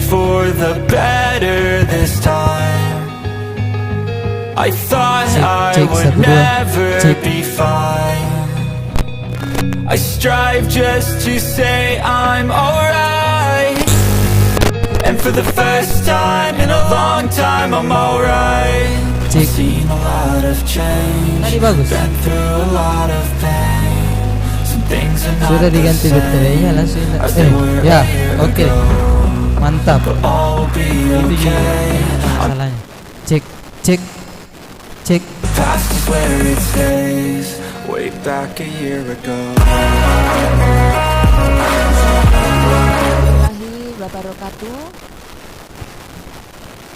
for the better this time. I thought I would never be fine. I strive just to say I'm alright, and for the first time in a long time I'm alright. I've seen a lot of change, been through a lot of pain. Some things are not sudah diganti baterainya langsung. Ya, oke. Mantap. Itu juga masalahnya. Cek. The past is where it stays, way back a year ago. Warahmatullahi wabarakatuh.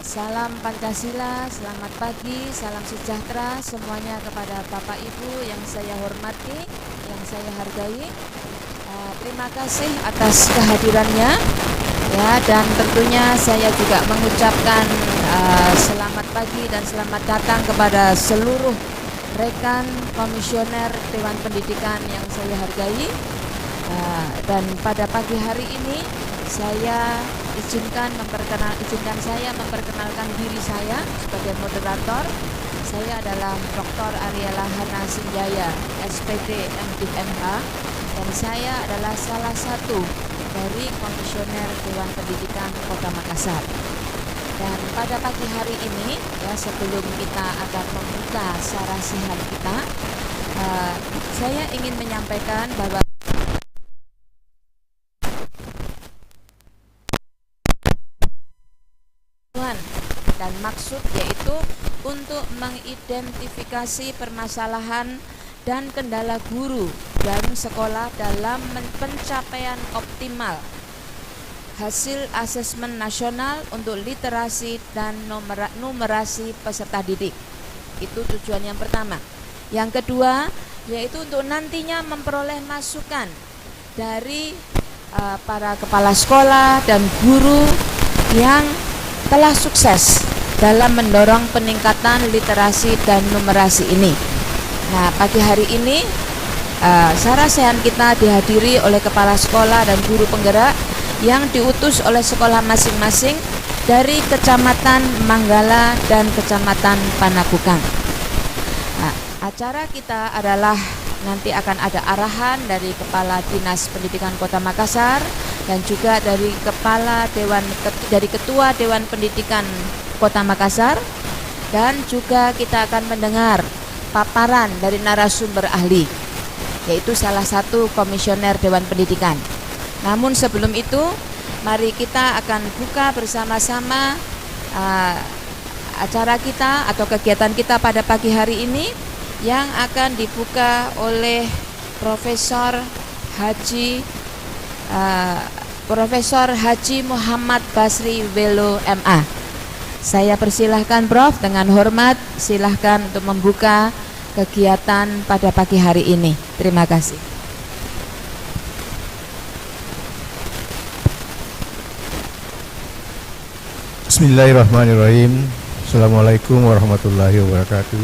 Salam Pancasila, selamat pagi, salam sejahtera semuanya kepada Bapak Ibu yang saya hormati, yang saya hargai. Terima kasih atas kehadirannya. Ya, dan tentunya saya juga mengucapkan selamat pagi dan selamat datang kepada seluruh rekan komisioner Dewan Pendidikan yang saya hargai. Dan pada pagi hari ini saya izinkan saya memperkenalkan diri saya sebagai moderator. Saya adalah Dr. Ariela Hana Sinjaya, SPD MDMH, dan saya adalah salah satu dari komisioner Dewan Pendidikan Kota Makassar. Dan pada pagi hari ini, ya, sebelum kita akan membuka sarasihan kita, saya ingin menyampaikan bahwa dan maksud yaitu untuk mengidentifikasi permasalahan dan kendala guru dan sekolah dalam pencapaian optimal hasil asesmen nasional untuk literasi dan numerasi peserta didik. Itu tujuan yang pertama. Yang kedua yaitu untuk nantinya memperoleh masukan dari para kepala sekolah dan guru yang telah sukses dalam mendorong peningkatan literasi dan numerasi ini. Nah, pagi hari ini sarasihan kita dihadiri oleh kepala sekolah dan guru penggerak yang diutus oleh sekolah masing-masing dari Kecamatan Manggala dan Kecamatan Panakukang. Nah, acara kita adalah nanti akan ada arahan dari Kepala Dinas Pendidikan Kota Makassar dan juga dari Ketua Dewan Pendidikan Kota Makassar, dan juga kita akan mendengar paparan dari narasumber ahli, yaitu salah satu komisioner Dewan Pendidikan. Namun sebelum itu, mari kita akan buka bersama-sama acara kita atau kegiatan kita pada pagi hari ini, yang akan dibuka oleh Profesor Haji Muhammad Basri Welo MA. Saya persilahkan Prof, dengan hormat silahkan untuk membuka kegiatan pada pagi hari ini. Terima kasih. Bismillahirrahmanirrahim. Assalamualaikum warahmatullahi wabarakatuh.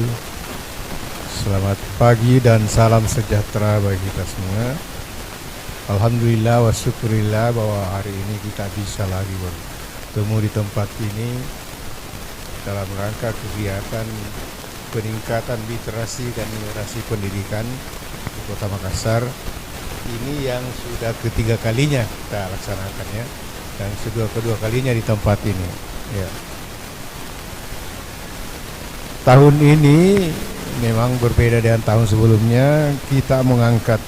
Selamat pagi dan salam sejahtera bagi kita semua. Alhamdulillah wa syukurillah bahwa hari ini kita bisa lagi bertemu di tempat ini dalam rangka kegiatan peningkatan literasi dan numerasi pendidikan di Kota Makassar. Ini yang sudah ketiga kalinya kita laksanakan, ya, dan kedua kalinya di tempat ini, ya. Tahun ini memang berbeda dengan tahun sebelumnya. Kita mengangkat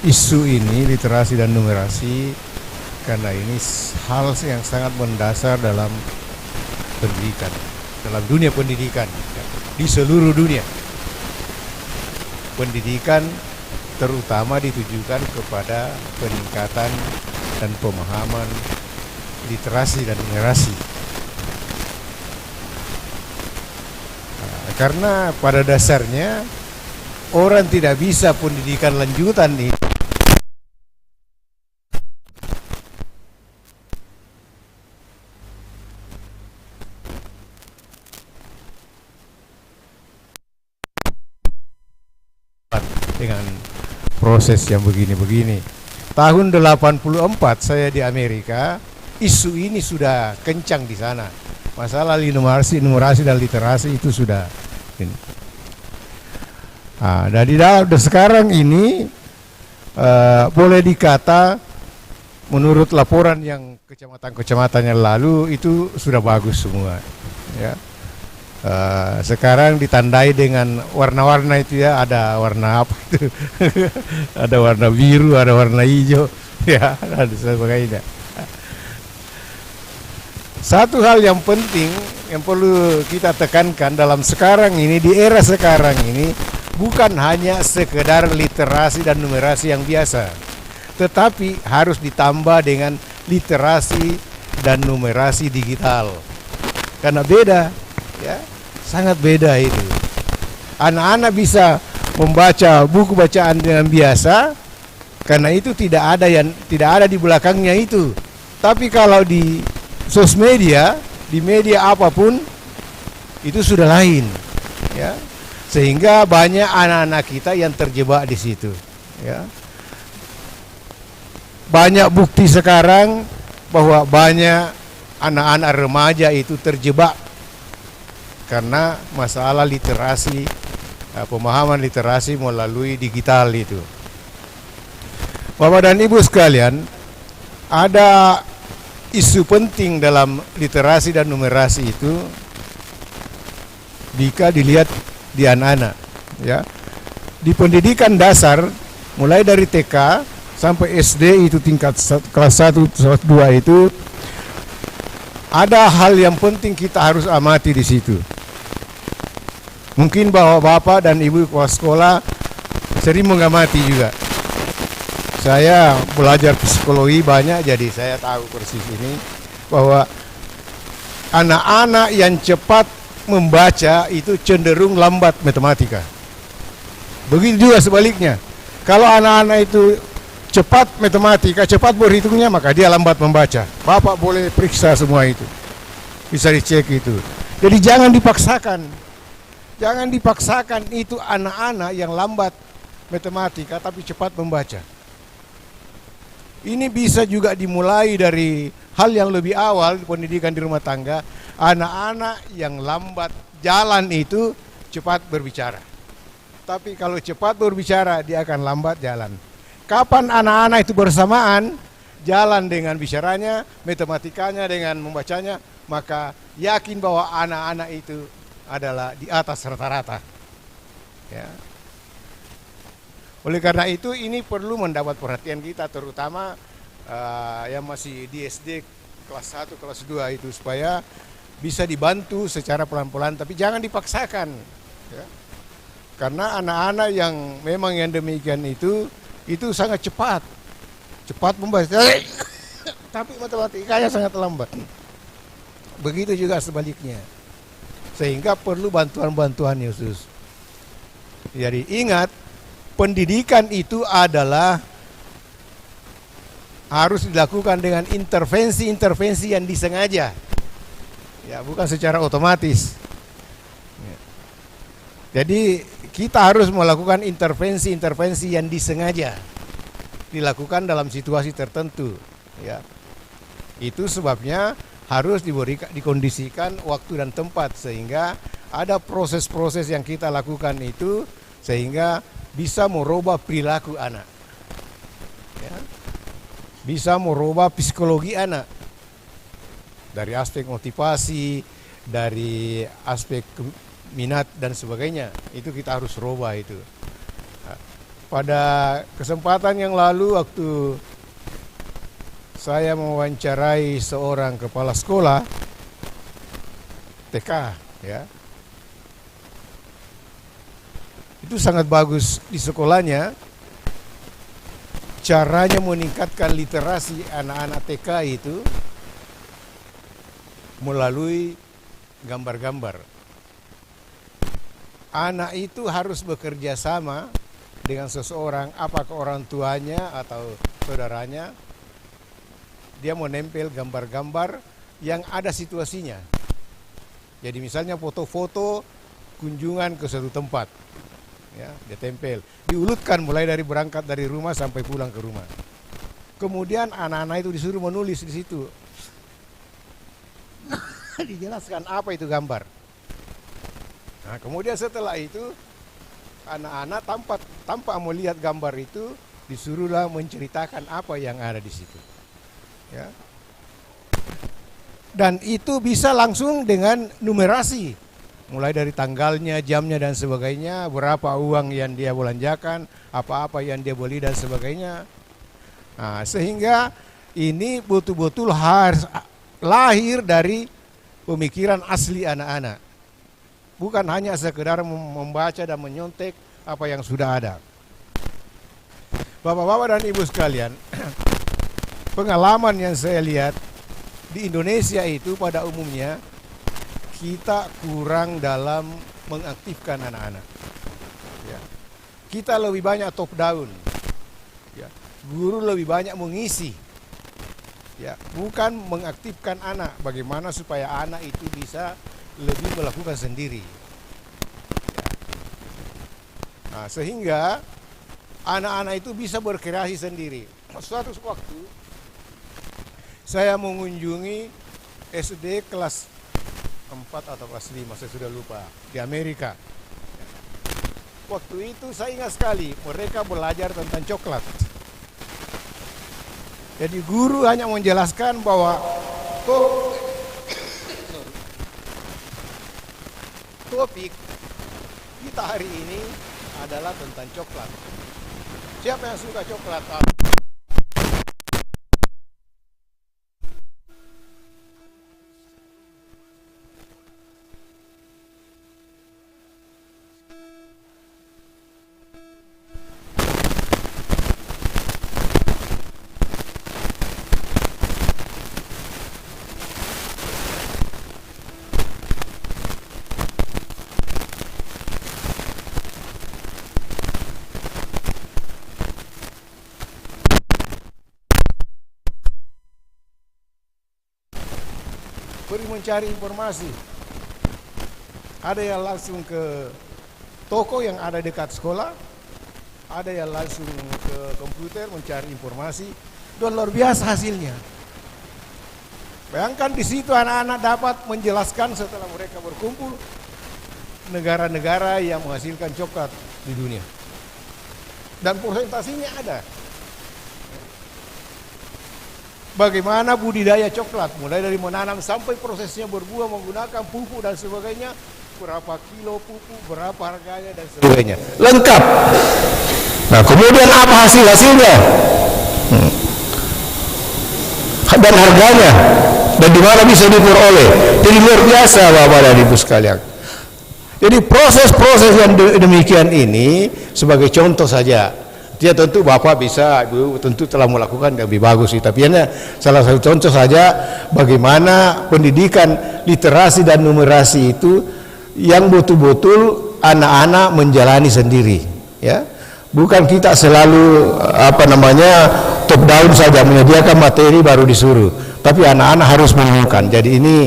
isu ini, literasi dan numerasi, karena ini hal yang sangat mendasar dalam pendidikan, dalam dunia pendidikan, ya, di seluruh dunia. Pendidikan terutama ditujukan kepada peningkatan dan pemahaman literasi dan numerasi. Karena pada dasarnya orang tidak bisa pendidikan lanjutan ini dengan proses yang begini-begini. Tahun 84 saya di Amerika isu ini sudah kencang di sana. Masalah numerasi dan literasi itu sudah ini. Dari sekarang ini boleh dikata menurut laporan yang kecamatan yang lalu itu sudah bagus semua. Ya. Sekarang ditandai dengan warna-warna itu ya, ada warna apa itu, ada warna biru, ada warna hijau, ya, dan sebagainya. Satu hal yang penting yang perlu kita tekankan dalam sekarang ini, di era sekarang ini, bukan hanya sekedar literasi dan numerasi yang biasa, tetapi harus ditambah dengan literasi dan numerasi digital. Karena beda, ya, sangat beda itu. Anak-anak bisa membaca buku bacaan dengan biasa, karena itu tidak ada di belakangnya itu. Tapi kalau di sosmedia, di media apapun, itu sudah lain, ya. Sehingga banyak anak-anak kita yang terjebak di situ, ya. Banyak bukti sekarang bahwa banyak anak-anak remaja itu terjebak karena masalah literasi, pemahaman literasi melalui digital itu. Bapak dan Ibu sekalian, ada isu penting dalam literasi dan numerasi itu jika dilihat di anak-anak, ya. Di pendidikan dasar mulai dari TK sampai SD itu tingkat kelas 1, kelas 2 itu ada hal yang penting kita harus amati di situ. Mungkin bahwa Bapak dan Ibu kepala sekolah sering mengamati juga. Saya belajar psikologi banyak, jadi saya tahu persis ini bahwa anak-anak yang cepat membaca itu cenderung lambat matematika. Begitu juga sebaliknya. Kalau anak-anak itu cepat matematika, cepat berhitungnya, maka dia lambat membaca. Bapak boleh periksa semua itu, bisa dicek itu. Jadi jangan dipaksakan. Jangan dipaksakan itu anak-anak yang lambat matematika tapi cepat membaca. Ini bisa juga dimulai dari hal yang lebih awal, pendidikan di rumah tangga. Anak-anak yang lambat jalan itu cepat berbicara. Tapi kalau cepat berbicara, dia akan lambat jalan. Kapan anak-anak itu bersamaan, jalan dengan bicaranya, matematikanya dengan membacanya, maka yakin bahwa anak-anak itu adalah di atas rata-rata. Ya. Oleh karena itu ini perlu mendapat perhatian kita, terutama yang masih di SD kelas 1, kelas 2 itu, supaya bisa dibantu secara pelan-pelan, tapi jangan dipaksakan. Ya. Karena anak-anak yang memang yang demikian itu sangat cepat membaca, tapi matematikanya sangat lambat. Begitu juga sebaliknya. Sehingga perlu bantuan-bantuan khusus. Jadi ingat, pendidikan itu adalah harus dilakukan dengan intervensi-intervensi yang disengaja. Ya, bukan secara otomatis. Ya. Jadi kita harus melakukan intervensi-intervensi yang disengaja, dilakukan dalam situasi tertentu. Ya. Itu sebabnya harus dikondisikan waktu dan tempat, sehingga ada proses-proses yang kita lakukan itu sehingga bisa merubah perilaku anak, ya. Bisa merubah psikologi anak dari aspek motivasi, dari aspek minat dan sebagainya. Itu kita harus rubah itu. Nah, pada kesempatan yang lalu waktu saya mewawancarai seorang kepala sekolah TK, ya. Itu sangat bagus di sekolahnya. Caranya meningkatkan literasi anak-anak TK itu melalui gambar-gambar. Anak itu harus bekerja sama dengan seseorang, apakah orang tuanya atau saudaranya. Dia menempel gambar-gambar yang ada situasinya. Jadi misalnya foto-foto kunjungan ke suatu tempat, ya, dia tempel, diulutkan mulai dari berangkat dari rumah sampai pulang ke rumah. Kemudian anak-anak itu disuruh menulis di situ dijelaskan apa itu gambar. Nah, kemudian setelah itu anak-anak tanpa melihat gambar itu disuruhlah menceritakan apa yang ada di situ. Ya. Dan itu bisa langsung dengan numerasi, mulai dari tanggalnya, jamnya dan sebagainya, berapa uang yang dia belanjakan, apa-apa yang dia beli dan sebagainya. Nah, sehingga ini betul-betul harus lahir dari pemikiran asli anak-anak. Bukan hanya sekedar membaca dan menyontek apa yang sudah ada. Bapak-bapak dan ibu sekalian, pengalaman yang saya lihat di Indonesia itu pada umumnya kita kurang dalam mengaktifkan anak-anak. Ya. Kita lebih banyak top down. Ya. Guru lebih banyak mengisi. Ya. Bukan mengaktifkan anak. Bagaimana supaya anak itu bisa lebih melakukan sendiri. Ya. Nah, sehingga anak-anak itu bisa berkreasi sendiri. Suatu waktu saya mengunjungi SD kelas 4 atau kelas 5, saya sudah lupa, di Amerika. Waktu itu saya ingat sekali, mereka belajar tentang coklat. Jadi guru hanya menjelaskan bahwa topik kita hari ini adalah tentang coklat. Siapa yang suka coklat? Pergi mencari informasi. Ada yang langsung ke toko yang ada dekat sekolah, ada yang langsung ke komputer mencari informasi, dan luar biasa hasilnya. Bayangkan di situ anak-anak dapat menjelaskan setelah mereka berkumpul negara-negara yang menghasilkan coklat di dunia. Dan persentasinya ada. Bagaimana budidaya coklat, mulai dari menanam sampai prosesnya berbuah menggunakan pupuk dan sebagainya, berapa kilo pupuk, berapa harganya dan sebagainya. Lengkap. Nah, kemudian apa hasilnya? Dan harganya, dan di mana bisa diperoleh. Jadi luar biasa Bapak dan Ibu sekalian. Jadi proses-proses yang demikian ini sebagai contoh saja. Dia tentu Bapak bisa, Ibu tentu telah melakukan yang lebih bagus sih. Tapi ini salah satu contoh saja bagaimana pendidikan literasi dan numerasi itu yang betul-betul anak-anak menjalani sendiri. Ya, bukan kita selalu top down saja menyediakan materi baru disuruh. Tapi anak-anak harus menemukan. Jadi ini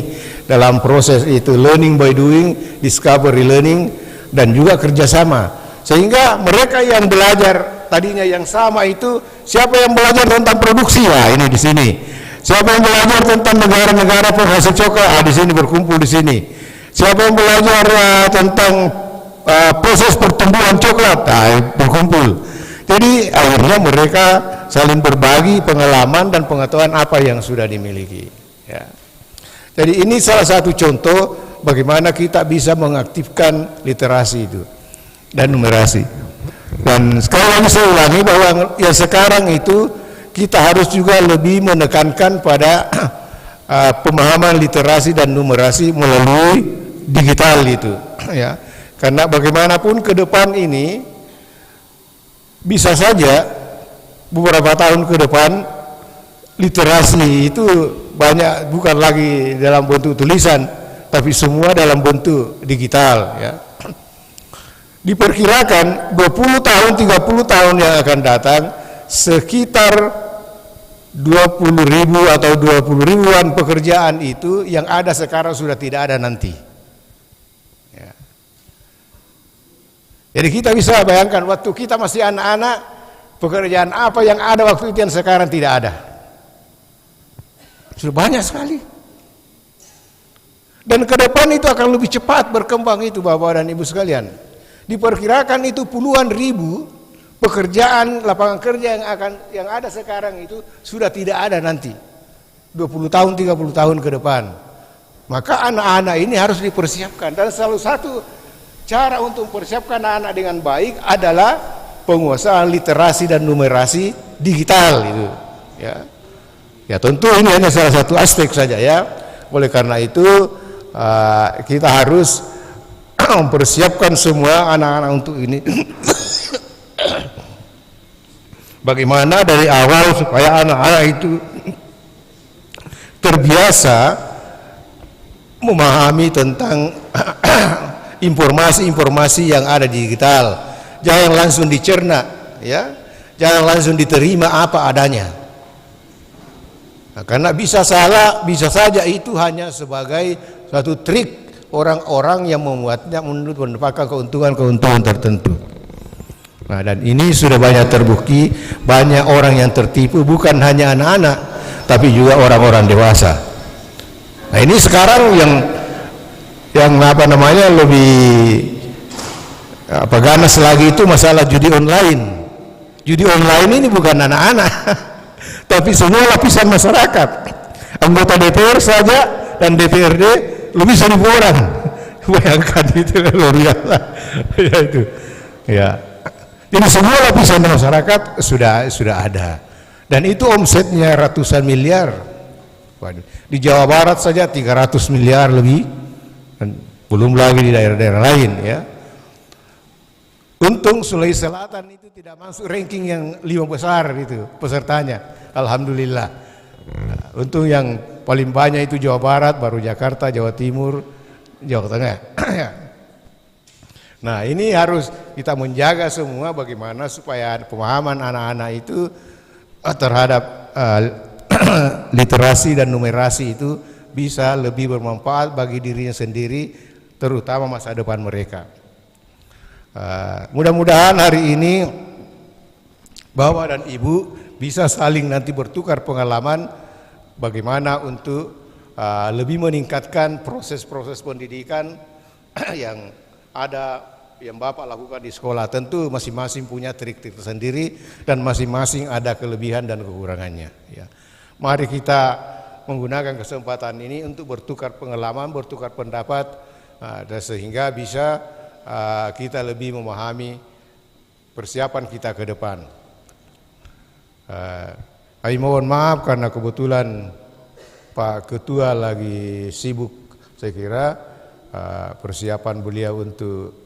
dalam proses itu learning by doing, discovery learning, dan juga kerjasama. Sehingga mereka yang belajar tadinya yang sama itu, siapa yang belajar tentang produksi, ini di sini. Siapa yang belajar tentang negara-negara penghasil coklat, di sini berkumpul di sini. Siapa yang belajar tentang proses pertumbuhan coklat, berkumpul. Jadi akhirnya mereka saling berbagi pengalaman dan pengetahuan apa yang sudah dimiliki. Ya. Jadi ini salah satu contoh bagaimana kita bisa mengaktifkan literasi itu dan numerasi. Dan sekali lagi saya ulangi bahwa yang sekarang itu kita harus juga lebih menekankan pada pemahaman literasi dan numerasi melalui digital itu, ya. Karena bagaimanapun ke depan ini bisa saja beberapa tahun ke depan literasi itu banyak bukan lagi dalam bentuk tulisan, tapi semua dalam bentuk digital, ya. Diperkirakan 20 tahun, 30 tahun yang akan datang sekitar 20.000 atau 20 ribuan pekerjaan itu yang ada sekarang sudah tidak ada nanti. Ya. Jadi kita bisa bayangkan waktu kita masih anak-anak, pekerjaan apa yang ada waktu itu yang sekarang tidak ada. Sudah banyak sekali. Dan ke depan itu akan lebih cepat berkembang itu Bapak dan Ibu sekalian. Diperkirakan itu puluhan ribu pekerjaan lapangan kerja yang ada sekarang itu sudah tidak ada nanti 20 tahun 30 tahun ke depan. Maka anak-anak ini harus dipersiapkan, dan salah satu cara untuk mempersiapkan anak-anak dengan baik adalah penguasaan literasi dan numerasi digital itu. Ya tentu ini hanya salah satu aspek saja ya. Oleh karena itu kita harus mempersiapkan semua anak-anak untuk ini. Bagaimana dari awal supaya anak-anak itu terbiasa memahami tentang informasi-informasi yang ada di digital. Jangan langsung dicerna, ya. Jangan langsung diterima apa adanya. Nah, karena bisa salah, bisa saja itu hanya sebagai satu trik orang-orang yang membuatnya mendapatkan keuntungan-keuntungan tertentu. Nah, dan ini sudah banyak terbukti, banyak orang yang tertipu, bukan hanya anak-anak, tapi juga orang-orang dewasa. Nah, ini sekarang yang apa namanya lebih ganas lagi itu masalah judi online. Judi online ini bukan anak-anak, tapi semua lapisan masyarakat. Anggota DPR saja dan DPRD lebih 1.000 orang. Bayangkan itu luar biasa. Ya itu. Ya. Jadi semua lapisan masyarakat sudah ada. Dan itu omsetnya ratusan miliar. Di Jawa Barat saja 300 miliar lebih, dan belum lagi di daerah-daerah lain ya. Untung Sulawesi Selatan itu tidak masuk ranking yang 5 besar itu pesertanya, alhamdulillah. Untung yang paling banyak itu Jawa Barat, baru Jakarta, Jawa Timur, Jawa Tengah. Nah, ini harus kita menjaga semua bagaimana supaya pemahaman anak-anak itu terhadap literasi dan numerasi itu bisa lebih bermanfaat bagi dirinya sendiri, terutama masa depan mereka. Mudah-mudahan hari ini Bapak dan Ibu bisa saling nanti bertukar pengalaman bagaimana untuk lebih meningkatkan proses-proses pendidikan yang ada, yang Bapak lakukan di sekolah. Tentu masing-masing punya trik-trik tersendiri dan masing-masing ada kelebihan dan kekurangannya ya. Mari kita menggunakan kesempatan ini untuk bertukar pengalaman, bertukar pendapat, dan sehingga bisa kita lebih memahami persiapan kita ke depan. Saya mohon maaf karena kebetulan Pak Ketua lagi sibuk, saya kira persiapan beliau untuk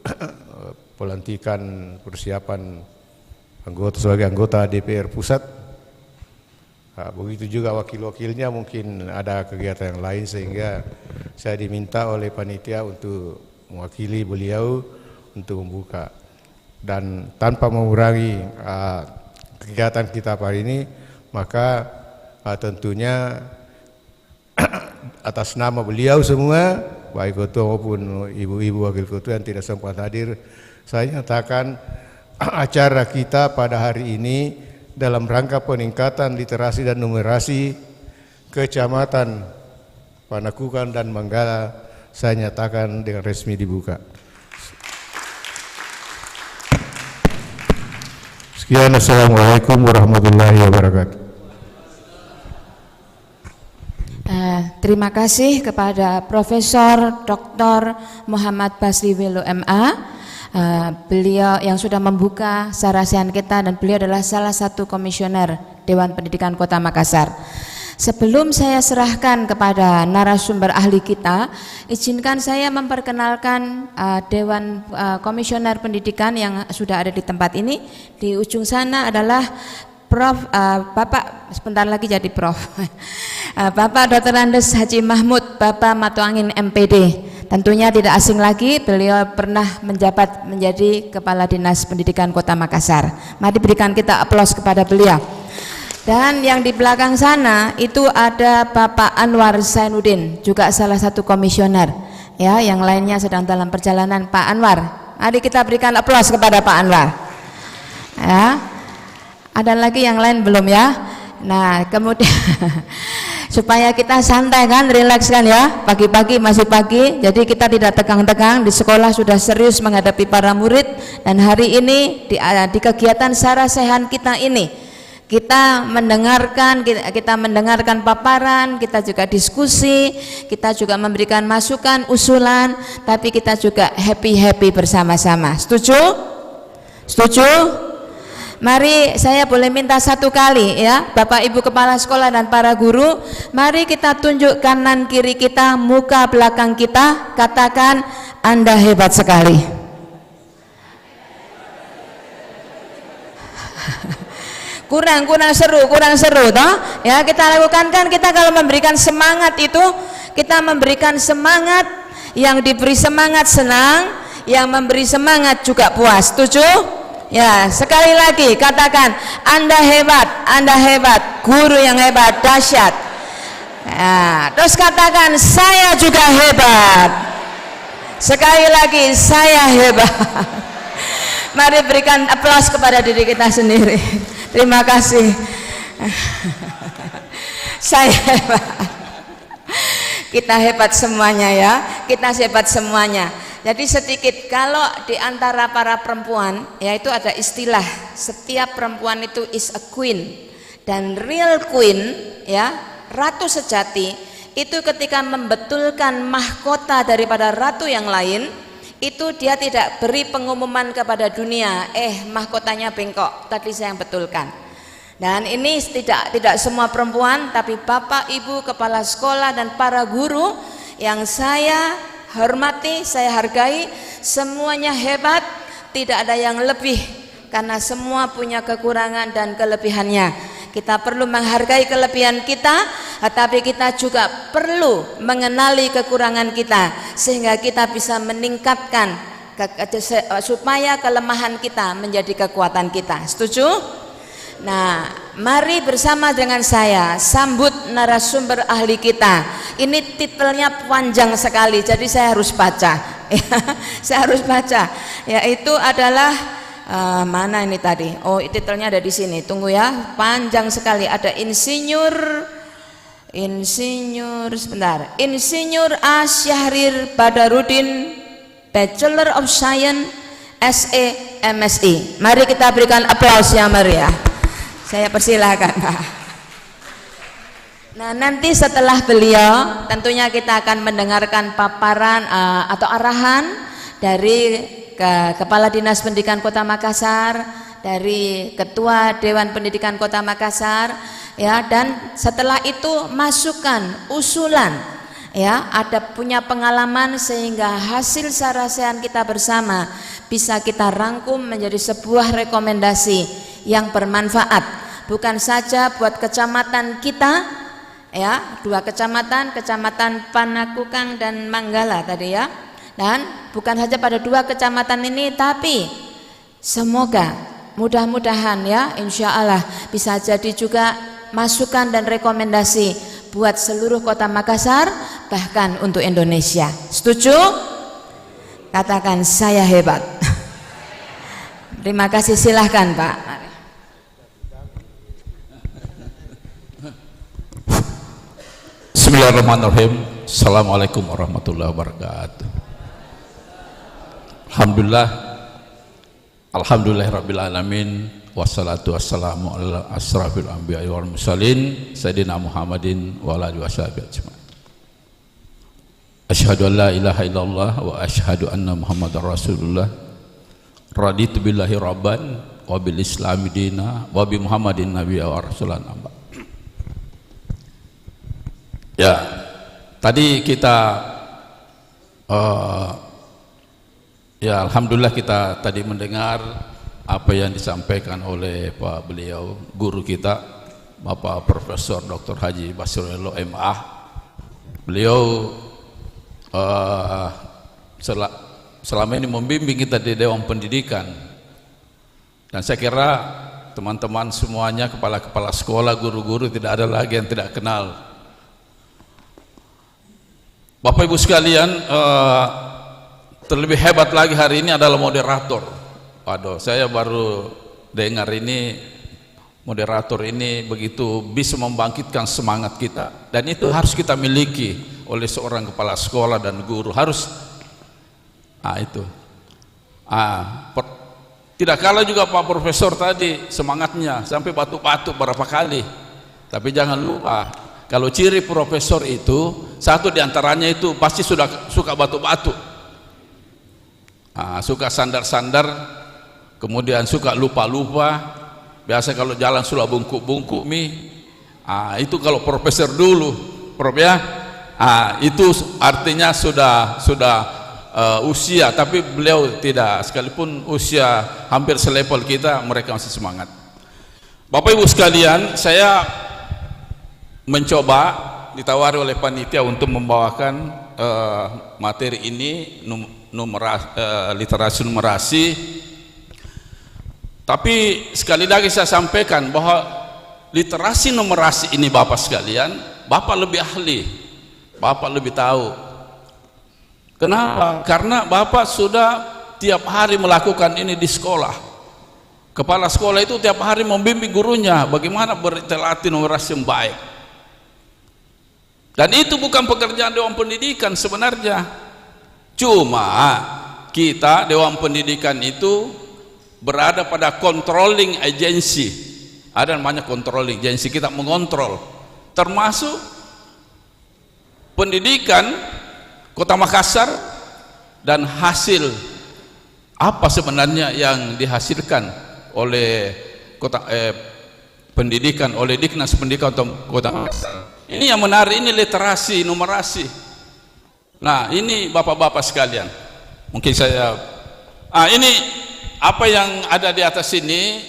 pelantikan persiapan anggota sebagai anggota DPR Pusat. Begitu juga wakil-wakilnya mungkin ada kegiatan yang lain, sehingga saya diminta oleh panitia untuk mewakili beliau untuk membuka. Dan tanpa mengurangi kegiatan kita hari ini, maka tentunya atas nama beliau semua, baik ketua maupun ibu-ibu wakil ketua yang tidak sempat hadir, saya nyatakan acara kita pada hari ini dalam rangka peningkatan literasi dan numerasi Kecamatan Panakukan dan Manggala, saya nyatakan dengan resmi dibuka. Sekian, assalamualaikum warahmatullahi wabarakatuh. Terima kasih kepada Profesor Dr. Muhammad Basri Welo MA. Beliau yang sudah membuka sarasian kita, dan beliau adalah salah satu komisioner Dewan Pendidikan Kota Makassar. Sebelum saya serahkan kepada narasumber ahli kita, izinkan saya memperkenalkan Dewan Komisioner Pendidikan yang sudah ada di tempat ini. Di ujung sana adalah Bapak, sebentar lagi jadi Prof. Bapak Dr. Andes Haji Mahmud, Bapak Matuangin MPD. Tentunya tidak asing lagi, beliau pernah menjabat menjadi Kepala Dinas Pendidikan Kota Makassar. Mari berikan kita aplaus kepada beliau. Dan yang di belakang sana itu ada Bapak Anwar Zainuddin, juga salah satu komisioner. Ya, yang lainnya sedang dalam perjalanan. Pak Anwar, mari kita berikan aplaus kepada Pak Anwar. Ya. Ada lagi yang lain belum ya? Nah, kemudian supaya kita santai kan, rileks kan ya, pagi-pagi masih pagi, jadi kita tidak tegang-tegang. Di sekolah sudah serius menghadapi para murid, dan hari ini di kegiatan sarasehan kita ini kita mendengarkan paparan, kita juga diskusi, kita juga memberikan masukan, usulan, tapi kita juga happy bersama-sama. Setuju? Setuju? Mari saya boleh minta satu kali ya, Bapak Ibu Kepala Sekolah dan para guru, mari kita tunjuk kanan kiri kita, muka belakang kita, katakan Anda hebat sekali. kurang seru toh ya. Kita lakukan kan, kita kalau memberikan semangat itu, kita memberikan semangat, yang diberi semangat senang, yang memberi semangat juga puas. Setuju? Ya, sekali lagi katakan Anda hebat, guru yang hebat, dahsyat. Ya, terus katakan saya juga hebat. Sekali lagi saya hebat. Mari berikan aplaus kepada diri kita sendiri. Terima kasih. Saya hebat. Kita hebat semuanya ya. Kita hebat semuanya. Jadi sedikit, kalau di antara para perempuan, yaitu ada istilah, setiap perempuan itu is a queen, dan real queen ya, ratu sejati itu ketika membetulkan mahkota daripada ratu yang lain, itu dia tidak beri pengumuman kepada dunia, mahkotanya bengkok, tadi saya yang betulkan. Dan ini tidak semua perempuan, tapi Bapak Ibu Kepala Sekolah dan para guru yang saya hormati, saya hargai, semuanya hebat, tidak ada yang lebih, karena semua punya kekurangan dan kelebihannya. Kita perlu menghargai kelebihan kita, tetapi kita juga perlu mengenali kekurangan kita, sehingga kita bisa meningkatkan supaya kelemahan kita menjadi kekuatan kita. Setuju? Nah, mari bersama dengan saya sambut narasumber ahli kita. Ini titelnya panjang sekali, jadi saya harus baca. Saya harus baca. Yaitu adalah mana ini tadi? Oh, titelnya ada di sini. Tunggu ya, panjang sekali. Ada insinyur sebentar. Insinyur A. Syahrir Badarudin, Bachelor of Science, SE, MSI. Mari kita berikan aplaus ya, mari ya. Saya persilahkan Pak. Nah, nanti setelah beliau tentunya kita akan mendengarkan paparan atau arahan dari Kepala Dinas Pendidikan Kota Makassar, dari Ketua Dewan Pendidikan Kota Makassar ya, dan setelah itu masukan, usulan ya, ada punya pengalaman sehingga hasil sarasehan kita bersama bisa kita rangkum menjadi sebuah rekomendasi yang bermanfaat, bukan saja buat kecamatan kita ya, 2 kecamatan, Kecamatan Panakukang dan Manggala tadi ya, dan bukan saja pada 2 kecamatan ini, tapi semoga mudah-mudahan ya, insya Allah bisa jadi juga masukan dan rekomendasi buat seluruh kota Makassar, bahkan untuk Indonesia. Setuju? Katakan saya hebat. Terima kasih, silahkan Pak. Bismillahirrahmanirrahim. Assalamualaikum warahmatullahi wabarakatuh. Alhamdulillahirabbil alamin, wassalatu wassalamu ala asrafil anbiya'i wal mursalin sayyidina Muhammadin wa ala alihi washabihi ajmain. Asyhadu an la ilaha illallah wa asyhadu anna Muhammadar Rasulullah. Raditu billahi rabban wa bil islami dina wa bi Muhammadin nabiyya wa rasulan amba. Ya, tadi kita ya alhamdulillah kita tadi mendengar apa yang disampaikan oleh Pak beliau, guru kita, Bapak Profesor Dr. Haji Basrullah MA. Beliau selama ini membimbing kita di Dewan Pendidikan, dan saya kira teman-teman semuanya, kepala-kepala sekolah, guru-guru, tidak ada lagi yang tidak kenal. Bapak Ibu sekalian, terlebih hebat lagi hari ini adalah moderator. Waduh, saya baru dengar ini moderator ini begitu bisa membangkitkan semangat kita, dan itu harus kita miliki oleh seorang kepala sekolah dan guru. Harus itu tidak kalah juga Pak Profesor tadi semangatnya sampai batuk-batuk berapa kali. Tapi jangan lupa, kalau ciri profesor itu satu diantaranya itu pasti sudah suka batuk-batuk, suka sandar-sandar, kemudian suka lupa-lupa. Biasa kalau jalan sudah bungkuk-bungkuk itu kalau profesor dulu, Prof ya. Itu artinya sudah usia, tapi beliau tidak, sekalipun usia hampir selevel kita, mereka masih semangat. Bapak Ibu sekalian, saya mencoba ditawari oleh panitia untuk membawakan materi ini, literasi numerasi. Tapi sekali lagi saya sampaikan bahwa literasi numerasi ini Bapak sekalian, Bapak lebih ahli, Bapak lebih tahu. Kenapa? Karena Bapak sudah tiap hari melakukan ini di sekolah. Kepala sekolah itu tiap hari membimbing gurunya bagaimana berliterasi numerasi yang baik. Dan itu bukan pekerjaan Dewan Pendidikan sebenarnya. Cuma kita Dewan Pendidikan itu berada pada controlling agency. Ada namanya controlling agency, kita mengontrol termasuk pendidikan Kota Makassar dan hasil apa sebenarnya yang dihasilkan oleh pendidikan, oleh Dinas Pendidikan Kota Makassar. Ini yang menarik, ini literasi numerasi. Nah, ini Bapak-bapak sekalian, mungkin saya ini apa yang ada di atas ini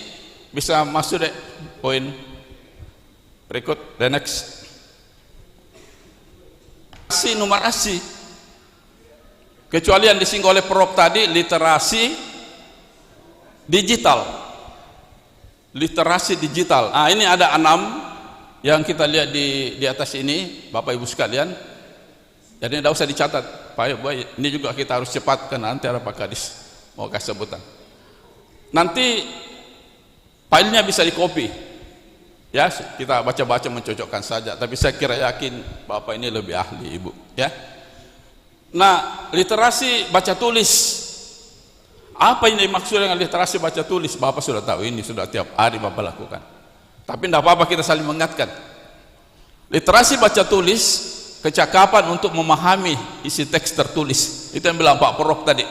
bisa masuk deh poin berikut, the next. Numerasi, kecuali yang disinggung oleh Prof tadi, literasi digital. Literasi digital. Ini ada 6 yang kita lihat di atas ini, Bapak Ibu sekalian. Jadi tidak usah dicatat, Pak. Ini juga kita harus cepatkan, nanti ada Pak Kadis mau kasih sebutan. Nanti filenya bisa di copy ya, kita baca-baca mencocokkan saja, tapi saya kira yakin Bapak ini lebih ahli, Ibu ya. Nah, literasi baca tulis, apa yang dimaksud dengan literasi baca tulis? Bapak sudah tahu, ini sudah tiap hari Bapak lakukan, tapi tidak apa-apa, kita saling mengingatkan. Literasi baca tulis, kecakapan untuk memahami isi teks tertulis, itu yang bilang Pak Prof tadi,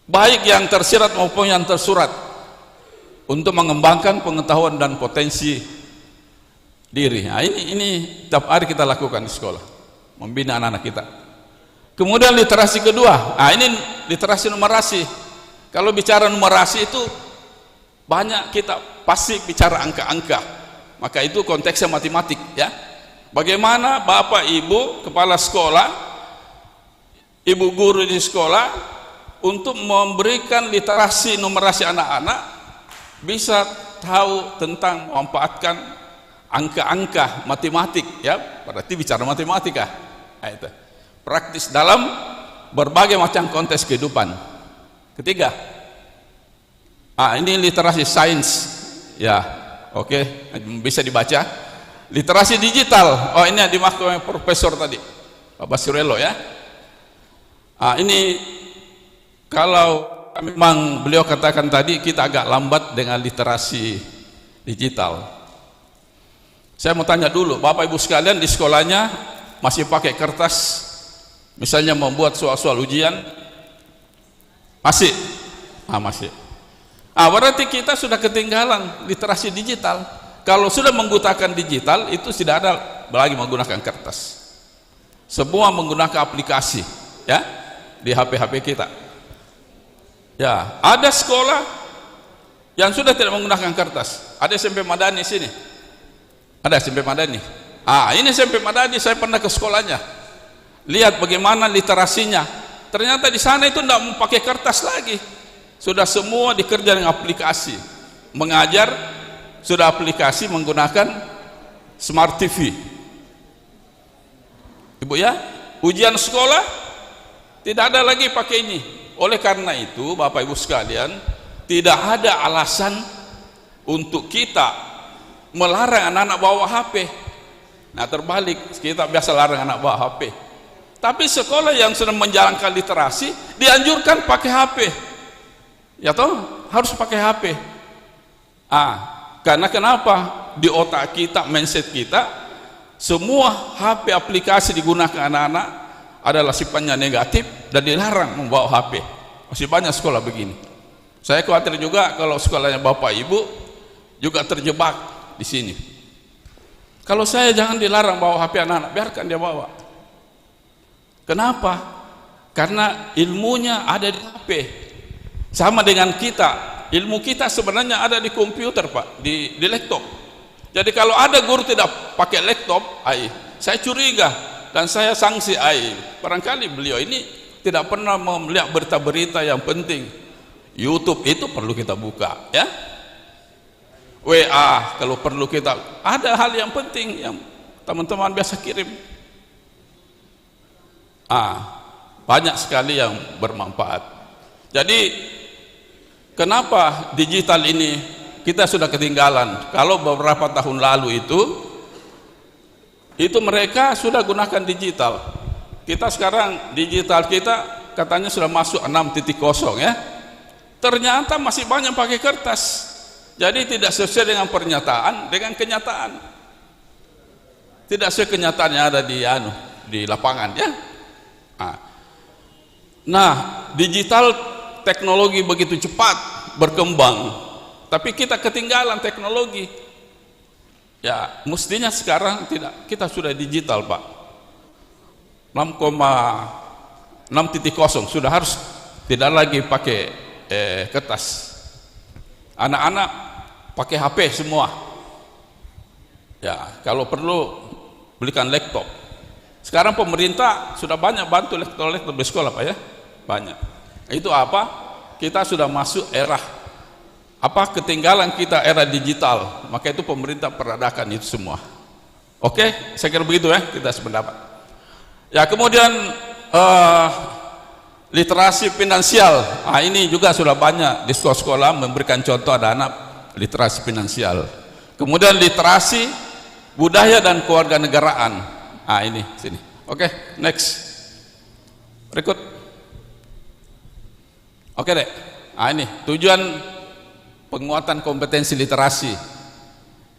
baik yang tersirat maupun yang tersurat, untuk mengembangkan pengetahuan dan potensi diri. Ini tiap hari kita lakukan di sekolah, membina anak-anak kita. Kemudian literasi kedua, ini literasi numerasi. Kalau bicara numerasi itu banyak, kita pasti bicara angka-angka, maka itu konteksnya matematik ya. Bagaimana Bapak Ibu kepala sekolah, Ibu guru di sekolah untuk memberikan literasi numerasi anak-anak bisa tahu tentang memanfaatkan angka-angka matematik ya, berarti bicara matematika. Itu praktis dalam berbagai macam konteks kehidupan. Ketiga, ini literasi sains ya, oke, bisa dibaca. Literasi digital, ini yang dimaksud oleh Profesor tadi, Pak Basirello ya. Ini kalau memang beliau katakan tadi kita agak lambat dengan literasi digital. Saya mau tanya dulu, Bapak Ibu sekalian, di sekolahnya masih pakai kertas, misalnya membuat soal-soal ujian? Masih? Masih. Berarti kita sudah ketinggalan literasi digital. Kalau sudah menggunakan digital, itu tidak ada lagi menggunakan kertas. Semua menggunakan aplikasi ya di HP-HP kita. Ya, ada sekolah yang sudah tidak menggunakan kertas. Ada SMP Madani sini. Ada SMP Madani. Ini SMP Madani, saya pernah ke sekolahnya. Lihat bagaimana literasinya. Ternyata di sana itu tidak memakai kertas lagi. Sudah semua dikerja dengan aplikasi. Mengajar sudah aplikasi menggunakan Smart TV. Ibu ya, ujian sekolah tidak ada lagi pakai ini. Oleh karena itu Bapak Ibu sekalian, tidak ada alasan untuk kita melarang anak-anak bawa HP. Nah terbalik, kita biasa larang anak bawa HP. Tapi sekolah yang sedang menjalankan literasi dianjurkan pakai HP. Ya toh, harus pakai HP. Karena kenapa? Di otak kita, mindset kita, semua HP aplikasi digunakan anak-anak adalah sifatnya negatif dan dilarang membawa HP. Masih banyak sekolah begini. Saya khawatir juga kalau sekolahnya Bapak Ibu juga terjebak di sini. Kalau saya jangan dilarang bawa HP anak-anak, biarkan dia bawa. Kenapa? Karena ilmunya ada di HP. Sama dengan kita, ilmu kita sebenarnya ada di komputer Pak, di laptop. Jadi kalau ada guru tidak pakai laptop, saya curiga dan saya sanksi. Barangkali beliau ini tidak pernah melihat berita-berita yang penting. YouTube itu perlu kita buka, ya. WA kalau perlu kita, ada hal yang penting yang teman-teman biasa kirim. Banyak sekali yang bermanfaat. Jadi kenapa digital ini kita sudah ketinggalan? Kalau beberapa tahun lalu itu mereka sudah gunakan digital. Kita sekarang digital kita katanya sudah masuk 6.0 ya. Ternyata masih banyak pakai kertas. Jadi tidak sesuai dengan pernyataan, dengan kenyataan. Tidak sesuai kenyataan yang ada di lapangan, ya. Nah, digital teknologi begitu cepat berkembang, tapi kita ketinggalan teknologi. Ya, mestinya sekarang kita sudah digital, Pak. 6.0 sudah harus tidak lagi pakai kertas. Anak-anak pakai HP semua. Ya, kalau perlu belikan laptop. Sekarang pemerintah sudah banyak bantu laptop di sekolah Pak ya, banyak. Itu apa? Kita sudah masuk era ketinggalan kita era digital. Maka itu pemerintah peradakan itu semua. Oke, saya kira begitu ya, kita sependapat. Ya, kemudian literasi finansial. Ini juga sudah banyak di sekolah-sekolah memberikan contoh ada anak literasi finansial. Kemudian literasi budaya dan kewarganegaraan. Ini sini. Oke, next. Berikut. Oke deh. Ini tujuan penguatan kompetensi literasi.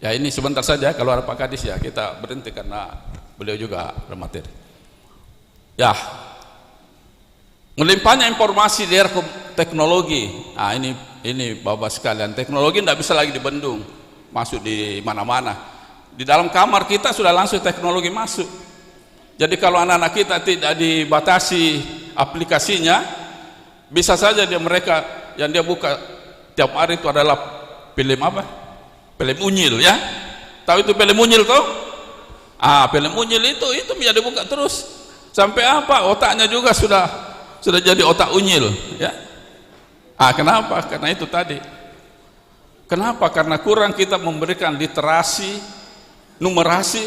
Ya ini sebentar saja, kalau ada Pak Kadis ya kita berhenti karena beliau juga ada materi. Ya, melimpahnya informasi di era teknologi. Ini Bapak sekalian, teknologi tidak bisa lagi dibendung, masuk di mana-mana. Di dalam kamar kita sudah langsung teknologi masuk. Jadi kalau anak-anak kita tidak dibatasi aplikasinya, bisa saja mereka yang dia buka tiap hari itu adalah film apa? Film unyil ya. Tahu itu film unyil toh? Film unyil itu bisa dibuka terus. Sampai apa? Otaknya juga sudah jadi otak unyil ya. Kenapa? Karena itu tadi. Kenapa? Karena kurang kita memberikan literasi, numerasi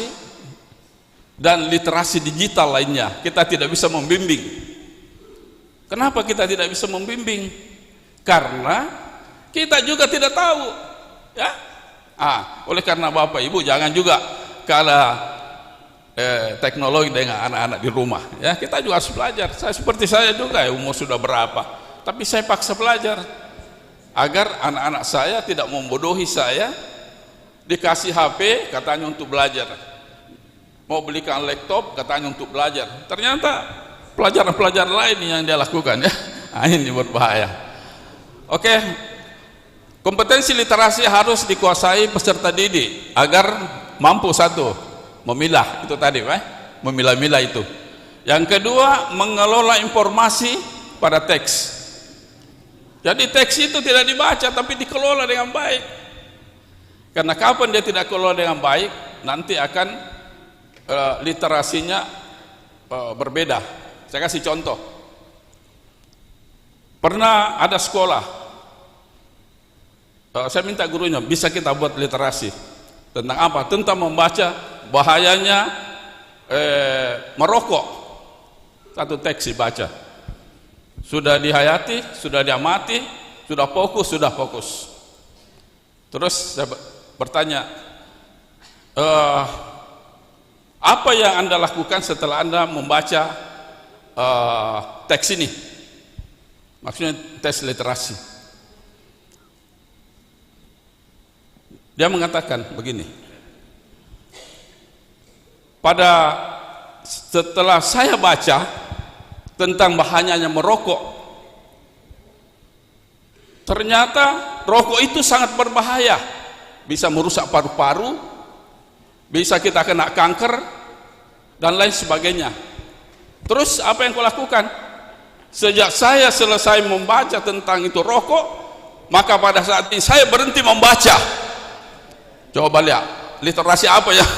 dan literasi digital lainnya. Kita tidak bisa membimbing. Kenapa kita tidak bisa membimbing? Karena kita juga tidak tahu ya. Oleh karena Bapak Ibu jangan juga kalah teknologi dengan anak-anak di rumah ya. Kita juga harus belajar. Seperti saya juga ya, umur sudah berapa, tapi saya paksa belajar agar anak-anak saya tidak membodohi saya. Dikasih HP katanya untuk belajar, mau belikan laptop katanya untuk belajar, ternyata pelajaran-pelajaran lain yang dia lakukan ya. Ini berbahaya. Oke, kompetensi literasi harus dikuasai peserta didik agar mampu satu memilah, itu tadi memilah-milah itu. Yang kedua, mengelola informasi pada teks. Jadi teks itu tidak dibaca tapi dikelola dengan baik. Karena kapan dia tidak kelola dengan baik, nanti akan literasinya berbeda. Saya kasih contoh. Pernah ada sekolah, saya minta gurunya, bisa kita buat literasi tentang apa? Tentang membaca, bahayanya merokok. Satu teks dibaca, sudah dihayati, sudah diamati, sudah fokus. Terus saya bertanya, apa yang Anda lakukan setelah Anda membaca teks ini? Maksudnya tes literasi. Dia mengatakan begini, setelah saya baca tentang bahayanya merokok, ternyata rokok itu sangat berbahaya, bisa merusak paru-paru, bisa kita kena kanker dan lain sebagainya. Terus apa yang kau lakukan? Sejak saya selesai membaca tentang itu rokok, maka pada saat ini saya berhenti membaca. Coba lihat literasi apa yang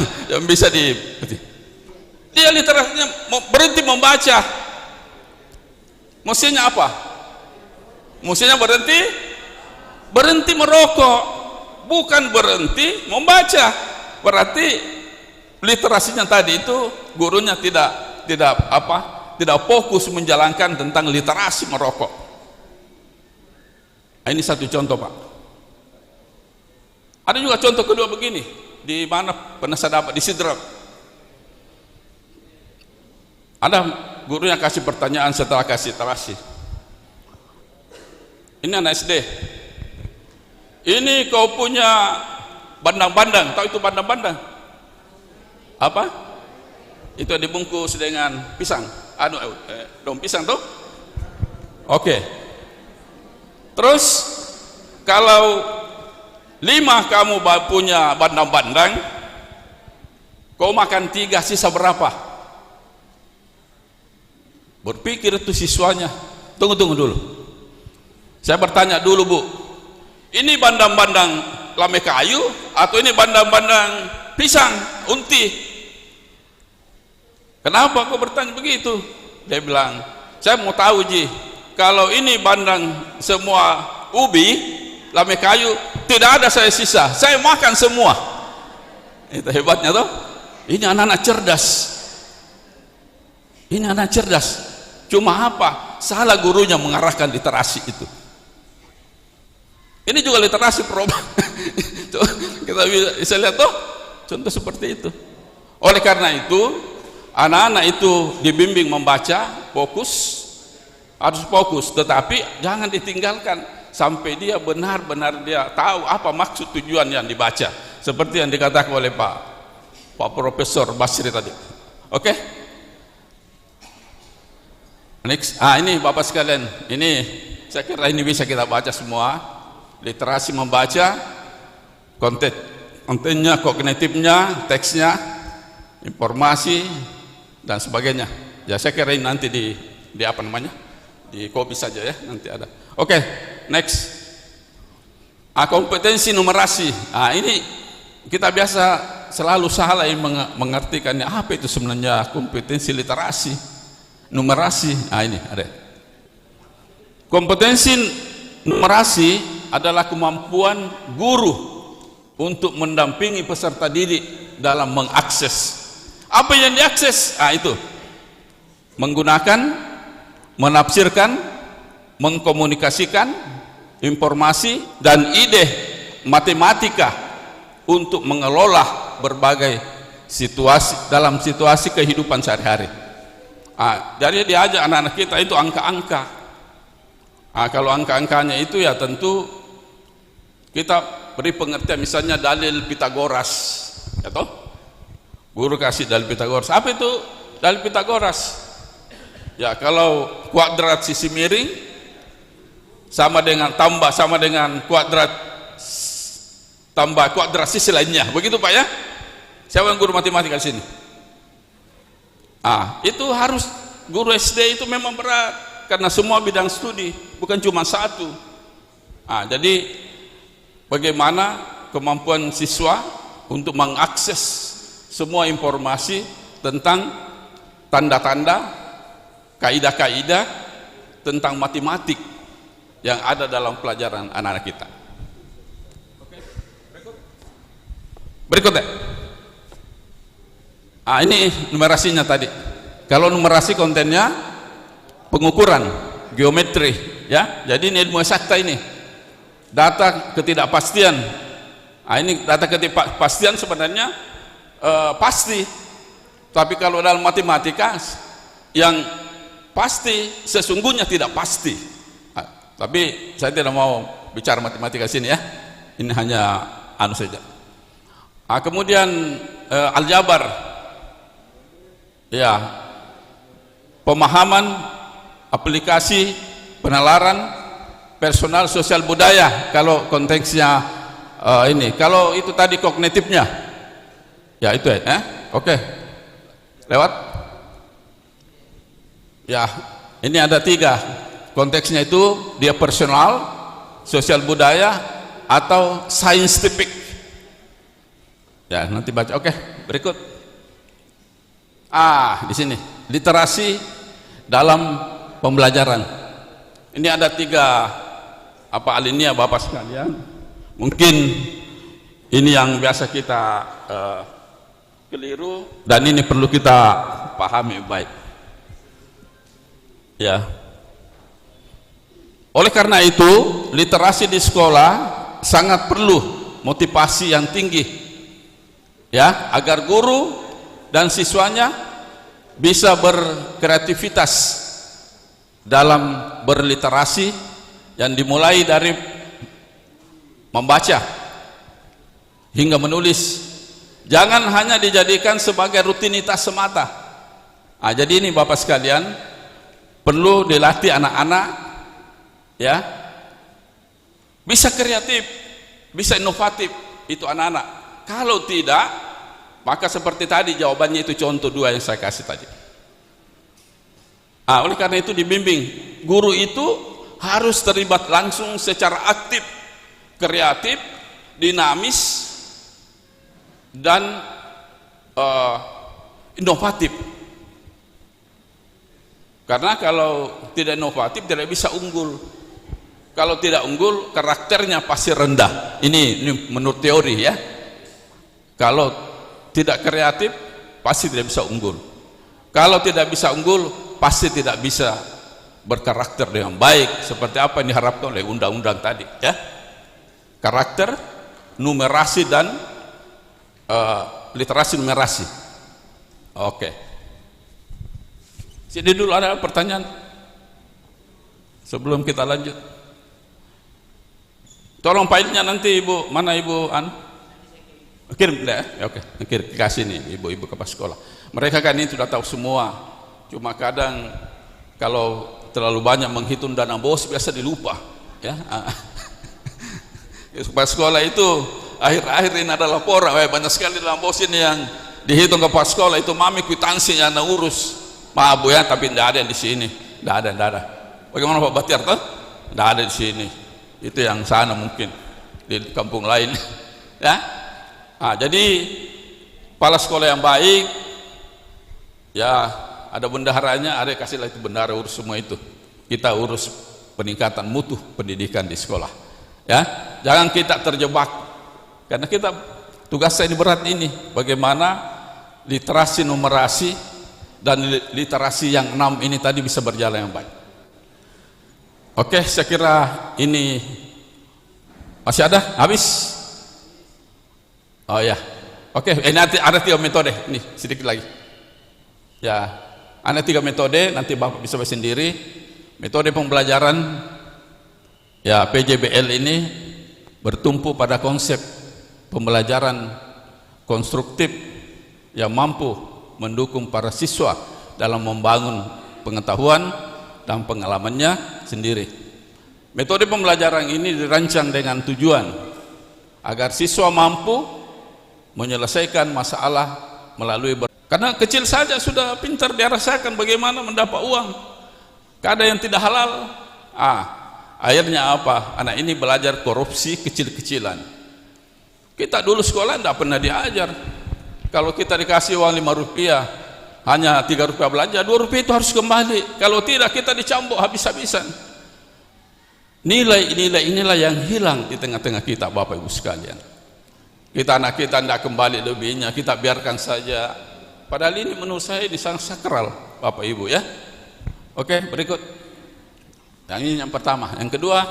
bisa dia literasinya berhenti membaca. Mestinya apa? Mestinya berhenti merokok, bukan berhenti membaca. Berarti literasinya tadi itu gurunya tidak fokus menjalankan tentang literasi merokok. Nah, ini satu contoh, Pak. Ada juga contoh kedua begini, di mana pernah saya dapat di Sidrap. Ada guru yang kasih pertanyaan setelah kasih literasi. Ini anak SD. Ini kau punya bandang-bandang, tahu itu bandang-bandang? Apa? Itu dibungkus dengan pisang. Daun pisang tuh. Oke. Terus kalau 5 kamu punya bandang-bandang, kau makan 3, sisa berapa? Berpikir itu siswanya. Tunggu dulu. Saya bertanya dulu, Bu. Ini bandang-bandang lame kayu atau ini bandang-bandang pisang, unti? Kenapa kau bertanya begitu? Dia bilang, saya mau tahu, Ji, kalau ini bandang semua ubi, lame kayu, tidak ada saya sisa, saya makan semua. Itu hebatnya toh. Ini anak-anak cerdas. Ini anak cerdas. Cuma apa? Salah gurunya mengarahkan literasi itu. Ini juga literasi problem. Kita bisa lihat toh, contoh seperti itu. Oleh karena itu, anak-anak itu dibimbing membaca, harus fokus, tetapi jangan ditinggalkan sampai dia benar-benar dia tahu apa maksud tujuan yang dibaca, seperti yang dikatakan oleh Pak Profesor Basri tadi. Oke? Next. Ini Bapak sekalian, ini saya kira ini bisa kita baca semua. Literasi membaca, kontennya, kognitifnya, teksnya, informasi dan sebagainya. Ya saya kira ini nanti di apa namanya? Di copy saja ya, nanti ada. Oke, next. Kompetensi numerasi. Ini kita biasa selalu salah mengartikannya. Apa itu sebenarnya kompetensi literasi? Numerasi. Ini ada. Kompetensi numerasi adalah kemampuan guru untuk mendampingi peserta didik dalam mengakses. Apa yang diakses? Itu menggunakan, menafsirkan, mengkomunikasikan informasi dan ide matematika untuk mengelola berbagai situasi dalam situasi kehidupan sehari-hari. Jadi diajak anak-anak kita itu angka-angka. Kalau angka-angkanya itu ya tentu kita beri pengertian, misalnya dalil Pitagoras, ya toh? Guru kasih dalil Pitagoras. Apa itu dalil Pitagoras? Ya kalau kuadrat sisi miring sama dengan kuadrat tambah kuadrat sisi lainnya. Begitu Pak ya? Siapa yang guru matematika di sini? Itu harus guru SD itu memang berat karena semua bidang studi, bukan cuma satu. Jadi bagaimana kemampuan siswa untuk mengakses semua informasi tentang tanda-tanda, kaidah-kaidah tentang matematik yang ada dalam pelajaran anak-anak kita. Berikutnya. Ini numerasinya tadi. Kalau numerasi kontennya pengukuran, geometri, ya. Jadi ini ilmu eksakta ini. Data ketidakpastian Ini data ketidakpastian sebenarnya pasti, tapi kalau dalam matematika yang pasti sesungguhnya tidak pasti. Tapi saya tidak mau bicara matematika sini ya, ini hanya anu saja. Kemudian aljabar, ya, pemahaman, aplikasi, penalaran, personal, sosial, budaya. Kalau konteksnya ini, kalau itu tadi kognitifnya, ya itu ya, oke, lewat. Ya, ini ada 3 konteksnya itu, dia personal, sosial, budaya, atau scientific. Ya, nanti baca. Oke, berikut. Di sini literasi dalam pembelajaran. Ini ada 3 alinea Bapak sekalian. Mungkin ini yang biasa kita keliru dan ini perlu kita pahami baik. Ya. Oleh karena itu, literasi di sekolah sangat perlu motivasi yang tinggi, ya, agar guru dan siswanya bisa berkreativitas dalam berliterasi yang dimulai dari membaca hingga menulis. Jangan hanya dijadikan sebagai rutinitas semata. Jadi ini Bapak sekalian, perlu dilatih anak-anak, ya, bisa kreatif, bisa inovatif itu anak-anak. Kalau tidak, maka seperti tadi jawabannya itu contoh 2 yang saya kasih tadi. Oleh karena itu dibimbing, guru itu harus terlibat langsung secara aktif, kreatif, dinamis, dan inovatif. Karena kalau tidak inovatif tidak bisa unggul. Kalau tidak unggul, karakternya pasti rendah. Ini menurut teori ya. Kalau tidak kreatif, pasti tidak bisa unggul. Kalau tidak bisa unggul, pasti tidak bisa berkarakter dengan baik seperti apa yang diharapkan oleh undang-undang tadi ya. Karakter, numerasi, dan literasi numerasi. Oke. Jadi dulu ada pertanyaan sebelum kita lanjut. Tolong filenya nanti Ibu, mana Ibu kirim ya? Oke, kasih nih ibu-ibu kepala sekolah. Mereka kan ini sudah tahu semua. Cuma kadang kalau terlalu banyak menghitung dana bos biasa dilupa ya. Kepala sekolah itu akhir-akhir ini ada laporan, banyak sekali dalam bos ini yang dihitung kepala sekolah itu mami kwitansinya anda urus. Maaf Bu ya, tapi tidak ada di sini, tidak ada. Bagaimana Pak Batiar tuh? Tidak ada di sini. Itu yang sana mungkin di kampung lain, ya. Jadi kepala sekolah yang baik, ya ada bendaharanya, ada kasihlah itu bendahara urus semua itu. Kita urus peningkatan mutu pendidikan di sekolah, ya. Jangan kita terjebak, karena kita tugas saya ini berat ini, bagaimana literasi numerasi dan literasi yang 6 ini tadi bisa berjalan yang baik. Oke, saya kira ini masih ada, habis. Oh ya, oke. Nanti ada 3 metode, nih sedikit lagi. Ya, ada 3 metode, nanti Bapak bisa sendiri. Metode pembelajaran ya PJBL ini bertumpu pada konsep pembelajaran konstruktif yang mampu mendukung para siswa dalam membangun pengetahuan dan pengalamannya sendiri. Metode pembelajaran ini dirancang dengan tujuan agar siswa mampu menyelesaikan masalah melalui karena kecil saja sudah pintar dia rasakan bagaimana mendapat uang. Ada yang tidak halal. Akhirnya apa? Anak ini belajar korupsi kecil-kecilan. Kita dulu sekolah tidak pernah diajar. Kalau kita dikasih uang 5 rupiah, hanya 3 rupiah belanja, 2 rupiah itu harus kembali. Kalau tidak kita dicambuk habis-habisan. Nilai-nilai inilah yang hilang di tengah-tengah kita Bapak Ibu sekalian. Kita anak kita tidak kembali lebihnya, kita biarkan saja. Padahal ini menurut saya ini sangat sakral Bapak Ibu ya. Oke, berikut. Yang ini yang pertama. Yang kedua,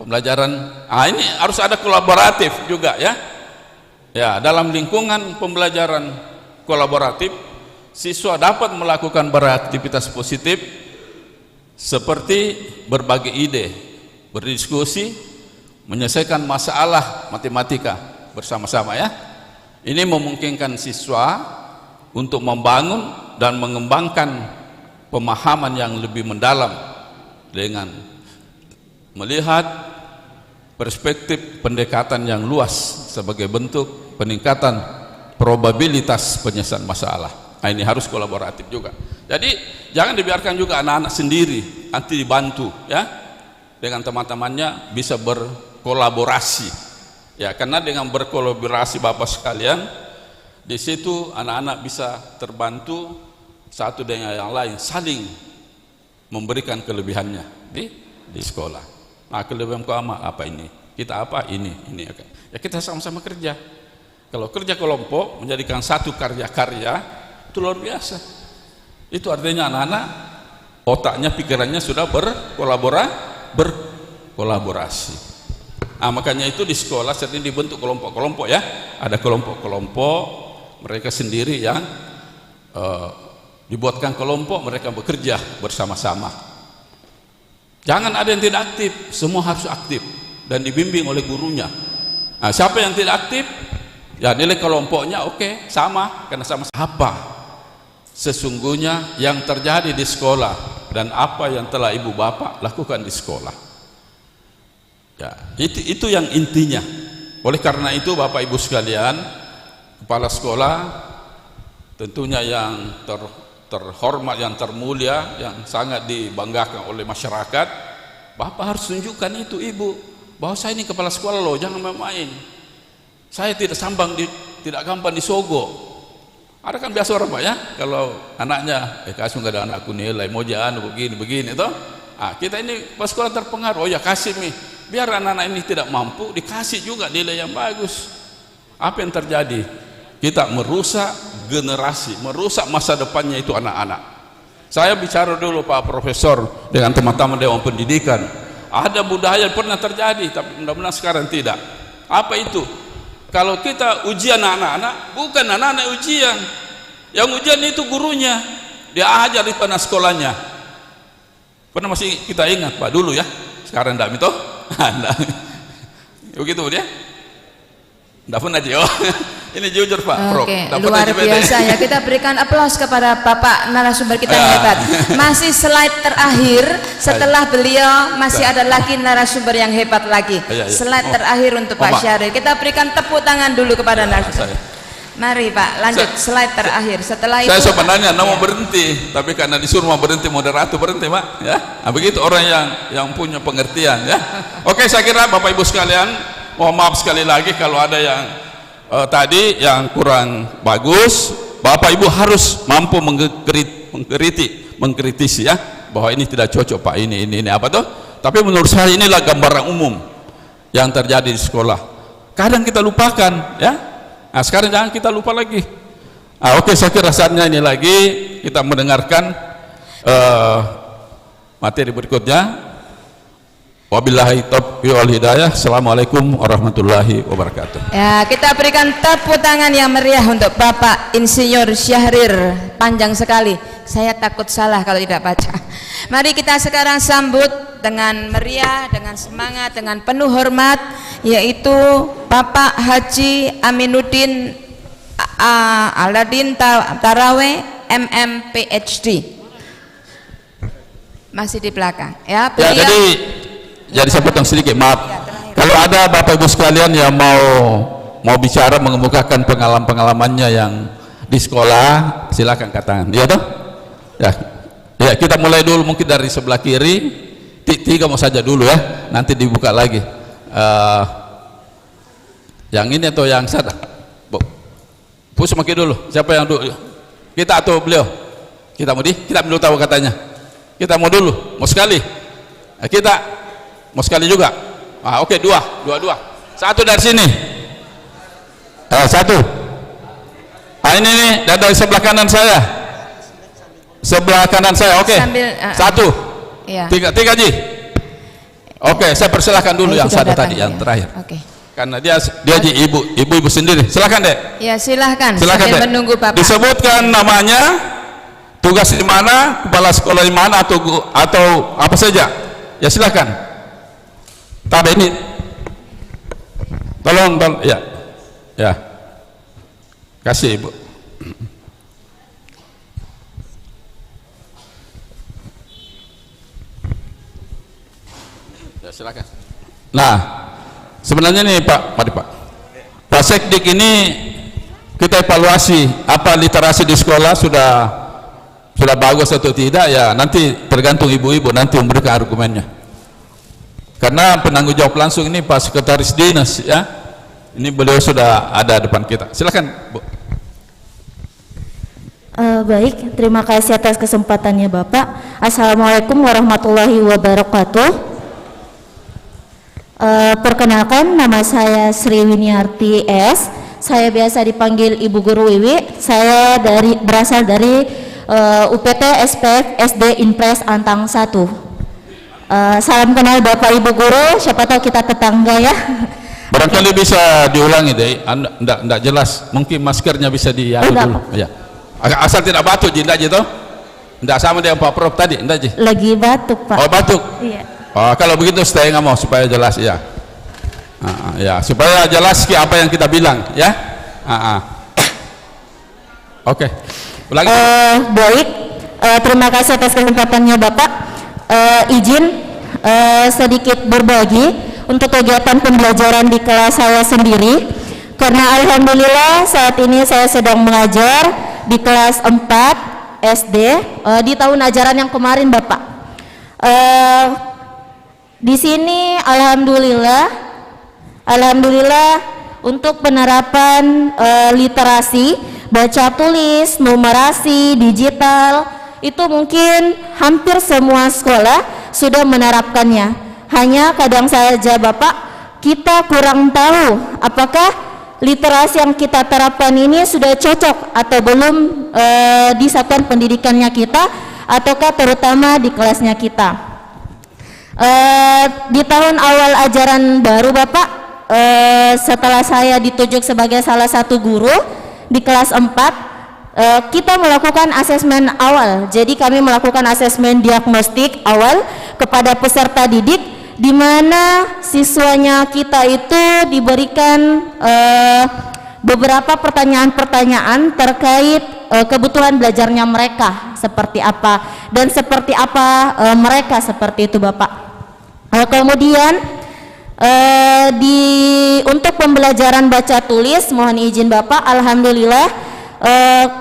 pembelajaran. Ini harus ada kolaboratif juga ya. Ya, dalam lingkungan pembelajaran kolaboratif, siswa dapat melakukan beraktivitas positif seperti berbagi ide, berdiskusi, menyelesaikan masalah matematika bersama-sama ya. Ini memungkinkan siswa untuk membangun dan mengembangkan pemahaman yang lebih mendalam dengan melihat perspektif pendekatan yang luas sebagai bentuk peningkatan probabilitas penyelesaian masalah. Nah, ini harus kolaboratif juga. Jadi jangan dibiarkan juga anak-anak sendiri, nanti dibantu ya dengan teman-temannya bisa berkolaborasi ya, karena dengan berkolaborasi Bapak sekalian di situ anak-anak bisa terbantu satu dengan yang lain, saling memberikan kelebihannya di sekolah. Nah, kelebihan kamu apa ini? Kita apa ini ya, kita sama-sama kerja. Kalau kerja kelompok menjadikan satu karya-karya itu luar biasa. Itu artinya anak-anak otaknya, pikirannya sudah berkolaborasi. Nah, makanya itu di sekolah sering dibentuk kelompok-kelompok ya. Ada kelompok-kelompok mereka sendiri yang dibuatkan kelompok, mereka bekerja bersama-sama. Jangan ada yang tidak aktif, semua harus aktif dan dibimbing oleh gurunya. Nah, siapa yang tidak aktif, ya nilai kelompoknya oke, sama, karena sama. Apa sesungguhnya yang terjadi di sekolah dan apa yang telah ibu bapak lakukan di sekolah. Ya, itu yang intinya. Oleh karena itu Bapak Ibu sekalian, kepala sekolah tentunya yang terhormat, yang termulia, yang sangat dibanggakan oleh masyarakat, Bapak harus tunjukkan itu Ibu, bahwa saya ini kepala sekolah loh, jangan main-main. Saya tidak tidak gampang disogok. Ada kan biasa orang Pak ya, kalau anaknya kasih nggak ada anakku nilai, mau jangan begini toh. Kita ini pas sekolah terpengaruh, oh ya kasih nih, biar anak-anak ini tidak mampu dikasih juga nilai yang bagus. Apa yang terjadi? Kita merusak generasi, merusak masa depannya itu anak-anak. Saya bicara dulu Pak Profesor dengan teman-teman Dewan Pendidikan, ada budaya pernah terjadi, tapi mudah-mudahan sekarang tidak. Apa itu? Kalau kita ujian anak-anak, bukan anak-anak ujian, yang ujian itu gurunya, dia ajar di tanah sekolahnya. Pernah masih kita ingat Pak dulu ya, sekarang enggak itu, begitu dia, enggak pernah dia. Ini jujur Pak. Oke, luar biasa ya. Kita berikan aplaus kepada Bapak narasumber kita yang hebat. Masih slide terakhir, setelah beliau masih ada lagi narasumber yang hebat lagi. Slide terakhir untuk Pak Syahril. Kita berikan tepuk tangan dulu kepada narasumber. Mari Pak, lanjut slide terakhir. Setelah itu saya sebenarnya mau berhenti, tapi karena disuruh mau berhenti moderator berhenti Pak. Ya, begitu orang yang punya pengertian ya. Oke, saya kira Bapak Ibu sekalian, mohon maaf sekali lagi kalau ada yang tadi yang kurang bagus. Bapak Ibu harus mampu mengkritisi ya, bahwa ini tidak cocok Pak, ini apa tuh. Tapi menurut saya inilah gambaran umum yang terjadi di sekolah. Kadang kita lupakan ya. Nah, sekarang jangan kita lupa lagi. Oke, saya kira saatnya ini lagi kita mendengarkan materi berikutnya. Wabillahi taufiq wal hidayah. Assalamualaikum warahmatullahi wabarakatuh. Ya, kita berikan tepuk tangan yang meriah untuk Bapak Insinyur Syahrir. Panjang sekali, saya takut salah kalau tidak baca. Mari kita sekarang sambut dengan meriah, dengan semangat, dengan penuh hormat, yaitu Bapak Haji Aminuddin Aladin Tarawe MM PhD. Masih di belakang ya. Ya, jadi saya potong sedikit, maaf. Kalau ada Bapak Ibu sekalian yang mau bicara, mengemukakan pengalamannya yang di sekolah, silakan katakan. Iya toh? Ya, kita mulai dulu mungkin dari sebelah kiri. Tiga mau saja dulu ya, nanti dibuka lagi. Yang ini atau yang sana? Bu semakin dulu. Siapa yang dulu? Kita atau beliau? Kita dulu tahu katanya. Kita mau dulu, mau sekali. Kita mau sekali juga. Oke, dua. Satu dari sini. Satu. Ini nih dari sebelah kanan saya. Oke. Satu. Iya. Tiga Ji. Oke, saya persilahkan dulu yang sudah satu datang, tadi, ya. yang terakhir. Oke. Karena dia ibu sendiri. Silakan Dek. Ya, silahkan Silakan sambil Dek. menunggu Bapak. Disebutkan namanya, tugas di mana, kepala sekolah di mana, atau apa saja. Ya silakan. Tadi ini. Tolong, ya. Ya. Kasih Ibu. Ya silakan. Nah, sebenarnya nih Pak Sekdik ini kita evaluasi apa literasi di sekolah sudah bagus atau tidak, ya nanti tergantung ibu-ibu nanti memberikan argumennya. Karena penanggung jawab langsung ini Pak Sekretaris Dinas, ya. Ini beliau sudah ada depan kita. Silakan, Bu. Baik, terima kasih atas kesempatannya Bapak. Assalamualaikum warahmatullahi wabarakatuh. Perkenalkan, nama saya Sri Winiarti S. Saya biasa dipanggil Ibu Guru Wiwi. Saya berasal dari UPT SPF SD Impres Antang 1. Salam kenal Bapak Ibu Guru, siapa tahu kita tetangga ya. Barangkali bisa diulangi deh, enggak jelas. Mungkin maskernya bisa diadu dulu. Ya. Asal tidak batuk Jinda gitu. Enggak sama dengan Pak Prof tadi, enggak Ji? Lagi batuk Pak. Oh, batuk. Iya. Oh, kalau begitu saya nggak mau supaya jelas ya. Ya, supaya jelas apa yang kita bilang ya. Oke. Ulangi. Baik, terima kasih atas kesempatannya Bapak. Izin sedikit berbagi untuk kegiatan pembelajaran di kelas saya sendiri, karena alhamdulillah saat ini saya sedang mengajar di kelas 4 SD di tahun ajaran yang kemarin Bapak. Di sini alhamdulillah untuk penerapan literasi, baca tulis, numerasi, digital itu mungkin hampir semua sekolah sudah menerapkannya. Hanya kadang saja Bapak, kita kurang tahu apakah literasi yang kita terapkan ini sudah cocok atau belum di satuan pendidikannya kita, ataukah terutama di kelasnya kita. Di tahun awal ajaran baru Bapak, setelah saya ditunjuk sebagai salah satu guru di kelas 4, kita melakukan asesmen awal. Jadi kami melakukan asesmen diagnostik awal kepada peserta didik, di mana siswanya kita itu diberikan beberapa pertanyaan-pertanyaan terkait kebutuhan belajarnya mereka seperti apa dan seperti apa mereka seperti itu Bapak. Kemudian untuk pembelajaran baca tulis, mohon izin Bapak, alhamdulillah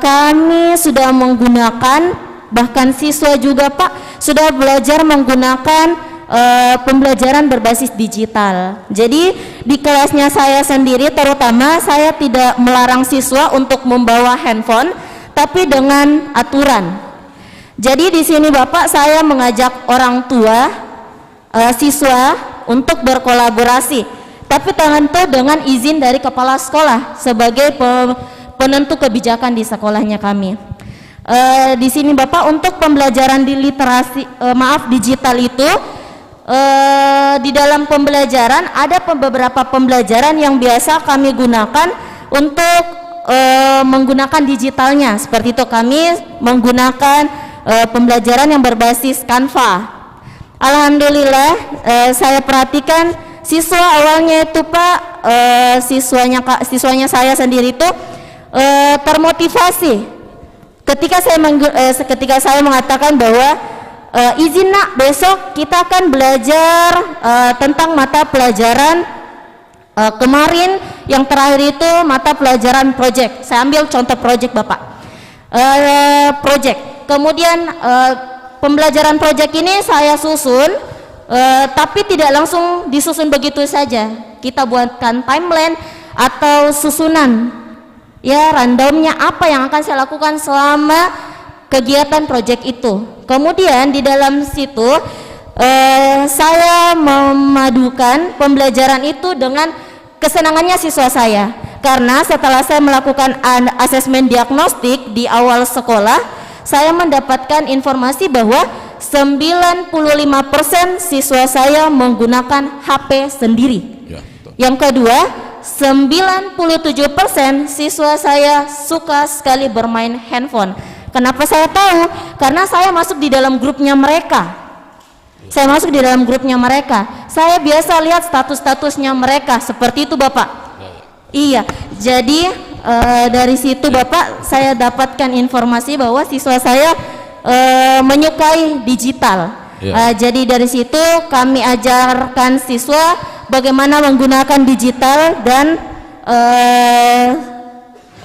kami sudah menggunakan, bahkan siswa juga Pak sudah belajar menggunakan pembelajaran berbasis digital. Jadi di kelasnya saya sendiri terutama saya tidak melarang siswa untuk membawa handphone, tapi dengan aturan. Jadi di sini Bapak saya mengajak orang tua siswa untuk berkolaborasi, tapi tentu dengan izin dari kepala sekolah sebagai penentu kebijakan di sekolahnya kami. Di sini Bapak untuk pembelajaran di literasi digital itu di dalam pembelajaran ada beberapa pembelajaran yang biasa kami gunakan untuk menggunakan digitalnya. Seperti itu kami menggunakan pembelajaran yang berbasis Canva. Alhamdulillah saya perhatikan siswa awalnya itu Pak, siswanya saya sendiri itu termotivasi ketika saya mengatakan bahwa izin nak, besok kita akan belajar tentang mata pelajaran kemarin yang terakhir itu mata pelajaran project. Saya ambil contoh project Bapak, project. Kemudian pembelajaran project ini saya susun, tapi tidak langsung disusun begitu saja. Kita buatkan timeline atau susunan, ya randomnya apa yang akan saya lakukan selama kegiatan project itu. Kemudian di dalam situ saya memadukan pembelajaran itu dengan kesenangannya siswa saya, karena setelah saya melakukan asesmen diagnostik di awal sekolah, saya mendapatkan informasi bahwa 95% siswa saya menggunakan HP sendiri. Ya, betul. Yang kedua, 97% siswa saya suka sekali bermain handphone. Kenapa saya tahu? Karena saya masuk di dalam grupnya mereka. Saya masuk di dalam grupnya mereka. Saya biasa lihat status-statusnya mereka. Seperti itu Bapak. Iya. Jadi dari situ Bapak saya dapatkan informasi bahwa siswa saya menyukai digital. Jadi dari situ kami ajarkan siswa bagaimana menggunakan digital dan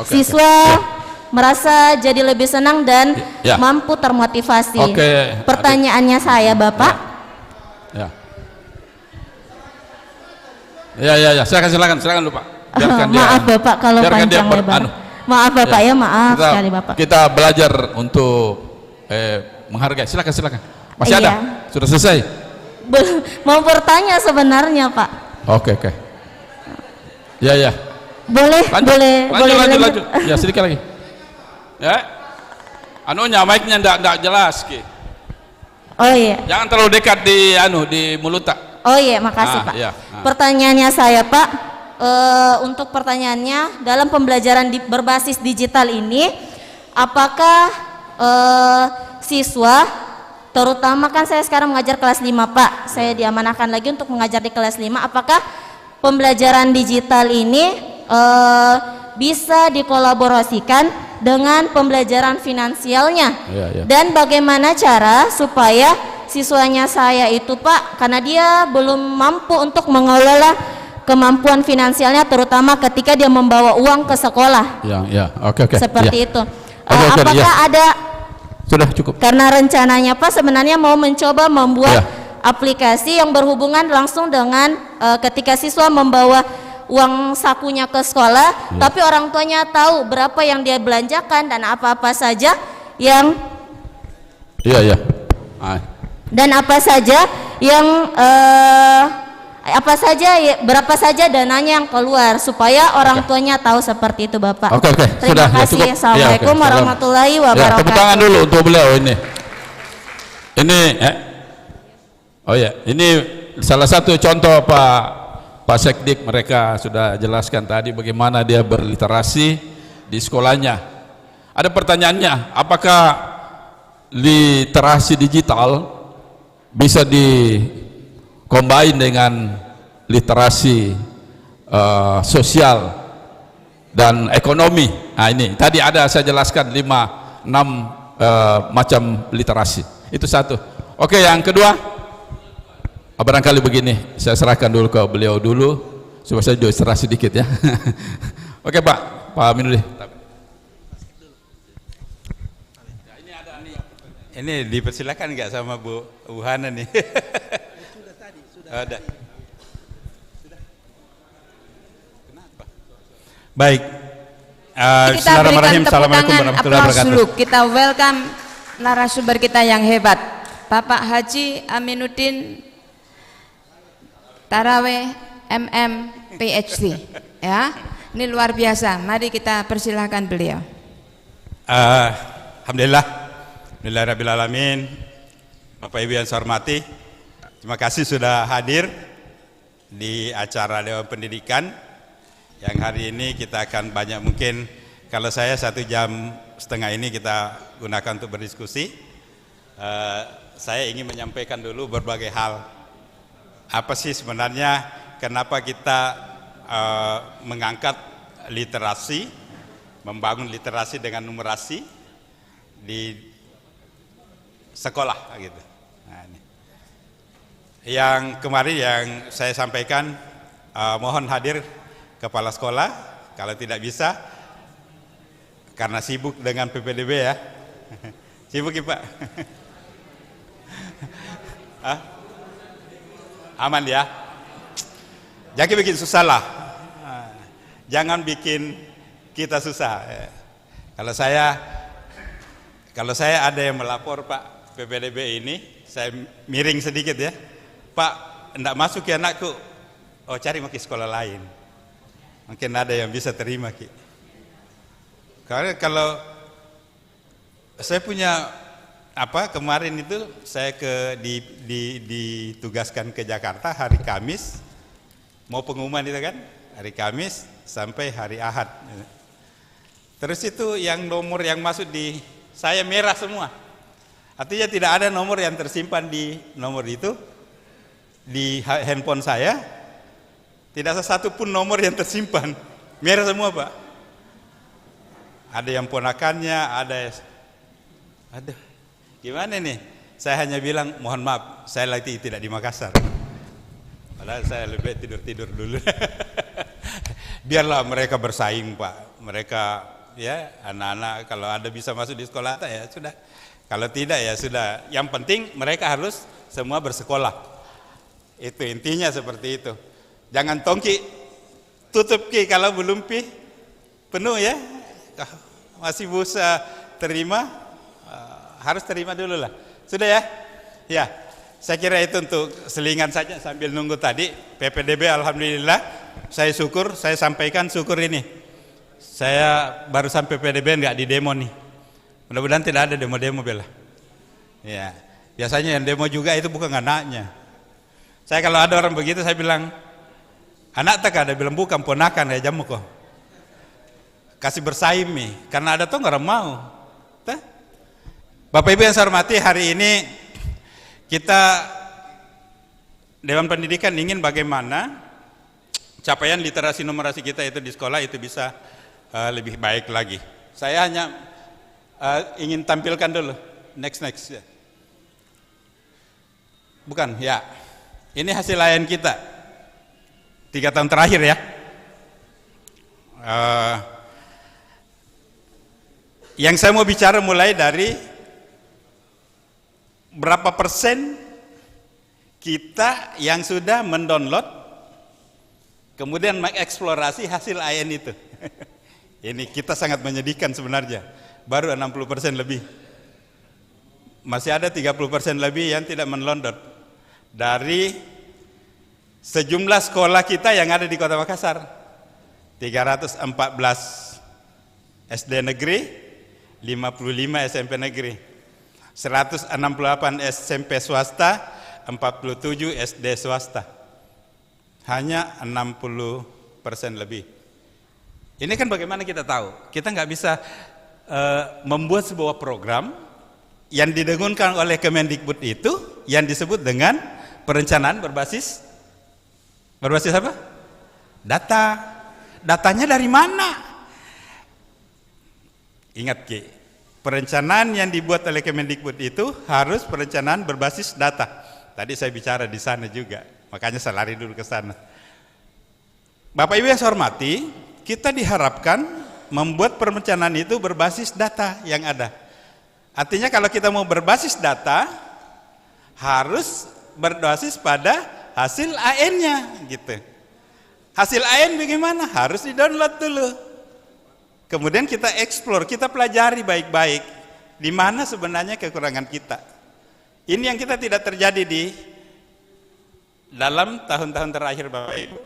siswa merasa jadi lebih senang dan mampu termotivasi. Pertanyaannya saya Bapak. Ya. Silakan lu Pak. Maaf Bapak kalau panjang lebar. Maaf Bapak ya, maaf sekali Bapak. Kita belajar untuk menghargai. Silakan. Masih ada? Sudah selesai? Mau bertanya sebenarnya Pak. Oke. Ya. Boleh. Lanjut. Ya, sedikit lagi. Ya. Anunya mic-nya enggak jelas, Ki. Oh iya. Jangan terlalu dekat di mulut tak. Oh iya, makasih Pak. Iya. Pertanyaannya saya Pak, untuk pertanyaannya dalam pembelajaran berbasis digital ini, apakah siswa, terutama kan saya sekarang mengajar kelas 5 Pak, saya diamanahkan lagi untuk mengajar di kelas 5, apakah pembelajaran digital ini bisa dikolaborasikan dengan pembelajaran finansialnya? Dan bagaimana cara supaya siswanya saya itu Pak, karena dia belum mampu untuk mengelola kemampuan finansialnya, terutama ketika dia membawa uang ke sekolah. Oke. Seperti itu. Apakah ada? Sudah cukup. Karena rencananya Pak sebenarnya mau mencoba membuat aplikasi yang berhubungan langsung dengan ketika siswa membawa uang sakunya ke sekolah, tapi orang tuanya tahu berapa yang dia belanjakan dan apa-apa saja yang dan apa saja yang berapa saja dananya yang keluar, supaya orang tuanya tahu seperti itu Bapak. Oke. Terima kasih. Assalamualaikum warahmatullahi wabarakatuh. Tepuk tangan dulu untuk beliau ini. Ini salah satu contoh Pak Sekdik, mereka sudah jelaskan tadi bagaimana dia berliterasi di sekolahnya. Ada pertanyaannya, apakah literasi digital bisa combine dengan literasi sosial dan ekonomi? Nah ini tadi ada saya jelaskan 5-6 macam literasi. Itu satu. Oke, yang kedua, barangkali begini, saya serahkan dulu ke beliau dulu supaya saya juga istirahat sedikit ya. Oke Pak Aminuddin. Ini dipersilakan nggak sama Bu Hana nih? Sudah. Kenapa? Baik. Bismillahirrahmanirrahim. Assalamualaikum warahmatullahi wabarakatuh. Kita welcome narasumber kita yang hebat, Bapak Haji Aminuddin Taraweh MM PhD. Ya, ini luar biasa. Mari kita persilahkan beliau. Alhamdulillahirrahmanirrahim. Bapak Ibu yang saya hormati, terima kasih sudah hadir di acara Dewan Pendidikan yang hari ini kita akan banyak, mungkin kalau saya 1,5 jam ini kita gunakan untuk berdiskusi. Saya ingin menyampaikan dulu berbagai hal. Apa sih sebenarnya kenapa kita mengangkat literasi, membangun literasi dengan numerasi di sekolah gitu. Nah, ini. Yang kemarin yang saya sampaikan, mohon hadir kepala sekolah, kalau tidak bisa karena sibuk dengan PPDB ya. Sibuk ya Pak? Aman ya? Jangan bikin susah lah. Jangan bikin kita susah. Kalau saya ada yang melapor Pak PPDB ini, saya miring sedikit ya. Pak, enggak masuk ya anakku. Oh, cari ke sekolah lain. Mungkin ada yang bisa terima Ki. Karena kalau saya punya kemarin itu saya ditugaskan ke Jakarta hari Kamis, mau pengumuman itu kan, hari Kamis sampai hari Ahad. Terus itu yang nomor yang masuk di saya merah semua. Artinya tidak ada nomor yang tersimpan di nomor itu, di handphone saya, tidak ada satu pun nomor yang tersimpan. Merah semua, Pak. Ada yang ponakannya, ada gimana nih? Saya hanya bilang, mohon maaf, saya lagi tidak di Makassar. Padahal saya lebih tidur dulu. Biarlah mereka bersaing, Pak. Mereka, ya, anak-anak kalau ada bisa masuk di sekolah, ya sudah. Kalau tidak ya sudah, yang penting mereka harus semua bersekolah. Itu intinya seperti itu. Jangan tongki, tutup ki kalau belum penuh ya. Masih bisa terima, harus terima dulu lah. Sudah ya? Ya, saya kira itu untuk selingan saja sambil nunggu tadi. PPDB alhamdulillah, saya syukur, saya sampaikan syukur ini. Saya baru sampai PPDB nggak di demo nih. Mudah-mudahan tidak ada demo-demo bela. Ya, biasanya yang demo juga itu bukan anaknya. Saya kalau ada orang begitu saya bilang, anak tak ada, bilang bukan ponakan ya jamu kok. Kasih bersaing nih, karena ada tuh orang mau. Tah? Bapak Ibu yang saya hormati, hari ini kita Dewan Pendidikan ingin bagaimana capaian literasi numerasi kita itu di sekolah itu bisa lebih baik lagi. Saya hanya ingin tampilkan dulu next ya. Bukan ya, ini hasil layan kita 3 tahun terakhir ya. Yang saya mau bicara mulai dari berapa persen kita yang sudah mendownload kemudian mengeksplorasi hasil AN itu. Ini kita sangat menyedihkan sebenarnya. Baru 60% lebih. Masih ada 30% lebih yang tidak mendownload dari sejumlah sekolah kita yang ada di Kota Makassar. 314 SD negeri, 55 SMP negeri, 168 SMP swasta, 47 SD swasta. Hanya 60% lebih. Ini kan bagaimana kita tahu? Kita nggak bisa membuat sebuah program yang didengungkan oleh Kemendikbud itu yang disebut dengan perencanaan berbasis apa? Data. Datanya dari mana? Ingat Ki, perencanaan yang dibuat oleh Kemendikbud itu harus perencanaan berbasis data. Tadi saya bicara di sana juga, makanya saya lari dulu ke sana. Bapak Ibu yang saya hormati, kita diharapkan membuat perencanaan itu berbasis data yang ada. Artinya kalau kita mau berbasis data, harus berbasis pada hasil AN-nya gitu. Hasil AN bagaimana? Harus di-download dulu. Kemudian kita explore, kita pelajari baik-baik di mana sebenarnya kekurangan kita. Ini yang kita tidak terjadi di dalam tahun-tahun terakhir Bapak Ibu.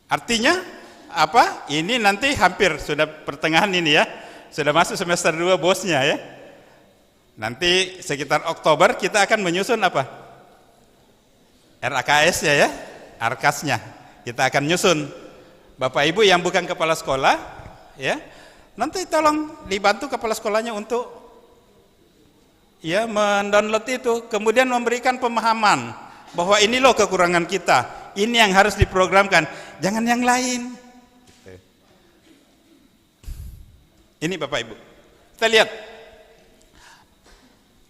Artinya apa? Ini nanti hampir sudah pertengahan ini ya. Sudah masuk semester 2 bosnya ya. Nanti sekitar Oktober kita akan menyusun apa? RAKS-nya ya, RKAS-nya. Kita akan nyusun. Bapak Ibu yang bukan kepala sekolah ya, nanti tolong dibantu kepala sekolahnya untuk ya mendownload itu, kemudian memberikan pemahaman bahwa ini loh kekurangan kita. Ini yang harus diprogramkan, jangan yang lain. Ini Bapak Ibu, kita lihat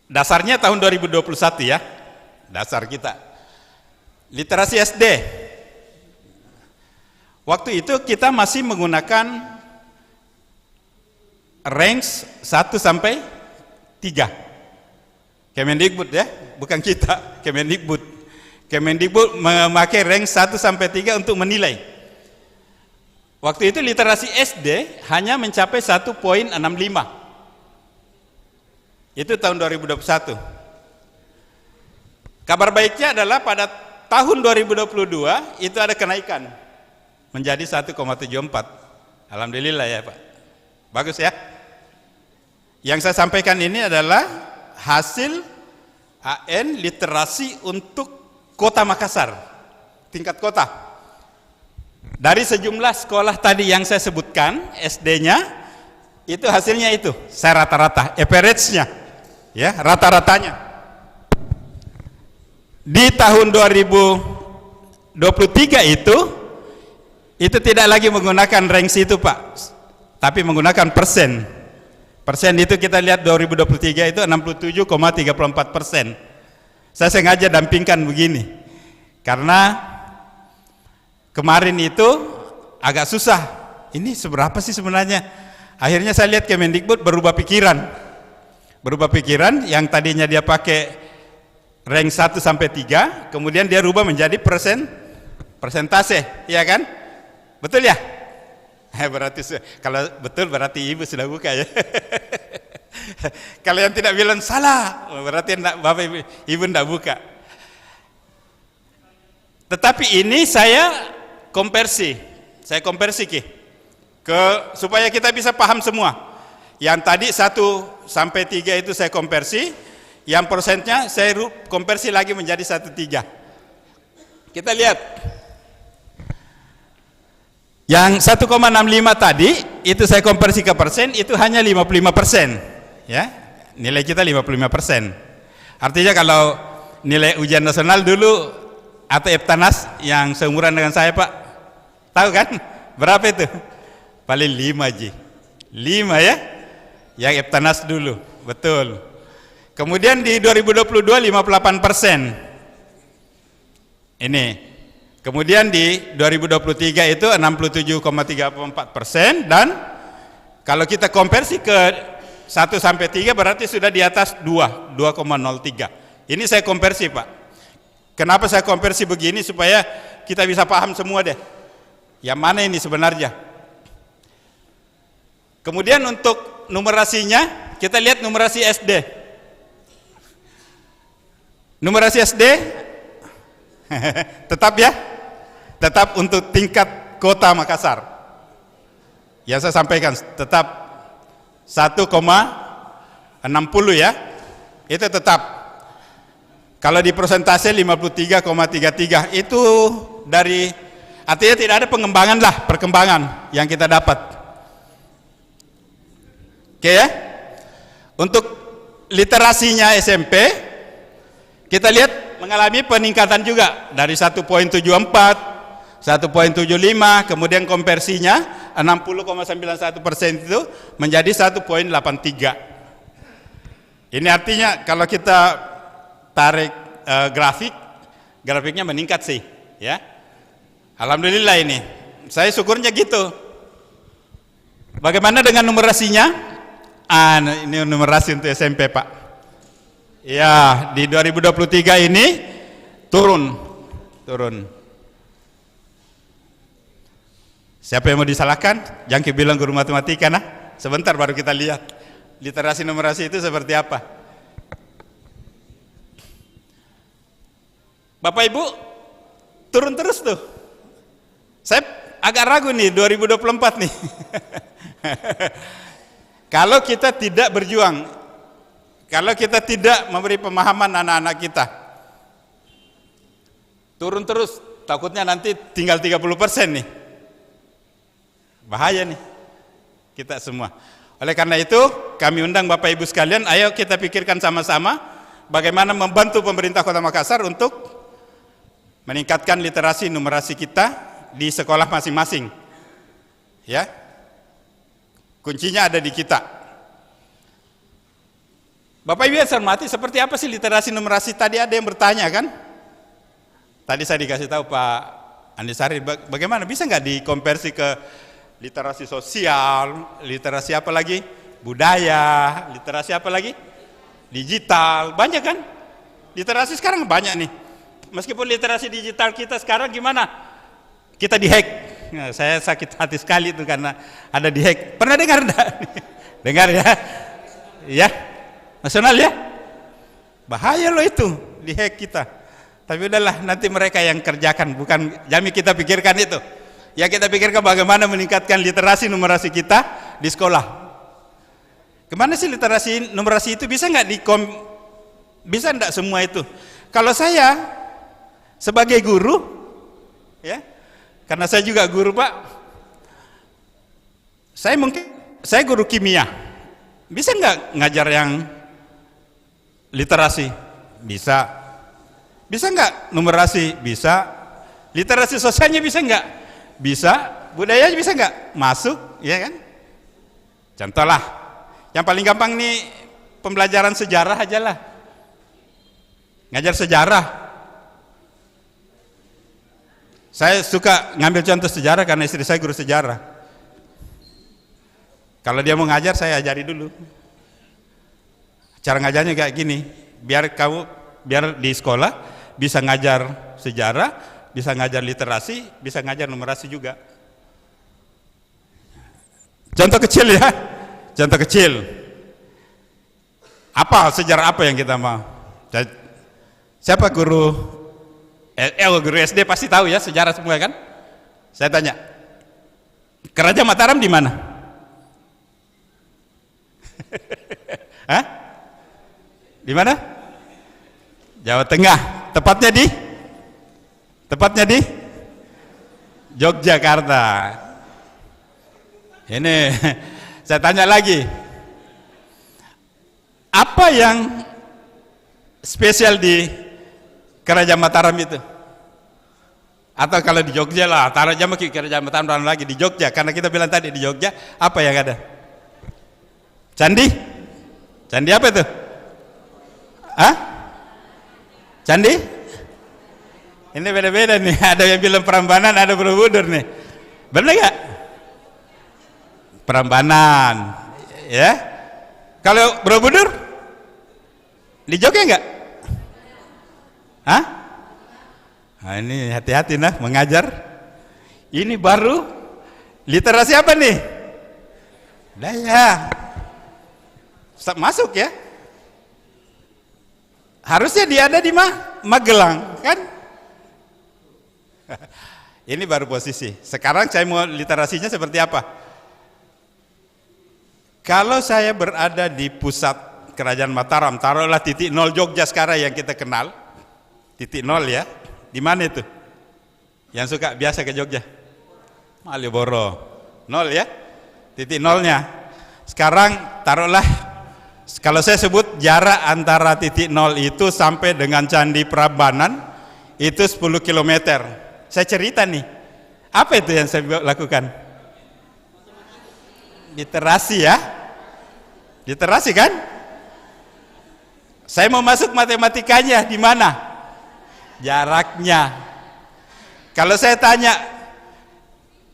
dasarnya tahun 2021 ya, dasar kita literasi SD. Waktu itu kita masih menggunakan range 1 sampai 3. Kemendikbud ya, bukan kita, Kemendikbud. Kemendikbud memakai range 1 sampai 3 untuk menilai. Waktu itu literasi SD hanya mencapai 1,65. Itu tahun 2021. Kabar baiknya adalah pada tahun 2022 itu ada kenaikan menjadi 1,74. Alhamdulillah ya Pak. Bagus ya. Yang saya sampaikan ini adalah hasil AN literasi untuk Kota Makassar, tingkat kota. Dari sejumlah sekolah tadi yang saya sebutkan, SD-nya, itu hasilnya itu, saya rata-rata, average-nya, ya, rata-ratanya. Di tahun 2023 itu tidak lagi menggunakan rank itu Pak, tapi menggunakan persen. Persen itu kita lihat 2023 itu 67,34%. Saya sengaja dampingkan begini, karena kemarin itu agak susah. Ini seberapa sih sebenarnya? Akhirnya saya lihat Kemendikbud berubah pikiran. Berubah pikiran, yang tadinya dia pakai rank 1 sampai 3, kemudian dia rubah menjadi persentase, ya kan? Betul ya? Berarti kalau betul berarti Ibu sudah buka ya. Kalau yang tidak bilang salah, berarti Bapak Ibu tidak buka. Tetapi ini saya konversi supaya kita bisa paham semua. Yang tadi 1 sampai 3 itu saya konversi, yang persennya saya konversi lagi menjadi 1,3. Kita lihat. Yang 1,65 tadi itu saya konversi ke persen, itu hanya 55%. Ya, nilai kita 55%. Artinya kalau nilai ujian nasional dulu atau Eptanas yang seumuran dengan saya Pak, tahu kan berapa itu? Paling 5 Ji, 5 ya, yang Eptanas dulu, betul. Kemudian di 2022 58%. Ini. Kemudian di 2023 itu 67,34%, dan kalau kita konversi ke 1 sampai 3 berarti sudah di atas 2,03. Ini saya konversi Pak. Kenapa saya konversi begini? Supaya kita bisa paham semua deh. Yang mana ini sebenarnya. Kemudian untuk numerasinya, kita lihat numerasi SD. Numerasi SD tetap ya, tetap untuk tingkat Kota Makassar. Yang saya sampaikan tetap 1,60 ya, itu tetap. Kalau di persentase 53,33 itu dari, artinya tidak ada pengembangan lah, perkembangan yang kita dapat. Oke ya. Untuk literasinya SMP kita lihat mengalami peningkatan juga dari 1,74, 1,75, kemudian konversinya 60,91% itu menjadi 1,83. Ini artinya kalau kita tarik grafiknya meningkat sih, ya. Alhamdulillah ini. Saya syukurnya gitu. Bagaimana dengan numerasinya? Ini numerasi untuk SMP Pak. Ya, di 2023 ini turun. Siapa yang mau disalahkan? Jangan bilang guru matematika nah. Sebentar baru kita lihat literasi numerasi itu seperti apa. Bapak Ibu, turun terus tuh. Saya agak ragu nih 2024 nih. Kalau kita tidak berjuang, kalau kita tidak memberi pemahaman anak-anak kita, turun terus, takutnya nanti tinggal 30% nih. Bahaya nih kita semua. Oleh karena itu, kami undang Bapak Ibu sekalian, ayo kita pikirkan sama-sama bagaimana membantu pemerintah Kota Makassar untuk meningkatkan literasi numerasi kita di sekolah masing-masing. Ya. Kuncinya ada di kita. Bapak Ibu yang saya hormati, seperti apa sih literasi numerasi? Tadi ada yang bertanya kan? Tadi saya dikasih tahu Pak Andisari, bagaimana bisa nggak dikonversi ke literasi sosial, literasi apa lagi? Budaya, literasi apa lagi? Digital, banyak kan? Literasi sekarang banyak nih. Meskipun literasi digital kita sekarang gimana? Kita dihack. Nah, saya sakit hati sekali itu karena ada dihack. Pernah dengar enggak? Dengar ya? Ya, nasional ya? Bahaya loh itu, dihack kita. Tapi udahlah, nanti mereka yang kerjakan, bukan kami kita pikirkan itu. Ya kita pikirkan bagaimana meningkatkan literasi numerasi kita di sekolah. Kemana sih literasi numerasi itu bisa nggak Bisa enggak semua itu? Kalau saya sebagai guru, ya, karena saya juga guru Pak, saya guru kimia, bisa enggak ngajar yang literasi? Bisa. Bisa enggak numerasi? Bisa. Literasi sosialnya bisa enggak? Bisa. Budayanya bisa enggak? Masuk, ya kan? Contoh lah, yang paling gampang nih pembelajaran sejarah aja lah. Ngajar sejarah. Saya suka ngambil contoh sejarah karena istri saya guru sejarah. Kalau dia mau ngajar, saya ajari dulu. Cara ngajarnya kayak gini, biar di sekolah bisa ngajar sejarah, bisa ngajar literasi, bisa ngajar numerasi juga. Contoh kecil ya, contoh kecil. Apa sejarah apa yang kita mau? Siapa guru SD pasti tahu ya sejarah semua kan? Saya tanya, Kerajaan Mataram di mana? Hah? Di mana? Jawa Tengah. Tepatnya di Yogyakarta. Ini saya tanya lagi, apa yang spesial di Kerajaan Mataram itu? Atau kalau di Jogja lah, taruh aja Kerajaan Mataram lagi di Jogja, karena kita bilang tadi di Jogja apa yang ada? Candi? Candi apa itu? Hah? Candi? Ini beda-beda nih, ada yang bilang Prambanan, ada Borobudur nih. Benar gak? Prambanan, ya. Kalau Borobudur di Jogja enggak? Hah? Nah, ini hati-hati nah mengajar. Ini baru literasi apa nih? Daya. Masuk ya. Harusnya dia ada di Magelang, kan? Ini baru posisi. Sekarang saya mau literasinya seperti apa? Kalau saya berada di pusat Kerajaan Mataram, taruhlah titik nol Jogja sekarang yang kita kenal, titik nol ya. Di mana itu? Yang suka biasa ke Jogja? Malioboro. Nol ya? Titik nolnya. Sekarang taruhlah, kalau saya sebut jarak antara titik nol itu sampai dengan Candi Prambanan itu 10 km. Saya cerita nih, apa itu yang saya lakukan? Literasi ya? Literasi kan? Saya mau masuk matematikanya di mana? Jaraknya. Kalau saya tanya,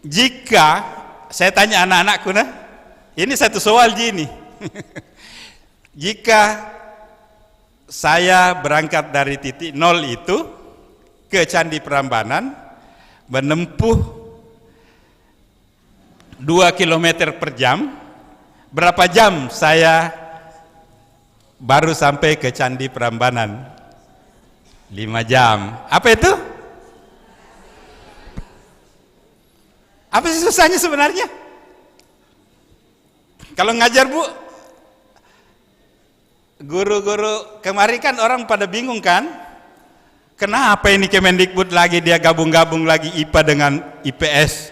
jika saya tanya anak-anakku nah, ini satu soal gini. Jika saya berangkat dari titik nol itu ke Candi Prambanan, menempuh 2 km per jam, berapa jam saya baru sampai ke Candi Prambanan? 5 jam. Apa itu? Apa sih susahnya sebenarnya? Kalau ngajar Bu, guru-guru kemarin kan orang pada bingung kan? Kenapa ini Kemendikbud lagi dia gabung-gabung lagi IPA dengan IPS?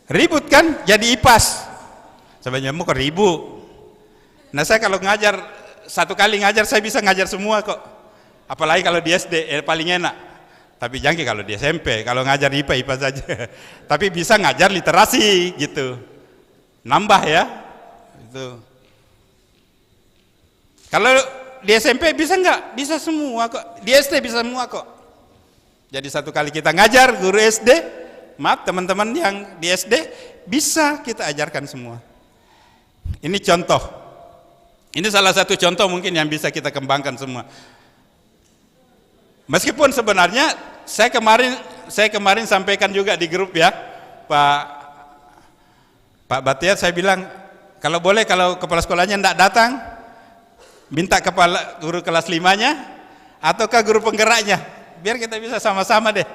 Ribut kan? Jadi IPAS. Sebenarnya mau kok ribut. Nah saya kalau ngajar, satu kali ngajar saya bisa ngajar semua kok. Apalagi kalau di SD paling enak. Tapi jangan kalau di SMP, kalau ngajar IPA saja. Tapi bisa ngajar literasi gitu. Nambah ya. Itu. Kalau di SMP bisa enggak? Bisa semua kok. Di SD bisa semua kok. Jadi satu kali kita ngajar guru SD, maaf teman-teman yang di SD bisa kita ajarkan semua. Ini contoh. Ini salah satu contoh mungkin yang bisa kita kembangkan semua. Meskipun sebenarnya saya kemarin sampaikan juga di grup ya, Pak Batiar, saya bilang kalau boleh kalau kepala sekolahnya tidak datang, minta kepala guru kelas 5-nya ataukah guru penggeraknya, biar kita bisa sama-sama deh.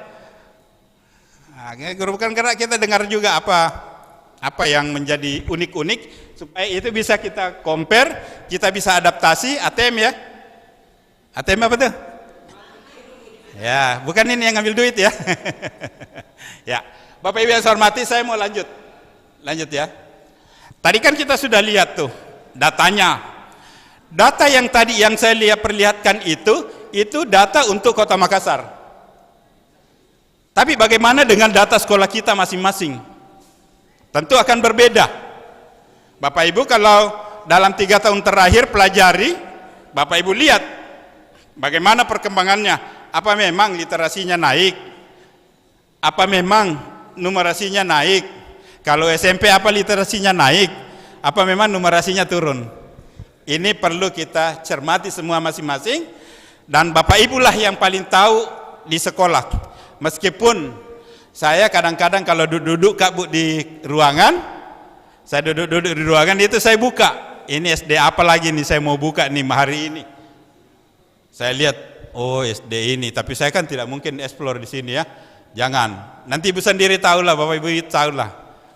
Nah, guru penggerak kita dengar juga apa yang menjadi unik-unik supaya itu bisa kita compare, kita bisa adaptasi ATM ya. ATM apa tuh? Ya, bukan ini yang ngambil duit ya. Ya, Bapak Ibu yang saya hormati, saya mau lanjut ya. Tadi kan kita sudah lihat tuh datanya. Data yang tadi yang saya perlihatkan itu data untuk Kota Makassar. Tapi bagaimana dengan data sekolah kita masing-masing? Tentu akan berbeda. Bapak Ibu kalau dalam 3 tahun terakhir pelajari, Bapak Ibu lihat bagaimana perkembangannya. Apa memang literasinya naik? Apa memang numerasinya naik? Kalau SMP apa literasinya naik? Apa memang numerasinya turun? Ini perlu kita cermati semua masing-masing, dan Bapak Ibu lah yang paling tahu di sekolah. Meskipun saya kadang-kadang kalau duduk Kak Bu di ruangan, saya duduk di ruangan itu saya buka. Ini SD apa lagi nih saya mau buka nih hari ini. Saya lihat, oh SD ini, tapi saya kan tidak mungkin explore di sini ya. Jangan. Nanti Ibu sendiri tahulah, Bapak Ibu tahulah.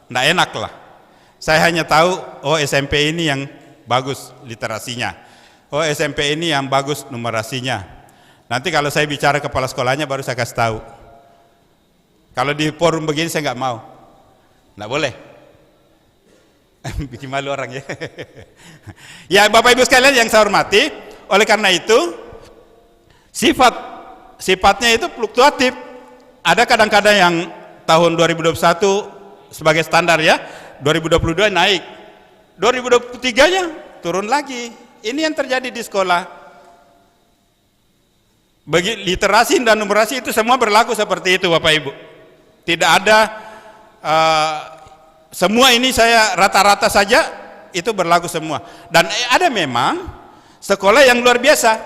Nggak enak lah. Saya hanya tahu, oh SMP ini yang bagus literasinya. Oh SMP ini yang bagus numerasinya. Nanti kalau saya bicara kepala sekolahnya baru saya kasih tahu. Kalau di forum begini saya nggak mau. Nggak boleh. Bikin malu orang ya. Ya Bapak Ibu sekalian yang saya hormati, oleh karena itu sifatnya itu fluktuatif. Ada kadang-kadang yang tahun 2021 sebagai standar ya, 2022 naik, 2023-nya turun lagi. Ini yang terjadi di sekolah. Bagi literasi dan numerasi itu semua berlaku seperti itu Bapak Ibu. Tidak ada semua ini saya rata-rata saja itu berlaku semua. Dan ada memang sekolah yang luar biasa.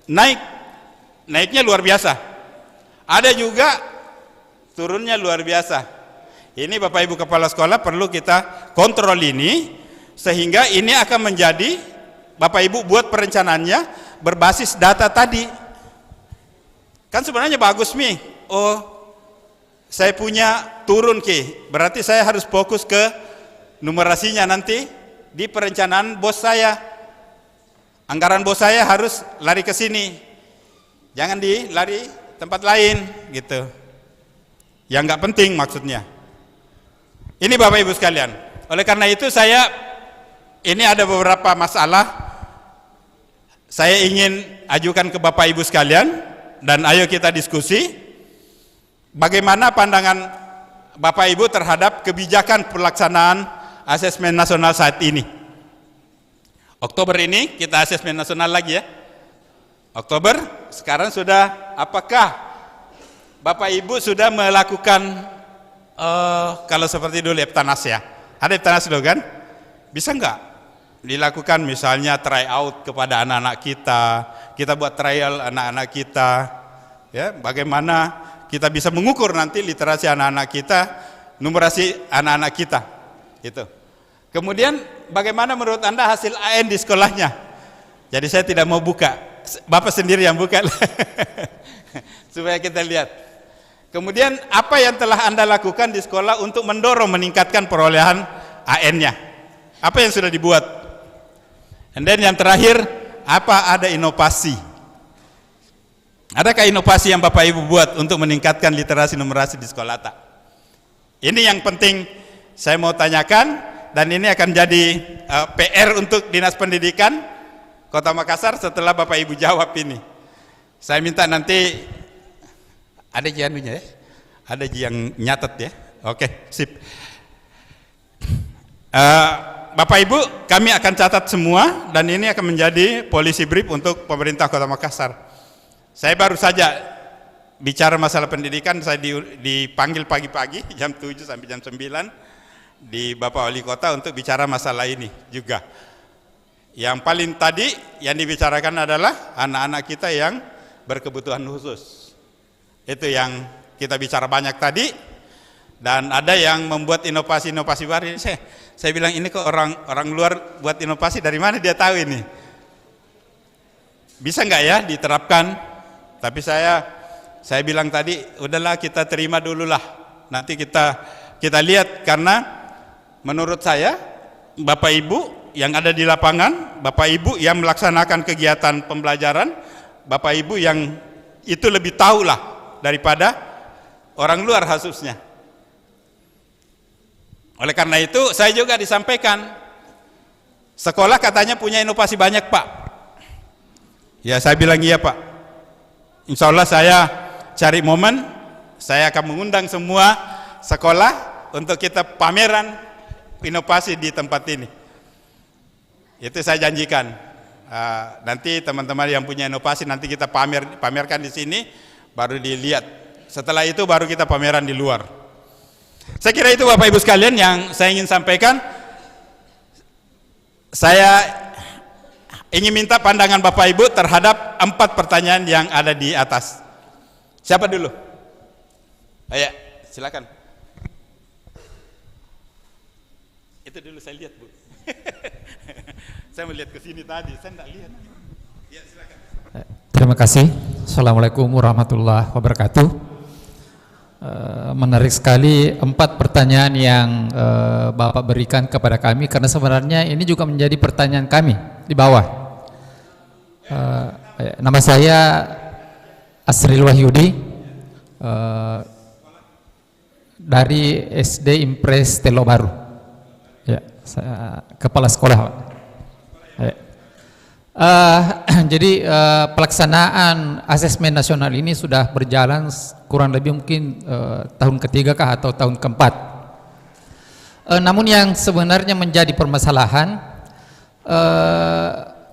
Naiknya luar biasa. Ada juga turunnya luar biasa. Ini Bapak Ibu kepala sekolah perlu kita kontrol ini, sehingga ini akan menjadi Bapak Ibu buat perencanaannya berbasis data tadi. Kan sebenarnya bagus nih. Oh, saya punya turun berarti saya harus fokus ke numerasinya nanti di perencanaan bos saya. Anggaran bos saya harus lari ke sini, jangan lari tempat lain gitu. Yang nggak penting maksudnya. Ini Bapak Ibu sekalian. Oleh karena itu ini ada beberapa masalah saya ingin ajukan ke Bapak Ibu sekalian, dan ayo kita diskusi. Bagaimana pandangan Bapak Ibu terhadap kebijakan pelaksanaan asesmen nasional saat ini? Oktober ini kita asesmen nasional lagi ya. Oktober sekarang sudah, apakah Bapak Ibu sudah melakukan kalau seperti dulu Eptanas ya? Ada Eptanas dulu kan? Bisa nggak dilakukan misalnya try out kepada anak-anak kita buat trial anak-anak kita, ya bagaimana kita bisa mengukur nanti literasi anak-anak kita, numerasi anak-anak kita, itu. Kemudian bagaimana menurut Anda hasil AN di sekolahnya? Jadi saya tidak mau buka, Bapak sendiri yang buka supaya kita lihat. Kemudian apa yang telah Anda lakukan di sekolah untuk mendorong meningkatkan perolehan AN-nya? Apa yang sudah dibuat? And then yang terakhir, apa ada inovasi? Adakah inovasi yang Bapak Ibu buat untuk meningkatkan literasi numerasi di sekolah tak? Ini yang penting saya mau tanyakan. Dan ini akan jadi PR untuk Dinas Pendidikan Kota Makassar setelah Bapak Ibu jawab ini. Saya minta nanti ada jianunya ya, ada yang nyatet ya. Oke, sip. Bapak Ibu, kami akan catat semua dan ini akan menjadi policy brief untuk pemerintah Kota Makassar. Saya baru saja bicara masalah pendidikan, saya dipanggil pagi-pagi jam 7 sampai jam 9. Di Bapak Wali Kota untuk bicara masalah ini juga. Yang paling tadi yang dibicarakan adalah anak-anak kita yang berkebutuhan khusus. Itu yang kita bicara banyak tadi. Dan ada yang membuat inovasi-inovasi baru. Saya bilang ini kok orang luar buat inovasi, dari mana dia tahu ini? Bisa nggak ya diterapkan? Tapi saya bilang tadi, udahlah kita terima dulu lah. Nanti kita lihat, karena menurut saya, Bapak Ibu yang ada di lapangan, Bapak Ibu yang melaksanakan kegiatan pembelajaran, Bapak Ibu yang itu lebih tahu lah daripada orang luar khususnya. Oleh karena itu saya juga disampaikan, sekolah katanya punya inovasi banyak Pak. Ya saya bilang iya Pak. Insya Allah saya cari momen, saya akan mengundang semua sekolah untuk kita pameran inovasi di tempat ini. Itu saya janjikan. Nanti teman-teman yang punya inovasi nanti kita pamerkan di sini, baru dilihat. Setelah itu baru kita pameran di luar. Saya kira itu Bapak Ibu sekalian yang saya ingin sampaikan. Saya ingin minta pandangan Bapak Ibu terhadap 4 pertanyaan yang ada di atas. Siapa dulu? Ayo, silakan. Itu dulu saya lihat Bu. Saya melihat ke sini tadi, saya tidak lihat. Ya, silakan. Terima kasih. Assalamualaikum warahmatullahi wabarakatuh. Menarik sekali 4 pertanyaan yang Bapak berikan kepada kami, karena sebenarnya ini juga menjadi pertanyaan kami di bawah. Nama saya Asril Wahyudi, dari SD Impres Telo Baru. Ya, saya kepala sekolah. Jadi pelaksanaan asesmen nasional ini sudah berjalan kurang lebih mungkin tahun ketiga kah atau tahun keempat. Namun yang sebenarnya menjadi permasalahan,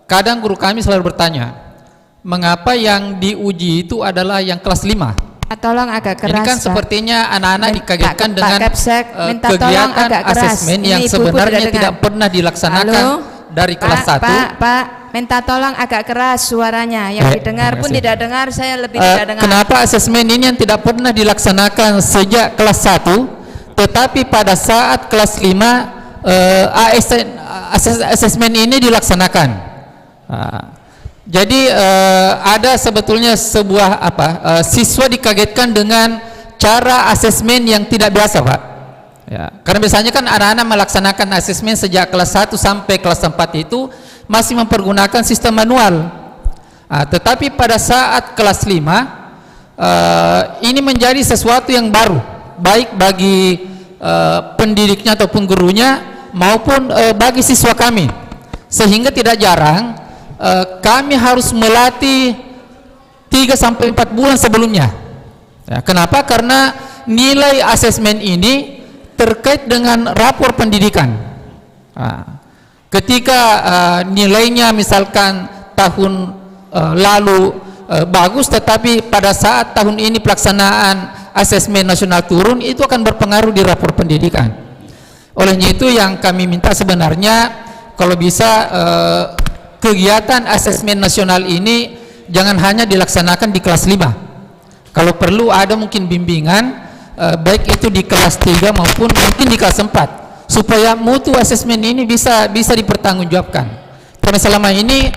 kadang guru kami selalu bertanya, mengapa yang diuji itu adalah yang kelas 5? Tolong agak keras. Ini kan Pak. sepertinya anak-anak dikagetkan Pak dengan Kepsek, minta tolong kegiatan agak keras. asesmen Ini yang Ibu sebenarnya tidak tidak pernah dilaksanakan. Halo? Dari kelas 1. Pak, minta tolong agak keras suaranya. Yang didengar pun terima kasih. tidak dengar, saya lebih tidak dengar. Kenapa asesmen ini yang tidak pernah dilaksanakan sejak kelas 1, tetapi pada saat kelas 5 asesmen ini dilaksanakan? Jadi ada sebetulnya sebuah siswa dikagetkan dengan cara asesmen yang tidak biasa Pak. Ya, karena biasanya kan anak-anak melaksanakan asesmen sejak kelas 1 sampai kelas 4 itu masih mempergunakan sistem manual. Tetapi pada saat kelas 5 ini menjadi sesuatu yang baru, baik bagi pendidiknya ataupun gurunya maupun bagi siswa kami. Sehingga tidak jarang kami harus melatih 3-4 bulan sebelumnya. Ya, kenapa? Karena nilai asesmen ini terkait dengan rapor pendidikan. Ketika nilainya misalkan tahun lalu bagus, tetapi pada saat tahun ini pelaksanaan asesmen nasional turun, itu akan berpengaruh di rapor pendidikan. Olehnya itu yang kami minta sebenarnya, kalau bisa kegiatan asesmen nasional ini jangan hanya dilaksanakan di kelas 5. Kalau perlu ada mungkin bimbingan, baik itu di kelas 3 maupun mungkin di kelas 4, supaya mutu asesmen ini bisa dipertanggungjawabkan. Karena selama ini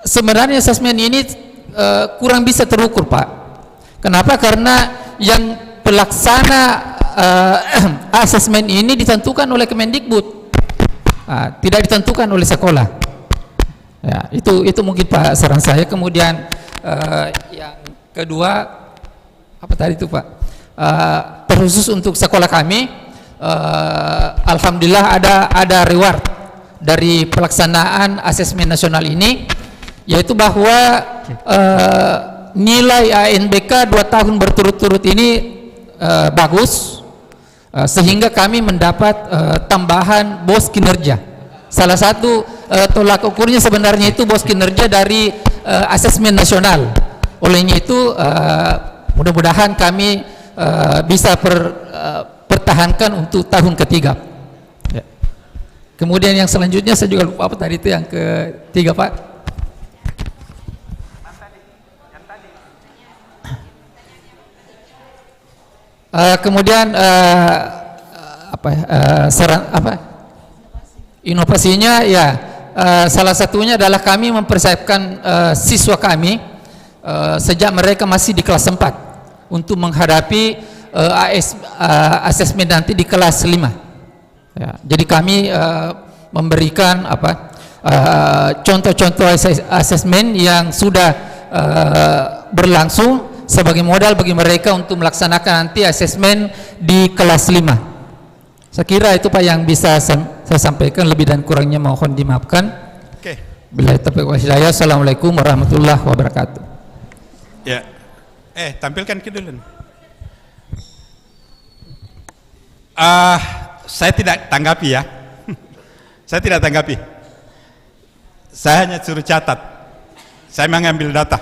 sebenarnya asesmen ini kurang bisa terukur Pak. Kenapa? Karena yang pelaksana asesmen ini ditentukan oleh Kemendikbud, tidak ditentukan oleh sekolah. Ya, itu mungkin Pak saran saya. Kemudian yang kedua, apa tadi itu Pak, terkhusus untuk sekolah kami, alhamdulillah ada reward dari pelaksanaan asesmen nasional ini, yaitu bahwa nilai ANBK 2 tahun berturut-turut ini bagus, sehingga kami mendapat tambahan bos kinerja. Salah satu tolak ukurnya sebenarnya itu bos kinerja dari asesmen nasional. Olehnya itu mudah-mudahan kami bisa pertahankan untuk tahun ketiga. Ya. Kemudian yang selanjutnya saya juga lupa apa tadi itu yang ketiga Pak. Kemudian inovasinya ya, salah satunya adalah kami mempersiapkan siswa kami sejak mereka masih di kelas 4 untuk menghadapi asesmen nanti di kelas 5. Ya, jadi kami memberikan contoh-contoh asesmen yang sudah berlangsung sebagai modal bagi mereka untuk melaksanakan nanti asesmen di kelas 5. Saya kira itu Pak yang bisa saya sampaikan, lebih dan kurangnya mohon dimaafkan. Oke. Billahi taufiq wal hidayah. Assalamualaikum warahmatullahi wabarakatuh. Ya. Tampilkan ke dulu. Saya tidak tanggapi ya. Saya tidak tanggapi. Saya hanya suruh catat. Saya mengambil data.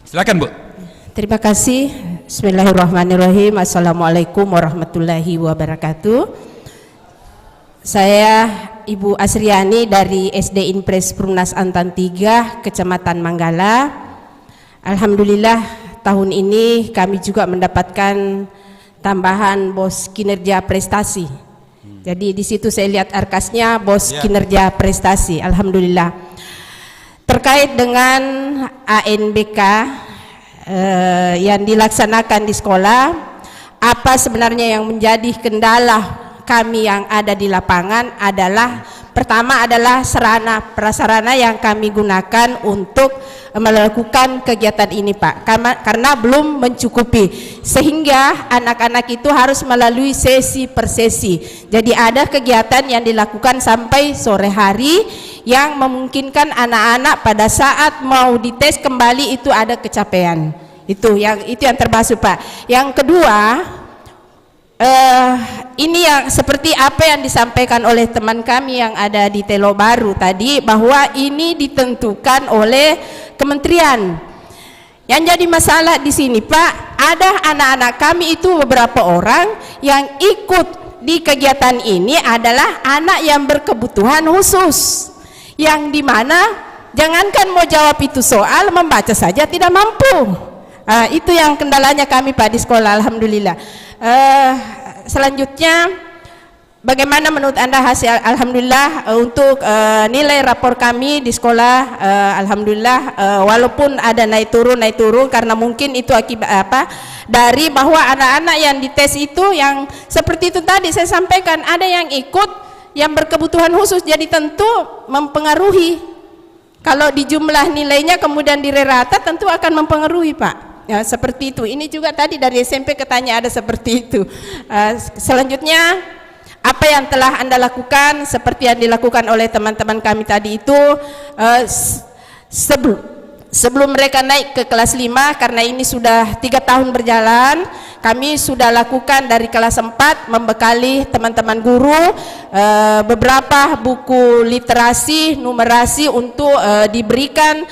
Silakan Bu. Terima kasih. Bismillahirrahmanirrahim. Assalamualaikum warahmatullahi wabarakatuh. Saya Ibu Asriani dari SD Impres Perumnas Antan 3, Kecamatan Manggala. Alhamdulillah tahun ini kami juga mendapatkan tambahan bos kinerja prestasi. Jadi di situ saya lihat arkasnya bos kinerja prestasi. Alhamdulillah. Terkait dengan ANBK yang dilaksanakan di sekolah, apa sebenarnya yang menjadi kendala kami yang ada di lapangan adalah, pertama adalah sarana prasarana yang kami gunakan untuk melakukan kegiatan ini Pak, karena belum mencukupi, sehingga anak-anak itu harus melalui sesi per sesi. Jadi ada kegiatan yang dilakukan sampai sore hari yang memungkinkan anak-anak pada saat mau dites kembali itu ada kecapean. Itu yang termasuk Pak. Yang kedua, ini yang seperti apa yang disampaikan oleh teman kami yang ada di Telo Baru tadi, bahwa ini ditentukan oleh kementerian. Yang jadi masalah di sini Pak, ada anak-anak kami itu beberapa orang yang ikut di kegiatan ini adalah anak yang berkebutuhan khusus, yang dimana jangankan mau jawab itu soal, membaca saja tidak mampu. Itu yang kendalanya kami Pak di sekolah. Alhamdulillah. Selanjutnya, bagaimana menurut Anda hasil? Alhamdulillah untuk nilai rapor kami di sekolah, alhamdulillah walaupun ada naik turun karena mungkin itu akibat apa, dari bahwa anak-anak yang dites itu yang seperti itu tadi saya sampaikan, ada yang ikut yang berkebutuhan khusus, jadi tentu mempengaruhi. Kalau di jumlah nilainya kemudian dirata tentu akan mempengaruhi Pak. Ya, seperti itu. Ini juga tadi dari SMP ketanya ada seperti itu. Selanjutnya, apa yang telah Anda lakukan seperti yang dilakukan oleh teman-teman kami tadi itu, sebelum mereka naik ke kelas 5, karena ini sudah 3 tahun berjalan, kami sudah lakukan dari kelas 4 membekali teman-teman guru beberapa buku literasi, numerasi untuk diberikan.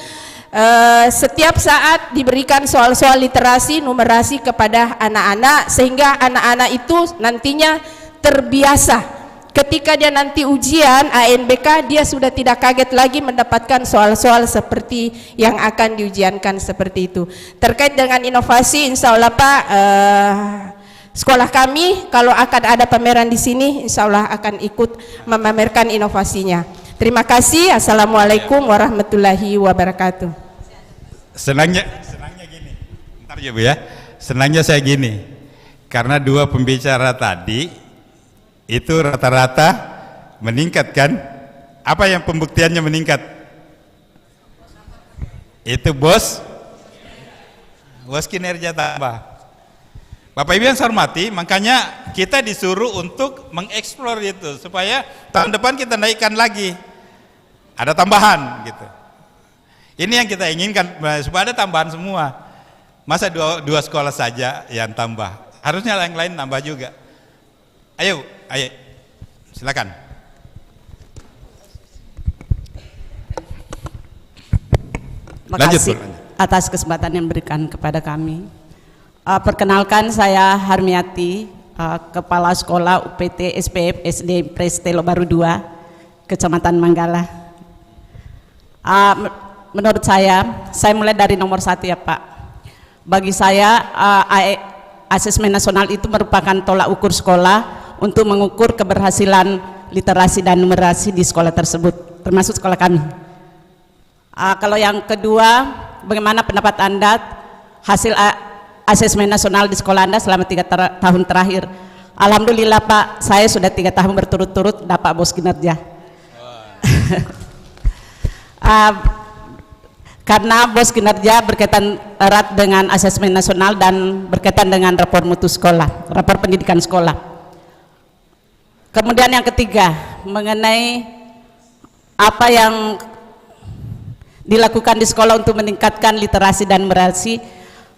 Setiap saat diberikan soal-soal literasi, numerasi kepada anak-anak, sehingga anak-anak itu nantinya terbiasa ketika dia nanti ujian ANBK, dia sudah tidak kaget lagi mendapatkan soal-soal seperti yang akan diujiankan seperti itu. Terkait dengan inovasi, insya Allah Pak, sekolah kami kalau akan ada pameran di sini, insya Allah akan ikut memamerkan inovasinya. Terima kasih. Assalamualaikum warahmatullahi wabarakatuh. Senangnya gini, ntar ya Bu ya. Senangnya saya gini, karena dua pembicara tadi itu rata-rata meningkat kan? Apa yang pembuktiannya meningkat? Itu bos kinerja tambah. Bapak Ibu yang saya hormati, makanya kita disuruh untuk mengeksplor itu supaya tahun depan kita naikkan lagi, ada tambahan gitu. Ini yang kita inginkan, supaya ada tambahan semua. Masa dua sekolah saja yang tambah, harusnya yang lain tambah juga. Ayo silakan. Terima kasih atas kesempatan yang diberikan kepada kami. Perkenalkan, saya Harmiati, Kepala Sekolah UPT SPF SD Impres Telo Baru 2, Kecamatan Manggala. Menurut saya mulai dari nomor 1 ya Pak. Bagi saya asesmen nasional itu merupakan tolak ukur sekolah untuk mengukur keberhasilan literasi dan numerasi di sekolah tersebut, termasuk sekolah kami. Kalau yang kedua, bagaimana pendapat Anda hasil asesmen nasional di sekolah Anda selama 3 tahun terakhir? Alhamdulillah Pak, saya sudah 3 tahun berturut-turut dapat bos kinerja. Karena bos kinerja berkaitan erat dengan asesmen nasional dan berkaitan dengan rapor mutu sekolah, rapor pendidikan sekolah. Kemudian yang ketiga, mengenai apa yang dilakukan di sekolah untuk meningkatkan literasi dan numerasi.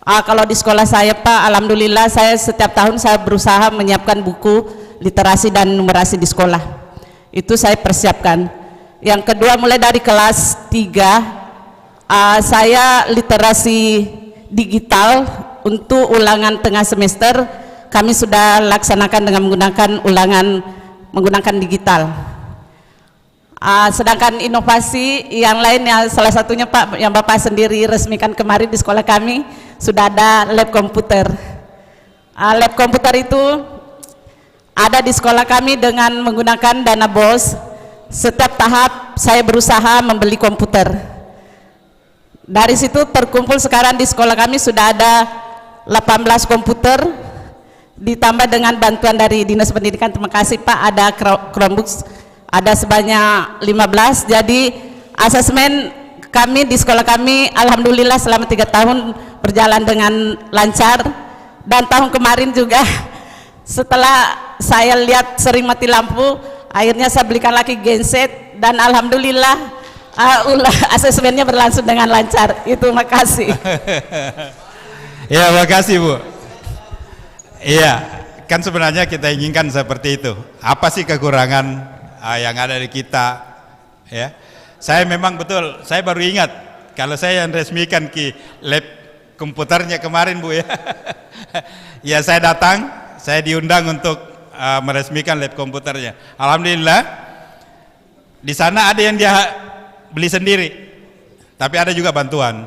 Kalau di sekolah saya Pak, alhamdulillah saya setiap tahun saya berusaha menyiapkan buku literasi dan numerasi di sekolah. Itu saya persiapkan. Yang kedua, mulai dari kelas 3 saya literasi digital untuk ulangan tengah semester kami sudah laksanakan dengan menggunakan digital. Sedangkan inovasi yang lainnya, salah satunya Pak yang Bapak sendiri resmikan kemarin di sekolah kami sudah ada lab komputer. Lab komputer itu ada di sekolah kami dengan menggunakan dana BOS. Setiap tahap saya berusaha membeli komputer. Dari situ terkumpul sekarang di sekolah kami sudah ada 18 komputer, ditambah dengan bantuan dari Dinas Pendidikan, terima kasih Pak, ada Chromebooks, ada sebanyak 15. Jadi asesmen kami di sekolah kami alhamdulillah selama 3 tahun berjalan dengan lancar. Dan tahun kemarin juga setelah saya lihat sering mati lampu, akhirnya saya belikan lagi genset dan alhamdulillah asesmennya berlangsung dengan lancar. Itu, makasih. Ya, makasih Bu. Iya, kan sebenarnya kita inginkan seperti itu. Apa sih kekurangan yang ada di kita? Ya, saya memang betul. Saya baru ingat kalau saya yang resmikan ke lab komputernya kemarin Bu ya. Ya, saya datang, saya diundang untuk meresmikan lab komputernya. Alhamdulillah, di sana ada yang dia beli sendiri, tapi ada juga bantuan,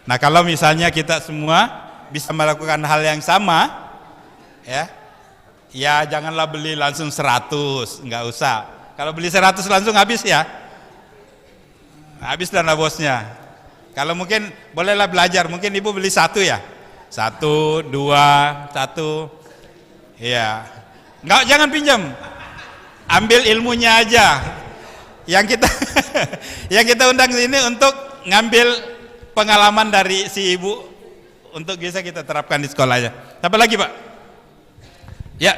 Nah, kalau misalnya kita semua bisa melakukan hal yang sama, ya janganlah beli langsung 100, nggak usah. Kalau beli 100 langsung habis ya, habis dana bosnya. Kalau mungkin bolehlah belajar, mungkin ibu beli 1 ya, 1, 2, 1, ya, nggak, jangan pinjam, ambil ilmunya aja. Yang kita undang sini untuk ngambil pengalaman dari si ibu untuk bisa kita terapkan di sekolahnya. Apa lagi Pak? Ya,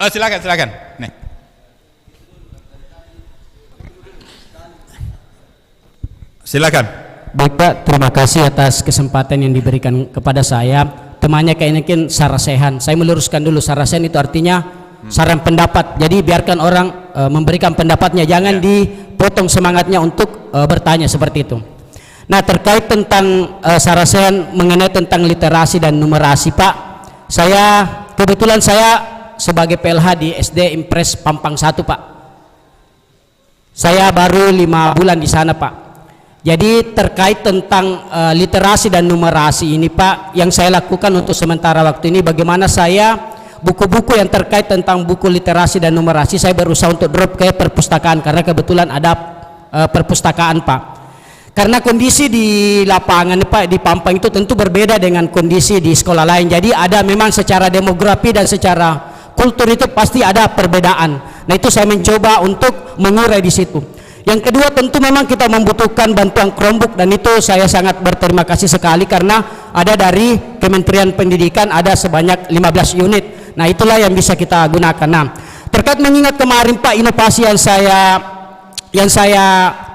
silakan. Nih. Silakan. Baik Pak, terima kasih atas kesempatan yang diberikan kepada saya. Temannya kayaknya Sarasehan. Saya meluruskan dulu, Sarasehan itu artinya saran pendapat. Jadi biarkan orang memberikan pendapatnya, jangan dipotong semangatnya untuk bertanya seperti itu. Nah, terkait tentang Sarasehan mengenai tentang literasi dan numerasi Pak, kebetulan saya sebagai PLH di SD Impres Pampang 1 Pak. Saya baru 5 bulan di sana Pak. Jadi terkait tentang literasi dan numerasi ini Pak, yang saya lakukan untuk sementara waktu ini, bagaimana saya buku-buku yang terkait tentang buku literasi dan numerasi saya berusaha untuk drop ke perpustakaan, karena kebetulan ada perpustakaan Pak. Karena kondisi di lapangan Pak di Pampang itu tentu berbeda dengan kondisi di sekolah lain. Jadi ada memang secara demografi dan secara kultur itu pasti ada perbedaan. Nah, itu saya mencoba untuk mengurai di situ. Yang kedua, tentu memang kita membutuhkan bantuan Chromebook, dan itu saya sangat berterima kasih sekali karena ada dari Kementerian Pendidikan ada sebanyak 15 unit. Nah, itulah yang bisa kita gunakan. Nah, terkait mengingat kemarin Pak, inovasi yang saya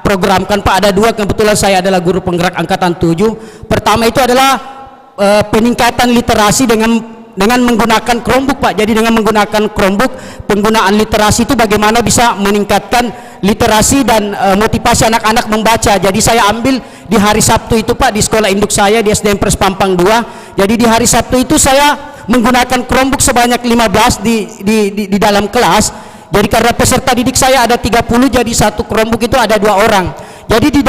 programkan Pak, ada 2. Kebetulan saya adalah guru penggerak angkatan 7. Pertama itu adalah peningkatan literasi dengan menggunakan Chromebook Pak. Jadi dengan menggunakan Chromebook, penggunaan literasi itu bagaimana bisa meningkatkan literasi dan motivasi anak-anak membaca. Jadi saya ambil di hari Sabtu itu Pak di sekolah induk saya di SD Impres Pampang 2. Jadi di hari Sabtu itu saya menggunakan Chromebook sebanyak 15 di dalam kelas. Jadi karena peserta didik saya ada 30, jadi satu Chromebook itu ada 2 orang. Jadi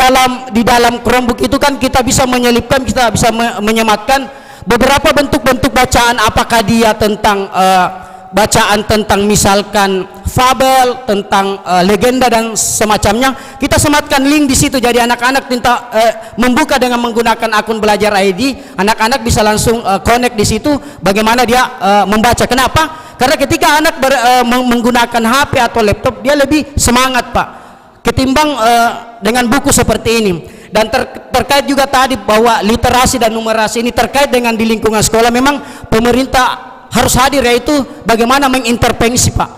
di dalam Chromebook itu kan kita bisa menyelipkan, kita bisa menyematkan beberapa bentuk-bentuk bacaan, apakah dia tentang bacaan tentang misalkan fabel, tentang legenda dan semacamnya. Kita sematkan link di situ, jadi anak-anak membuka dengan menggunakan akun Belajar ID, anak-anak bisa langsung connect di situ bagaimana dia membaca. Kenapa? Karena ketika anak menggunakan HP atau laptop, dia lebih semangat Pak ketimbang dengan buku seperti ini. Dan terkait juga tadi bahwa literasi dan numerasi ini terkait dengan di lingkungan sekolah, memang pemerintah harus hadir, yaitu bagaimana mengintervensi Pak.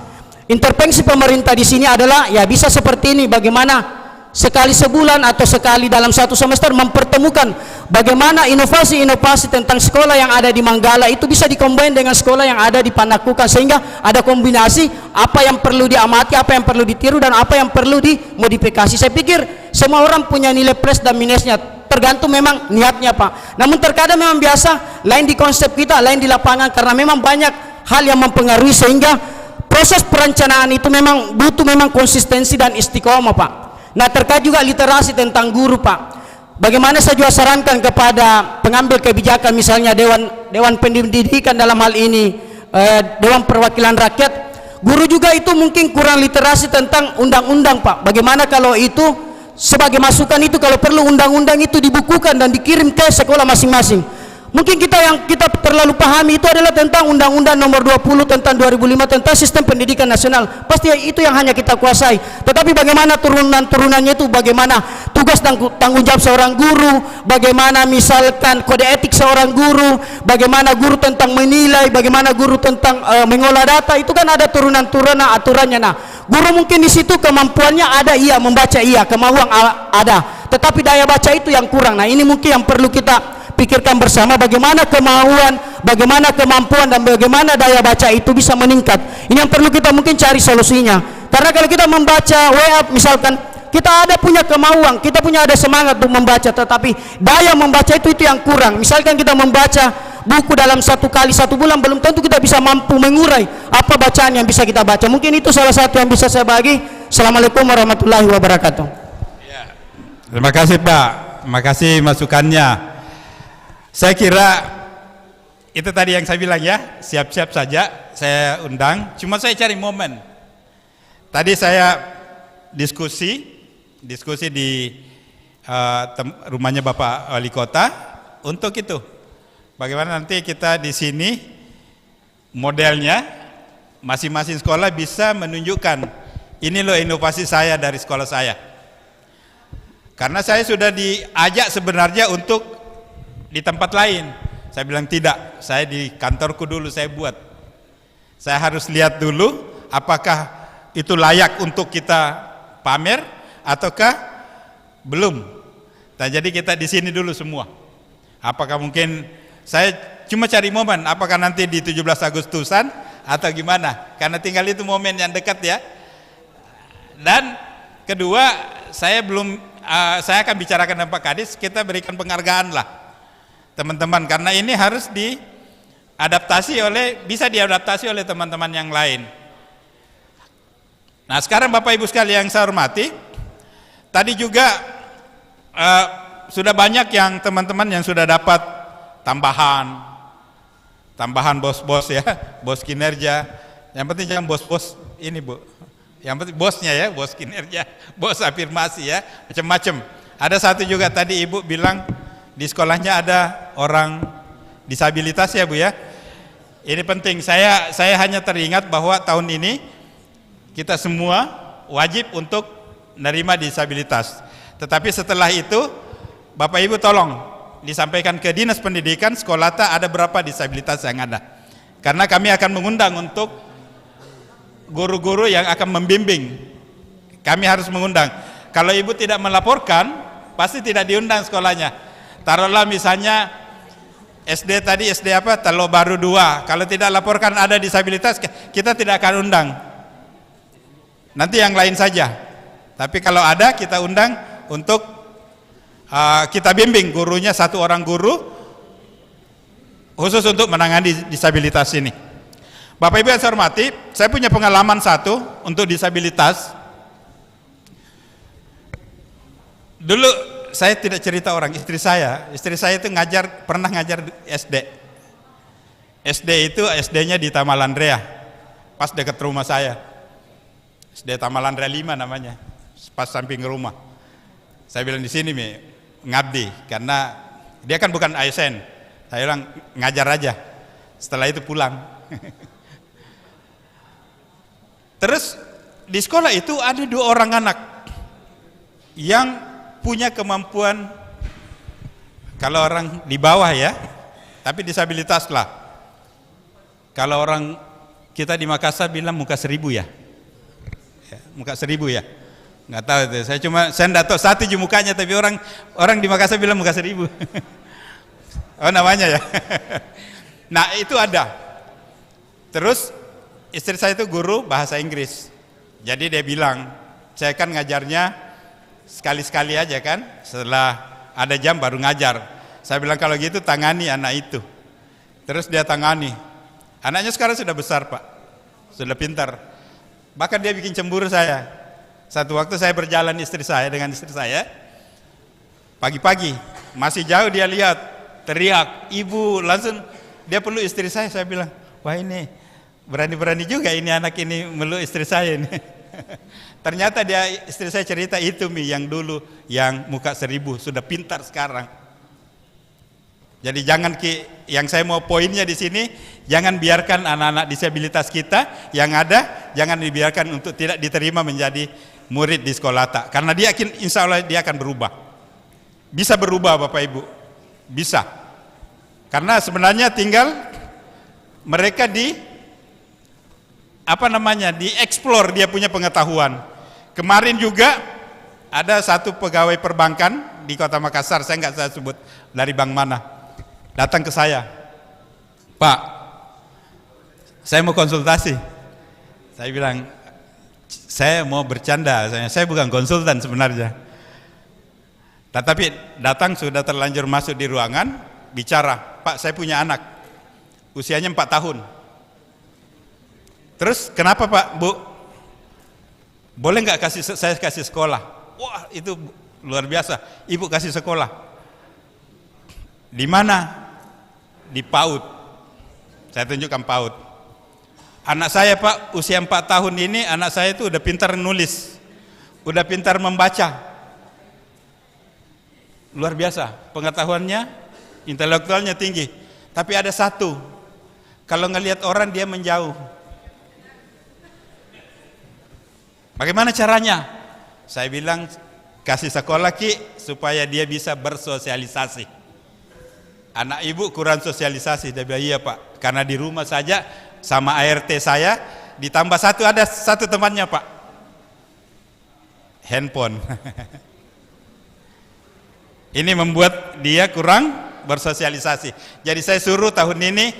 Intervensi pemerintah di sini adalah ya bisa seperti ini, bagaimana sekali sebulan atau sekali dalam satu semester mempertemukan bagaimana inovasi-inovasi tentang sekolah yang ada di Manggala itu bisa dikombin dengan sekolah yang ada di Panakukang, sehingga ada kombinasi apa yang perlu diamati, apa yang perlu ditiru, dan apa yang perlu dimodifikasi. Saya pikir semua orang punya nilai plus dan minusnya, tergantung memang niatnya Pak. Namun terkadang memang biasa lain di konsep kita, lain di lapangan, karena memang banyak hal yang mempengaruhi, sehingga proses perencanaan itu memang butuh memang konsistensi dan istiqomah Pak. Nah, terkait juga literasi tentang guru Pak, bagaimana saya juga sarankan kepada pengambil kebijakan, misalnya Dewan Pendidikan dalam hal ini, Dewan Perwakilan Rakyat, guru juga itu mungkin kurang literasi tentang undang-undang Pak. Bagaimana kalau itu sebagai masukan itu, kalau perlu undang-undang itu dibukukan dan dikirim ke sekolah masing-masing. Mungkin yang kita terlalu pahami itu adalah tentang Undang-Undang Nomor 20 tentang 2005 tentang Sistem Pendidikan Nasional. Pasti itu yang hanya kita kuasai. Tetapi bagaimana turunan-turunannya itu, bagaimana tugas dan tanggung jawab seorang guru, bagaimana misalkan kode etik seorang guru, bagaimana guru tentang menilai, bagaimana guru tentang mengolah data, itu kan ada turunan-turunan aturannya. Nah, guru mungkin di situ kemampuannya ada, iya, membaca iya, kemauan ada, tetapi daya baca itu yang kurang. Nah, ini mungkin yang perlu kita pikirkan bersama, bagaimana kemauan, bagaimana kemampuan, dan bagaimana daya baca itu bisa meningkat. Ini yang perlu kita mungkin cari solusinya. Karena kalau kita membaca WA misalkan, kita ada punya kemauan, kita punya ada semangat untuk membaca, tetapi daya membaca itu yang kurang. Misalkan kita membaca buku dalam satu bulan, belum tentu kita bisa mampu mengurai apa bacaan yang bisa kita baca. Mungkin itu salah satu yang bisa saya bagi. Assalamualaikum warahmatullahi wabarakatuh. Ya, terima kasih Pak, terima kasih masukannya. Saya kira itu tadi yang saya bilang ya, siap-siap saja saya undang, cuma saya cari momen. Tadi saya diskusi di rumahnya Bapak Wali Kota untuk itu. Bagaimana nanti kita di sini modelnya masing-masing sekolah bisa menunjukkan ini loh inovasi saya dari sekolah saya. Karena saya sudah diajak sebenarnya untuk di tempat lain, saya bilang tidak, saya di kantorku dulu saya buat. Saya harus lihat dulu apakah itu layak untuk kita pamer ataukah belum. Nah, jadi kita di sini dulu semua. Apakah mungkin saya cuma cari momen, apakah nanti di 17 Agustusan atau gimana? Karena tinggal itu momen yang dekat ya. Dan kedua, saya akan bicarakan dengan Pak Kadis, kita berikan penghargaan lah teman-teman, karena ini harus bisa diadaptasi oleh teman-teman yang lain. Nah, sekarang Bapak Ibu sekalian yang saya hormati, tadi juga sudah banyak yang teman-teman yang sudah dapat tambahan bos-bos ya, bos kinerja. Yang penting jangan bos-bos ini Bu, yang penting bosnya ya, bos kinerja, bos afirmasi ya, macam-macam. Ada satu juga tadi Ibu bilang di sekolahnya ada orang disabilitas ya Bu ya. Ini penting, saya hanya teringat bahwa tahun ini kita semua wajib untuk menerima disabilitas. Tetapi setelah itu Bapak Ibu tolong disampaikan ke Dinas Pendidikan sekolah ada berapa disabilitas yang ada. Karena kami akan mengundang untuk guru-guru yang akan membimbing. Kami harus mengundang. Kalau Ibu tidak melaporkan, pasti tidak diundang sekolahnya. Taruhlah misalnya SD tadi, SD apa, Telo Baru 2, kalau tidak laporkan ada disabilitas, kita tidak akan undang. Nanti yang lain saja. Tapi kalau ada, kita undang untuk kita bimbing gurunya, satu orang guru khusus untuk menangani disabilitas ini. Bapak Ibu yang saya hormati, saya punya pengalaman satu untuk disabilitas. Dulu saya tidak cerita orang, istri saya itu pernah ngajar SD. SD itu SD-nya di Tamalandrea, pas dekat rumah saya. SD Tamalandrea 5 namanya, pas samping rumah. Saya bilang di sini ngabdi, karena dia kan bukan ASN. Saya bilang ngajar aja. Setelah itu pulang. Terus di sekolah itu ada 2 orang anak yang punya kemampuan, kalau orang di bawah ya, tapi disabilitas lah. Kalau orang kita di Makassar bilang muka 1000 ya, muka 1000 ya, nggak tahu itu. Saya nggak tahu satu mukanya, tapi orang di Makassar bilang muka 1000. Oh namanya ya. Nah itu ada. Terus istri saya itu guru bahasa Inggris. Jadi dia bilang, saya kan ngajarnya sekali-sekali aja kan, setelah ada jam baru ngajar. Saya bilang kalau gitu tangani anak itu. Terus dia tangani. Anaknya sekarang sudah besar Pak, sudah pintar. Bahkan dia bikin cemburu saya. Satu waktu saya berjalan dengan istri saya, pagi-pagi masih jauh dia lihat, teriak, ibu, langsung dia peluk istri saya. Saya bilang, wah ini berani-berani juga ini anak ini meluk istri saya ini. Ternyata istri saya cerita itu yang dulu yang muka 1000 sudah pintar sekarang. Jadi jangan yang saya mau poinnya di sini, jangan biarkan anak-anak disabilitas kita yang ada, jangan dibiarkan untuk tidak diterima menjadi murid di sekolah tak. Karena dia insya Allah dia akan berubah. Bisa berubah Bapak Ibu, bisa. Karena sebenarnya tinggal mereka dieksplor dia punya pengetahuan. Kemarin juga ada satu pegawai perbankan di Kota Makassar, saya nggak saya sebut dari bank mana, datang ke saya, Pak, saya mau konsultasi. Saya bilang, saya mau bercanda, saya bukan konsultan sebenarnya. Tetapi datang sudah terlanjur masuk di ruangan, bicara, Pak saya punya anak, usianya 4 tahun. Terus kenapa Pak, Bu? Boleh nggak saya kasih sekolah? Wah itu luar biasa, Ibu kasih sekolah. Di mana? Di PAUD. Saya tunjukkan PAUD. Anak saya Pak, usia 4 tahun ini, anak saya itu udah pintar nulis, udah pintar membaca. Luar biasa, pengetahuannya, intelektualnya tinggi. Tapi ada satu, kalau ngelihat orang dia menjauh. Bagaimana caranya? Saya bilang, kasih sekolah Ki, supaya dia bisa bersosialisasi. Anak ibu kurang sosialisasi. Dia bilang, iya Pak, karena di rumah saja sama ART saya, ditambah ada satu temannya Pak, handphone. Ini membuat dia kurang bersosialisasi. Jadi saya suruh tahun ini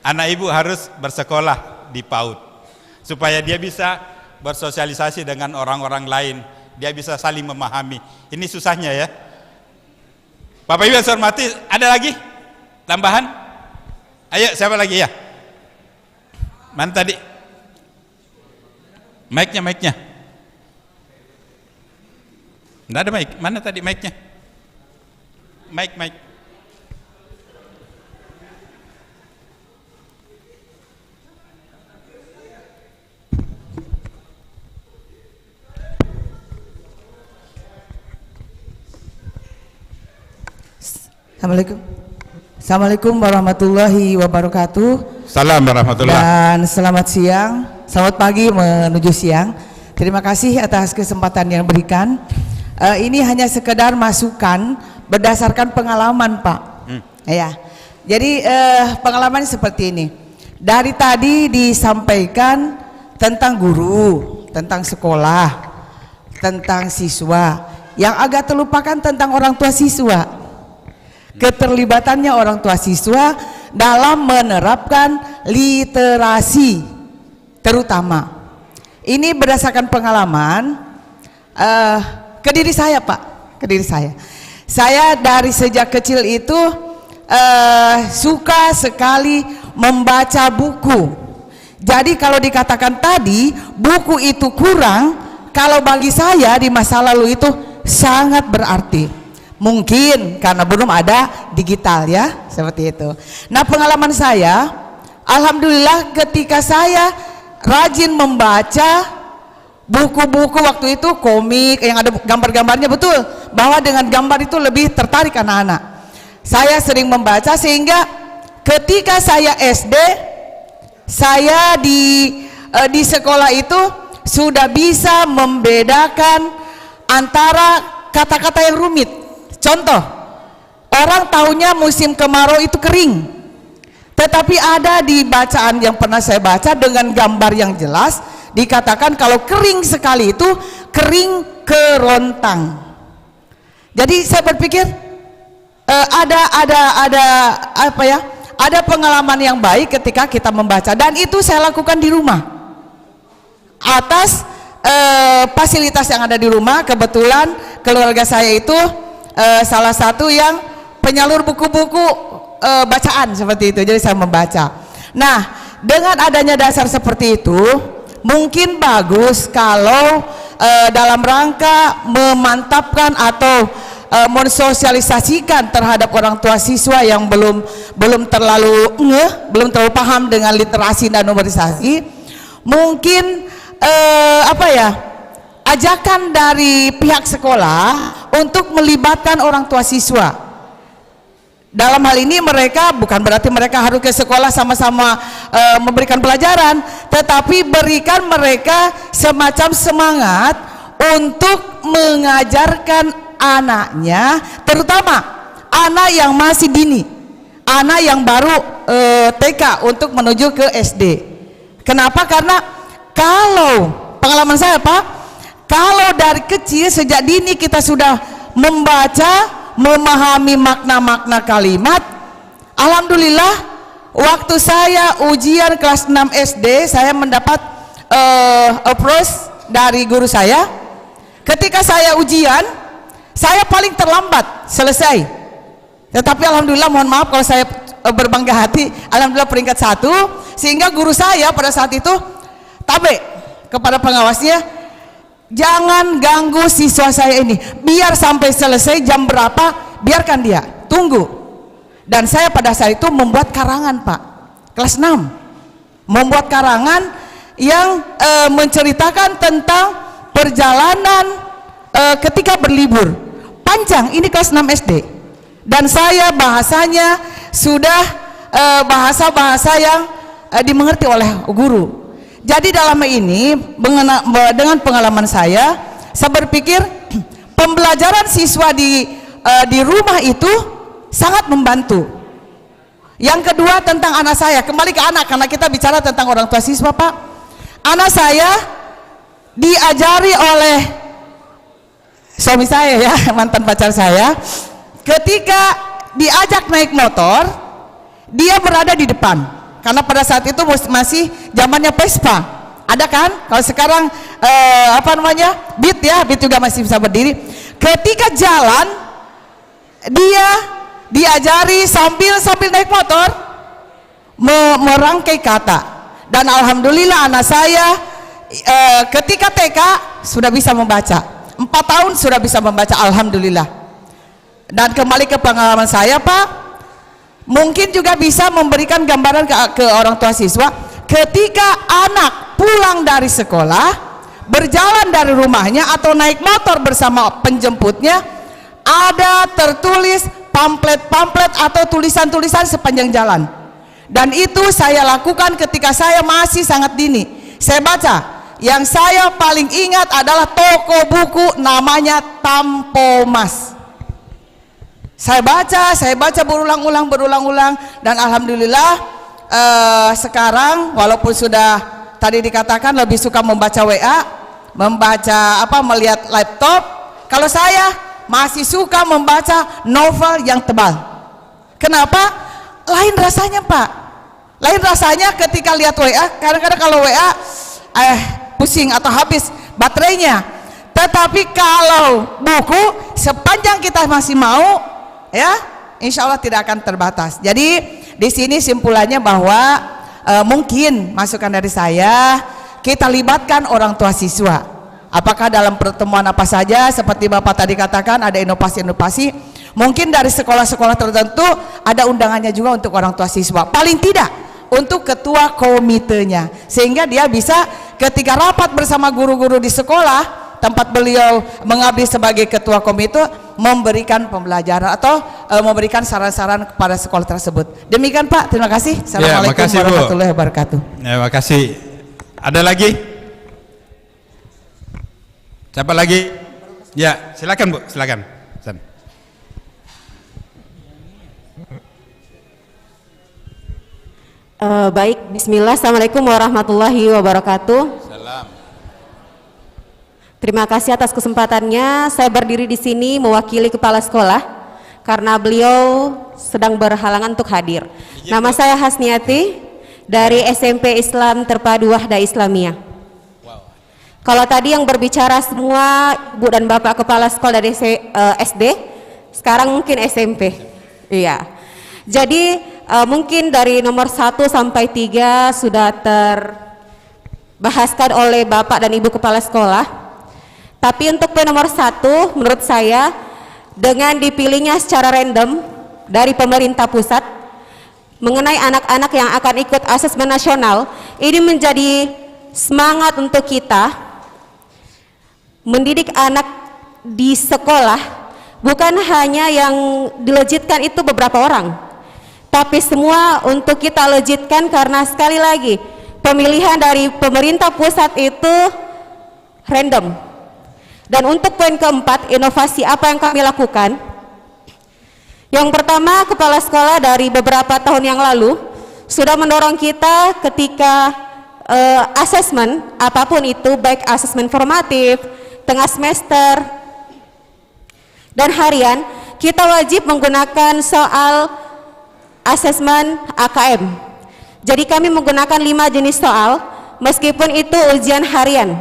anak ibu harus bersekolah di PAUD, supaya dia bisa bersosialisasi dengan orang-orang lain, dia bisa saling memahami. Ini susahnya ya. Bapak Ibu yang saya hormati, ada lagi tambahan? Ayo, siapa lagi ya? Mana tadi? Mic-nya. Nggak ada mic. Mana tadi mic-nya? Mic. Assalamualaikum warahmatullahi wabarakatuh. Salam warahmatullahi. Dan selamat siang, selamat pagi menuju siang. Terima kasih atas kesempatan yang diberikan. Ini hanya sekedar masukan berdasarkan pengalaman Pak. Ya, jadi pengalaman seperti ini. Dari tadi disampaikan tentang guru, tentang sekolah, tentang siswa. Yang agak terlupakan tentang orang tua siswa. Keterlibatannya orang tua siswa dalam menerapkan literasi terutama. Ini berdasarkan pengalaman ke diri saya Pak, ke diri saya. Saya dari sejak kecil itu suka sekali membaca buku. Jadi kalau dikatakan tadi buku itu kurang, kalau bagi saya di masa lalu itu sangat berarti. Mungkin karena belum ada digital ya, seperti itu. Nah pengalaman saya, alhamdulillah ketika saya rajin membaca buku-buku waktu itu komik yang ada gambar-gambarnya, betul bahwa dengan gambar itu lebih tertarik anak-anak. Saya sering membaca sehingga ketika saya SD, saya di sekolah itu sudah bisa membedakan antara kata-kata yang rumit. Contoh, orang tahunya musim kemarau itu kering, tetapi ada di bacaan yang pernah saya baca dengan gambar yang jelas dikatakan kalau kering sekali itu kering kerontang. Jadi saya berpikir ada pengalaman yang baik ketika kita membaca, dan itu saya lakukan di rumah atas fasilitas yang ada di rumah. Kebetulan keluarga saya itu salah satu yang penyalur buku-buku bacaan seperti itu, jadi saya membaca. Nah, dengan adanya dasar seperti itu mungkin bagus kalau dalam rangka memantapkan atau mensosialisasikan terhadap orang tua siswa yang belum terlalu paham dengan literasi dan numerisasi, mungkin ajakan dari pihak sekolah untuk melibatkan orang tua siswa. Dalam hal ini mereka bukan berarti mereka harus ke sekolah sama-sama memberikan pelajaran, tetapi berikan mereka semacam semangat untuk mengajarkan anaknya, terutama anak yang masih dini, anak yang baru TK untuk menuju ke SD. Kenapa? Karena kalau pengalaman saya Pak, kalau dari kecil sejak dini kita sudah membaca, memahami makna-makna kalimat, alhamdulillah waktu saya ujian kelas 6 SD saya mendapat approach dari guru saya. Ketika saya ujian, saya paling terlambat selesai, tetapi alhamdulillah, mohon maaf kalau saya berbangga hati, alhamdulillah peringkat 1, sehingga guru saya pada saat itu tabe kepada pengawasnya, jangan ganggu siswa saya ini, biar sampai selesai jam berapa biarkan dia, tunggu. Dan saya pada saat itu membuat karangan Pak, kelas 6, membuat karangan yang menceritakan tentang perjalanan ketika berlibur panjang. Ini kelas 6 SD, dan saya bahasanya sudah bahasa-bahasa yang dimengerti oleh guru. Jadi dalam ini dengan pengalaman saya berpikir pembelajaran siswa di rumah itu sangat membantu. Yang kedua tentang anak saya, kembali ke anak karena kita bicara tentang orang tua siswa Pak. Anak saya diajari oleh suami saya ya, mantan pacar saya, ketika diajak naik motor dia berada di depan, karena pada saat itu masih zamannya Vespa, ada kan? Kalau sekarang Beat ya, Beat juga masih bisa berdiri. Ketika jalan dia diajari sambil naik motor merangkai kata, dan alhamdulillah anak saya ketika TK sudah bisa membaca. 4 tahun sudah bisa membaca, alhamdulillah. Dan kembali ke pengalaman saya Pak, mungkin juga bisa memberikan gambaran ke orang tua siswa, ketika anak pulang dari sekolah, berjalan dari rumahnya atau naik motor bersama penjemputnya, ada tertulis pamflet-pamflet atau tulisan-tulisan sepanjang jalan. Dan itu saya lakukan ketika saya masih sangat dini. Saya baca. Yang saya paling ingat adalah toko buku namanya Tampomas. Saya baca berulang-ulang, dan alhamdulillah sekarang walaupun sudah tadi dikatakan lebih suka membaca WA, melihat laptop, kalau saya masih suka membaca novel yang tebal. Kenapa? Lain rasanya Pak, lain rasanya ketika lihat WA. Kadang-kadang kalau WA pusing atau habis baterainya, tetapi kalau buku sepanjang kita masih mau ya, insya Allah tidak akan terbatas. Jadi di sini simpulannya bahwa mungkin masukan dari saya, kita libatkan orang tua siswa, apakah dalam pertemuan apa saja, seperti Bapak tadi katakan ada inovasi-inovasi, mungkin dari sekolah-sekolah tertentu ada undangannya juga untuk orang tua siswa, paling tidak untuk ketua komitenya, sehingga dia bisa ketika rapat bersama guru-guru di sekolah tempat beliau mengabdi sebagai ketua komite, memberikan pembelajaran atau memberikan saran-saran kepada sekolah tersebut. Demikian Pak, terima kasih. Assalamualaikum warahmatullahi wabarakatuh. Terima kasih Ada lagi? Siapa lagi? Ya, silakan Bu, silakan. Baik, bismillah. Assalamualaikum warahmatullahi wabarakatuh. Salam. Terima kasih atas kesempatannya. Saya berdiri di sini mewakili kepala sekolah karena beliau sedang berhalangan untuk hadir. Nama saya Hasniati dari SMP Islam Terpadu Wahda Islamiyah. Kalau tadi yang berbicara semua Bu dan Bapak kepala sekolah dari SD, sekarang mungkin SMP. Iya. Jadi mungkin dari nomor 1 sampai 3 sudah terbahaskan oleh Bapak dan Ibu kepala sekolah. Tapi untuk nomor 1 menurut saya dengan dipilihnya secara random dari pemerintah pusat mengenai anak-anak yang akan ikut asesmen nasional, ini menjadi semangat untuk kita mendidik anak di sekolah. Bukan hanya yang dilejitkan itu beberapa orang, tapi semua untuk kita lejitkan, karena sekali lagi pemilihan dari pemerintah pusat itu random. Dan untuk poin keempat, inovasi apa yang kami lakukan? Yang pertama, kepala sekolah dari beberapa tahun yang lalu sudah mendorong kita ketika asesmen apapun itu, baik asesmen formatif, tengah semester, dan harian, kita wajib menggunakan soal asesmen AKM. Jadi kami menggunakan 5 jenis soal, meskipun itu ujian harian.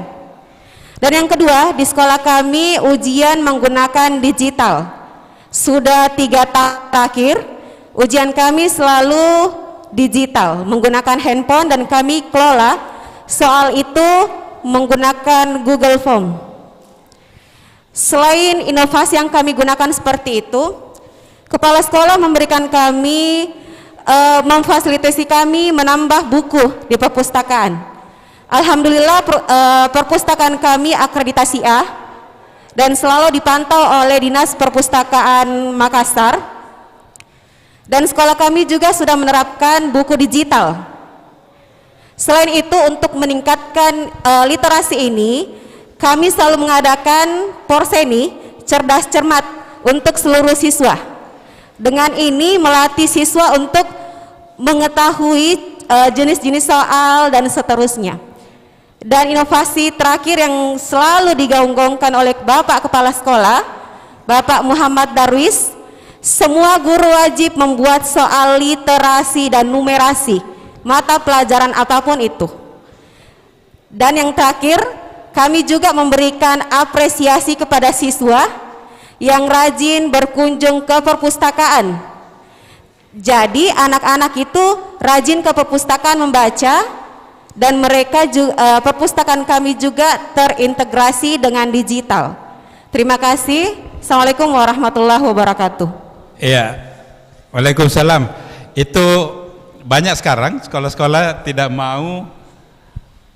Dan yang kedua, di sekolah kami ujian menggunakan digital. Sudah 3 tahun terakhir, ujian kami selalu digital, menggunakan handphone, dan kami kelola soal itu menggunakan Google Form. Selain inovasi yang kami gunakan seperti itu, kepala sekolah memberikan kami, memfasilitasi kami menambah buku di perpustakaan. Alhamdulillah perpustakaan kami akreditasi A dan selalu dipantau oleh Dinas Perpustakaan Makassar. Dan sekolah kami juga sudah menerapkan buku digital. Selain itu, untuk meningkatkan literasi ini, kami selalu mengadakan porseni cerdas cermat untuk seluruh siswa. Dengan ini melatih siswa untuk mengetahui jenis-jenis soal dan seterusnya. Dan inovasi terakhir yang selalu digaung-gaungkan oleh Bapak Kepala Sekolah, Bapak Muhammad Darwis, semua guru wajib membuat soal literasi dan numerasi mata pelajaran apapun itu. Dan yang terakhir, kami juga memberikan apresiasi kepada siswa yang rajin berkunjung ke perpustakaan. Jadi anak-anak itu rajin ke perpustakaan membaca, dan mereka juga, perpustakaan kami juga terintegrasi dengan digital. Terima kasih. Assalamualaikum warahmatullahi wabarakatuh. Iya, waalaikumsalam. Itu banyak sekarang sekolah-sekolah tidak mau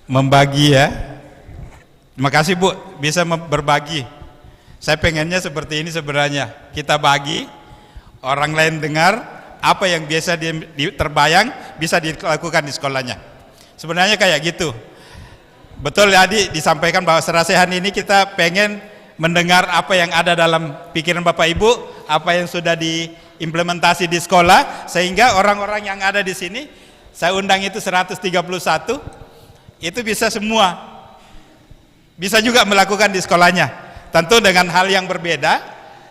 membagi ya. Terima kasih Bu, bisa berbagi. Saya pengennya seperti ini sebenarnya. Kita bagi, orang lain dengar, apa yang biasa terbayang bisa dilakukan di sekolahnya. Sebenarnya kayak gitu. Betul ya, disampaikan bahwa serasehan ini kita pengen mendengar apa yang ada dalam pikiran Bapak Ibu, apa yang sudah diimplementasi di sekolah, sehingga orang-orang yang ada di sini, saya undang itu 131, itu bisa semua. Bisa juga melakukan di sekolahnya, tentu dengan hal yang berbeda,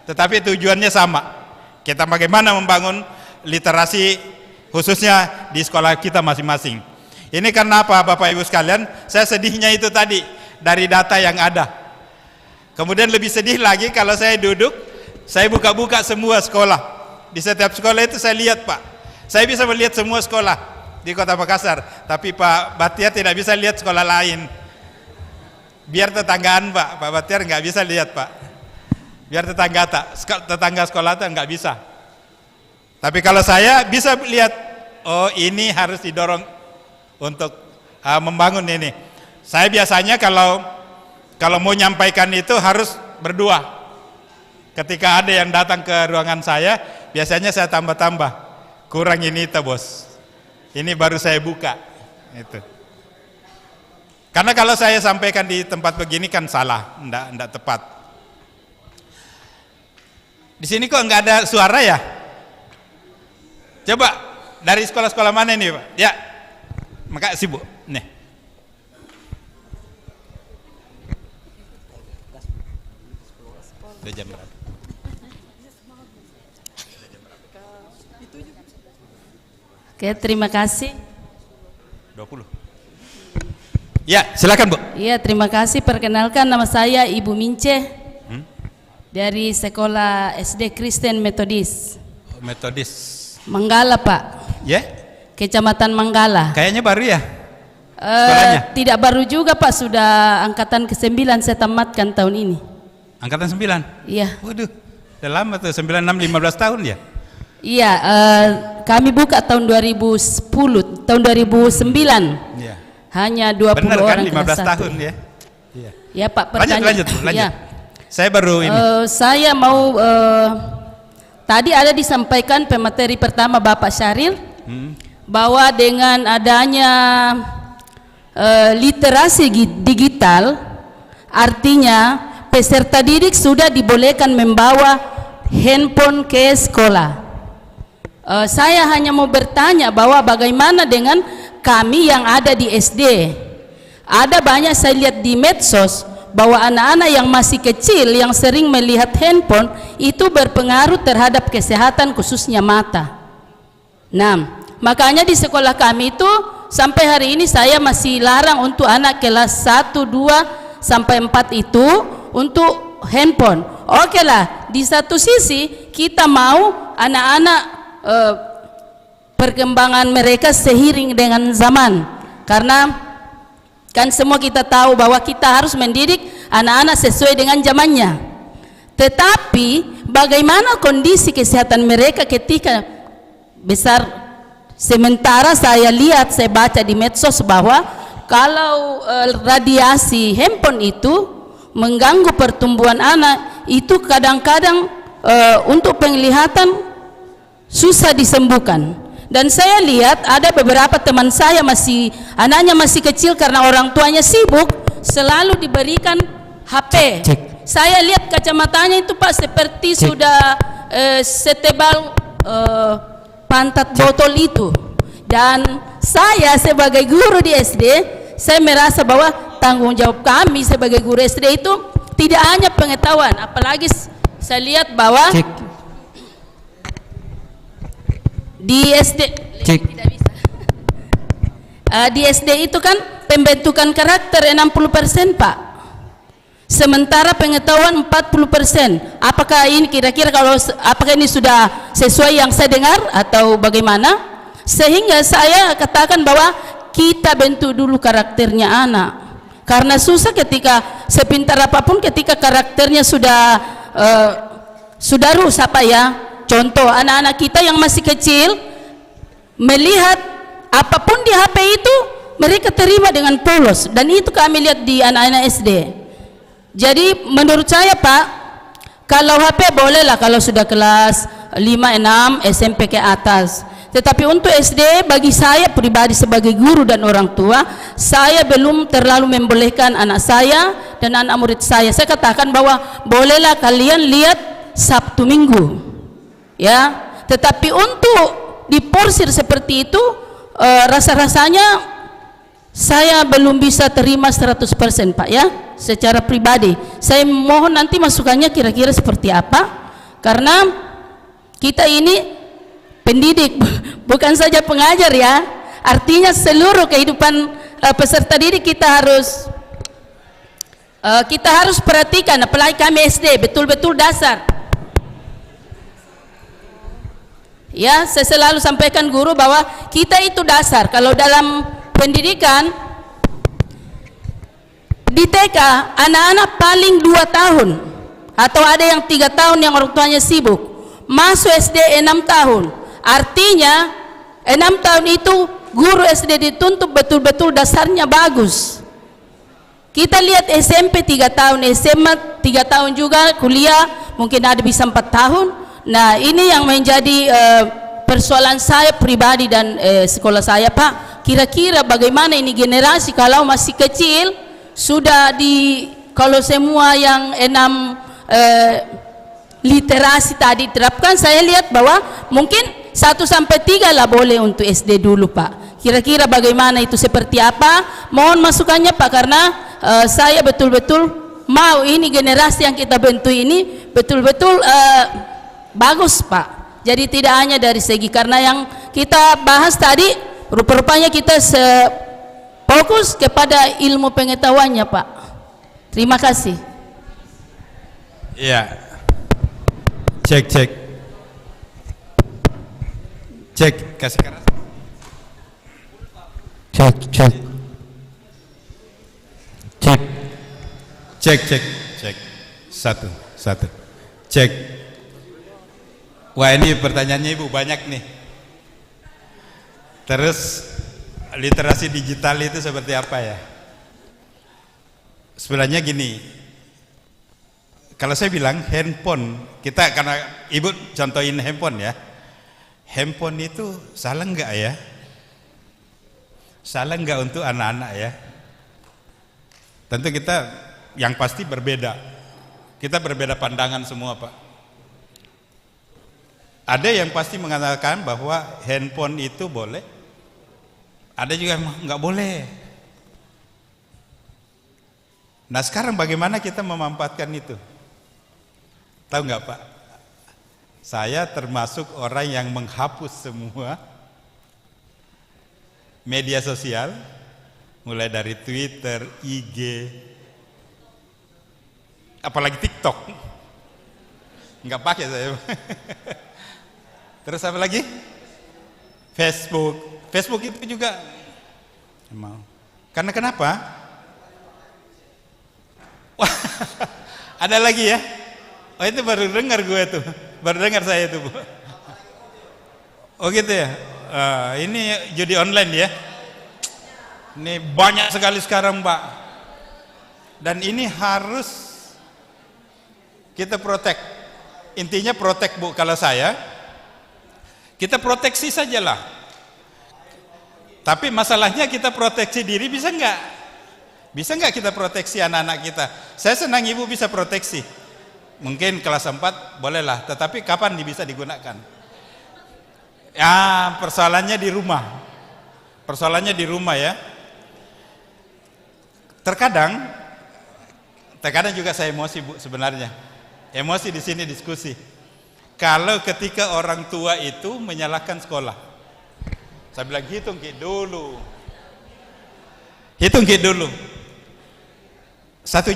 tetapi tujuannya sama. Kita bagaimana membangun literasi khususnya di sekolah kita masing-masing. Ini karena apa Bapak Ibu sekalian, saya sedihnya itu tadi dari data yang ada. Kemudian lebih sedih lagi kalau saya duduk, saya buka-buka semua sekolah. Di setiap sekolah itu saya lihat Pak, saya bisa melihat semua sekolah di Kota Makassar, tapi Pak Batiar tidak bisa lihat sekolah lain. Biar tetanggaan Pak Batiar nggak bisa lihat Pak. Biar tetangga sekolah itu nggak bisa. Tapi kalau saya bisa lihat, oh ini harus didorong untuk membangun ini. Saya biasanya kalau mau nyampaikan itu harus berdua. Ketika ada yang datang ke ruangan saya, biasanya saya tambah-tambah. Kurang ini bos. Ini baru saya buka. Itu. Karena kalau saya sampaikan di tempat begini kan salah, enggak tepat. Di sini kok enggak ada suara ya? Coba dari sekolah-sekolah mana ini, Pak? Ya. Makasih, Bu. Nih. Udah jam berapa? Oke, terima kasih. 20. Ya, silakan, Bu. Iya, terima kasih. Perkenalkan, nama saya Ibu Mince dari Sekolah SD Kristen Metodis. Metodis. Manggala, Pak. Ya? Kecamatan Manggala. Kayaknya baru ya? Sekolahnya? Tidak baru juga, Pak. Sudah angkatan ke-9 saya tamatkan tahun ini. Angkatan 9? Iya. Waduh, udah lama tuh, 96, 15 tahun ya? Iya, kami buka tahun 2010, tahun 2009. Iya. Hanya 20 bener, orang kan, 15 kelas 1. tahun ya? Iya. Ya, Pak, Lanjut. Ya. Saya baru ini. Saya mau tadi ada disampaikan pemateri pertama Bapak Syahril bahwa dengan adanya literasi digital, artinya peserta didik sudah dibolehkan membawa handphone ke sekolah. Saya hanya mau bertanya bahwa bagaimana dengan kami yang ada di SD. Ada banyak saya lihat di medsos bahwa anak-anak yang masih kecil yang sering melihat handphone itu berpengaruh terhadap kesehatan khususnya mata. Nah, makanya di sekolah kami itu sampai hari ini saya masih larang untuk anak kelas 1, 2 sampai 4 itu untuk handphone. Oke lah, di satu sisi kita mau anak-anak perkembangan mereka seiring dengan zaman, karena kan semua kita tahu bahwa kita harus mendidik anak-anak sesuai dengan zamannya. Tetapi bagaimana kondisi kesehatan mereka ketika besar? Sementara saya lihat, saya baca di medsos bahwa kalau radiasi handphone itu mengganggu pertumbuhan anak, itu kadang-kadang untuk penglihatan susah disembuhkan. Dan saya lihat ada beberapa teman saya anaknya masih kecil karena orang tuanya sibuk, selalu diberikan HP. Saya lihat kacamatanya itu, Pak, seperti sudah setebal pantat botol itu. Dan saya sebagai guru di SD, saya merasa bahwa tanggung jawab kami sebagai guru SD itu tidak hanya pengetahuan, apalagi saya lihat bahwa di SD tidak bisa. Di SD itu kan pembentukan karakter 60%, Pak. Sementara pengetahuan 40%. Apakah ini kira-kira apakah ini sudah sesuai yang saya dengar atau bagaimana? Sehingga saya katakan bahwa kita bentuk dulu karakternya anak. Karena susah ketika sepintar apapun ketika karakternya sudah rusak, Pak, ya. Contoh, anak-anak kita yang masih kecil melihat apapun di HP itu mereka terima dengan polos, dan itu kami lihat di anak-anak SD. Jadi menurut saya, Pak, kalau HP bolehlah kalau sudah kelas 5, 6, SMP ke atas. Tetapi untuk SD, bagi saya pribadi sebagai guru dan orang tua, saya belum terlalu membolehkan anak saya dan anak murid saya. Saya katakan bahwa bolehlah kalian lihat Sabtu Minggu, ya. Tetapi untuk diporsir seperti itu, rasa-rasanya saya belum bisa terima 100%, Pak, ya. Secara pribadi saya mohon nanti masukannya kira-kira seperti apa, karena kita ini pendidik, bukan saja pengajar, ya. Artinya seluruh kehidupan peserta didik kita harus perhatikan, apalagi kami SD betul-betul dasar. Ya, saya selalu sampaikan guru bahwa kita itu dasar. Kalau dalam pendidikan di TK, anak-anak paling 2 tahun atau ada yang 3 tahun yang orang tuanya sibuk. Masuk SD 6 tahun. Artinya 6 tahun itu guru SD dituntut betul-betul dasarnya bagus. Kita lihat SMP 3 tahun, SMA 3 tahun juga, kuliah mungkin ada bisa 4 tahun. Nah, ini yang menjadi persoalan saya pribadi dan sekolah saya, Pak, kira-kira bagaimana ini generasi kalau masih kecil sudah kalau semua yang 6 literasi tadi terapkan, saya lihat bahwa mungkin 1 sampai 3 lah boleh untuk SD dulu Pak. Kira-kira bagaimana itu, seperti apa? Mohon masukannya Pak, karena saya betul-betul mau ini generasi yang kita bentuk ini betul-betul bagus Pak. Jadi tidak hanya dari segi, karena yang kita bahas tadi rupa-rupanya kita fokus kepada ilmu pengetahuannya Pak. Terima kasih. Iya. Cek. Kasih keras. Cek. Satu. Cek. Wah, ini pertanyaannya Ibu banyak nih. Terus literasi digital itu seperti apa ya? Sebenarnya gini, kalau saya bilang handphone, kita karena Ibu contohin handphone ya. Handphone itu salah enggak ya? Salah enggak untuk anak-anak ya? Tentu kita yang pasti berbeda. Kita berbeda pandangan semua Pak. Ada yang pasti mengatakan bahwa handphone itu boleh, ada juga yang nggak boleh. Nah sekarang bagaimana kita memanfaatkan itu? Tahu nggak Pak? Saya termasuk orang yang menghapus semua media sosial, mulai dari Twitter, IG, apalagi TikTok. Nggak pakai saya. Terus apa lagi? Facebook itu juga mau. Karena kenapa? Wah, ada lagi ya? Oh itu baru dengar gue tuh, baru dengar saya itu Bu. Oh gitu ya? Ini judi online ya? Ini banyak sekali sekarang Pak. Dan ini harus kita protek. Intinya protek Bu, kalau saya kita proteksi sajalah. Tapi masalahnya kita proteksi diri bisa enggak? Bisa enggak kita proteksi anak-anak kita? Saya senang Ibu bisa proteksi. Mungkin kelas 4 bolehlah, tetapi kapan bisa digunakan? Ya, persoalannya di rumah. Persoalannya di rumah ya. Terkadang juga saya emosi Bu sebenarnya. Emosi di sini diskusi. Kalau ketika orang tua itu menyalahkan sekolah, saya bilang hitung dulu. 1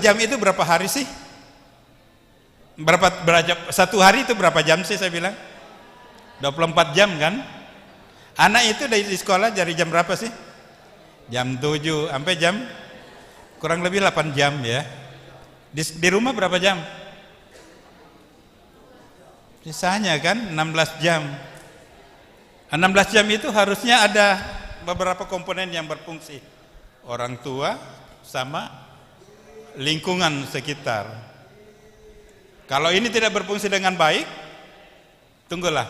jam itu berapa hari sih? Berapa 1 hari itu berapa jam sih saya bilang? 24 jam kan? Anak itu di sekolah dari jam berapa sih? Jam 7 sampai jam kurang lebih 8 jam ya. Di rumah berapa jam? Sisanya kan 16 jam. 16 jam itu harusnya ada beberapa komponen yang berfungsi. Orang tua sama lingkungan sekitar. Kalau ini tidak berfungsi dengan baik, tunggulah.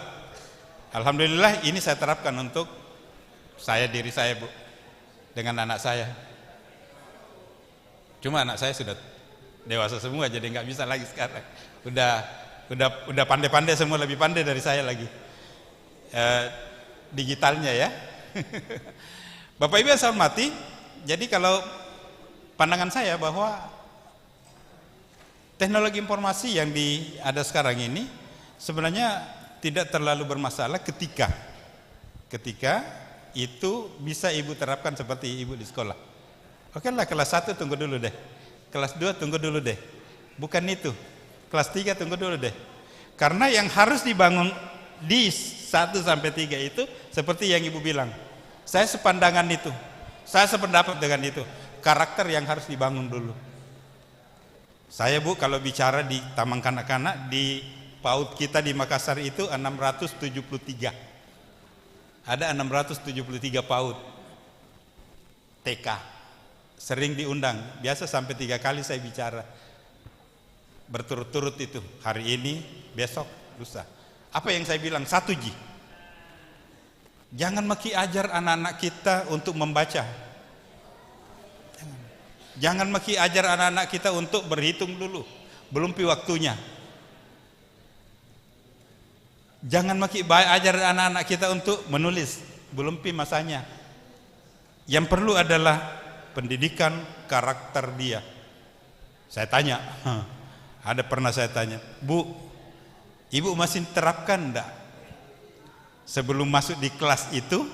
Alhamdulillah ini saya terapkan untuk diri saya Bu, dengan anak saya. Cuma anak saya sudah dewasa semua, jadi nggak bisa lagi sekarang. Udah pandai-pandai semua, lebih pandai dari saya lagi digitalnya ya. Bapak Ibu yang saya hormati, jadi kalau pandangan saya bahwa teknologi informasi yang ada sekarang ini sebenarnya tidak terlalu bermasalah ketika itu bisa Ibu terapkan seperti Ibu di sekolah. Oke lah, kelas 1 tunggu dulu deh, kelas 2 tunggu dulu deh, bukan itu. Kelas 3 tunggu dulu deh. Karena yang harus dibangun di 1 sampai 3 itu seperti yang Ibu bilang. Saya sepandangan itu. Saya sependapat dengan itu. Karakter yang harus dibangun dulu. Saya Bu kalau bicara di Taman Kanak-kanak, di PAUD kita di Makassar itu 673. Ada 673 PAUD TK. Sering diundang. Biasa sampai 3 kali saya bicara. Berturut-turut itu, hari ini, besok, lusa. Apa yang saya bilang? 1G. Jangan maki ajar anak-anak kita untuk membaca. Jangan maki ajar anak-anak kita untuk berhitung dulu, belum pi waktunya. Jangan maki ajar anak-anak kita untuk menulis, belum pi masanya. Yang perlu adalah pendidikan karakter dia. Saya tanya, ada pernah saya tanya, Bu, Ibu masih terapkan enggak? Sebelum masuk di kelas itu,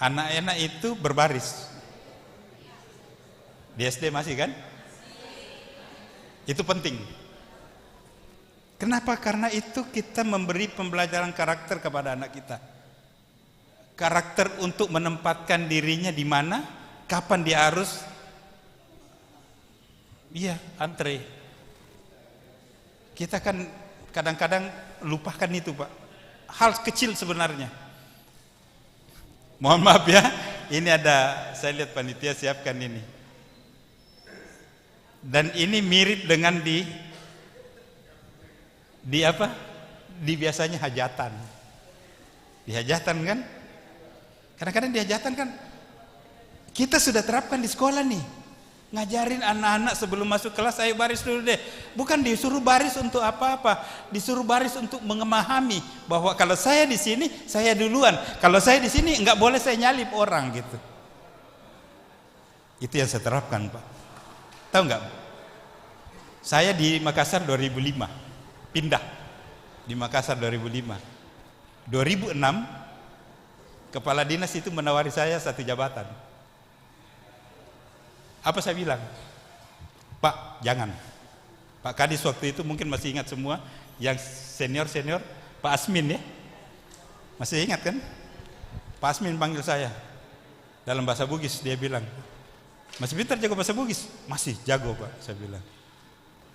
anak-anak itu berbaris. Di SD masih kan? Itu penting. Kenapa? Karena itu kita memberi pembelajaran karakter kepada anak kita. Karakter untuk menempatkan dirinya di mana, kapan dia harus antre. Kita kan kadang-kadang lupakan itu, Pak. Hal kecil sebenarnya. Mohon maaf ya, ini ada, saya lihat panitia siapkan ini. Dan ini mirip dengan di biasanya hajatan. Di hajatan kan? Kadang-kadang di hajatan kan kita sudah terapkan di sekolah nih. Ngajarin anak-anak sebelum masuk kelas, ayo baris dulu deh. Bukan disuruh baris untuk apa-apa, disuruh baris untuk memahami bahwa kalau saya di sini, saya duluan. Kalau saya di sini enggak boleh saya nyalip orang gitu. Itu yang saya terapkan, Pak. Tahu enggak? Saya di Makassar 2005, pindah di Makassar 2005. 2006 kepala dinas itu menawari saya satu jabatan. Apa saya bilang? Pak, jangan. Pak Kadis waktu itu mungkin masih ingat semua, yang senior-senior, Pak Asmin ya. Masih ingat kan? Pak Asmin panggil saya. Dalam bahasa Bugis dia bilang, masih pintar jago bahasa Bugis? Masih jago, Pak, saya bilang.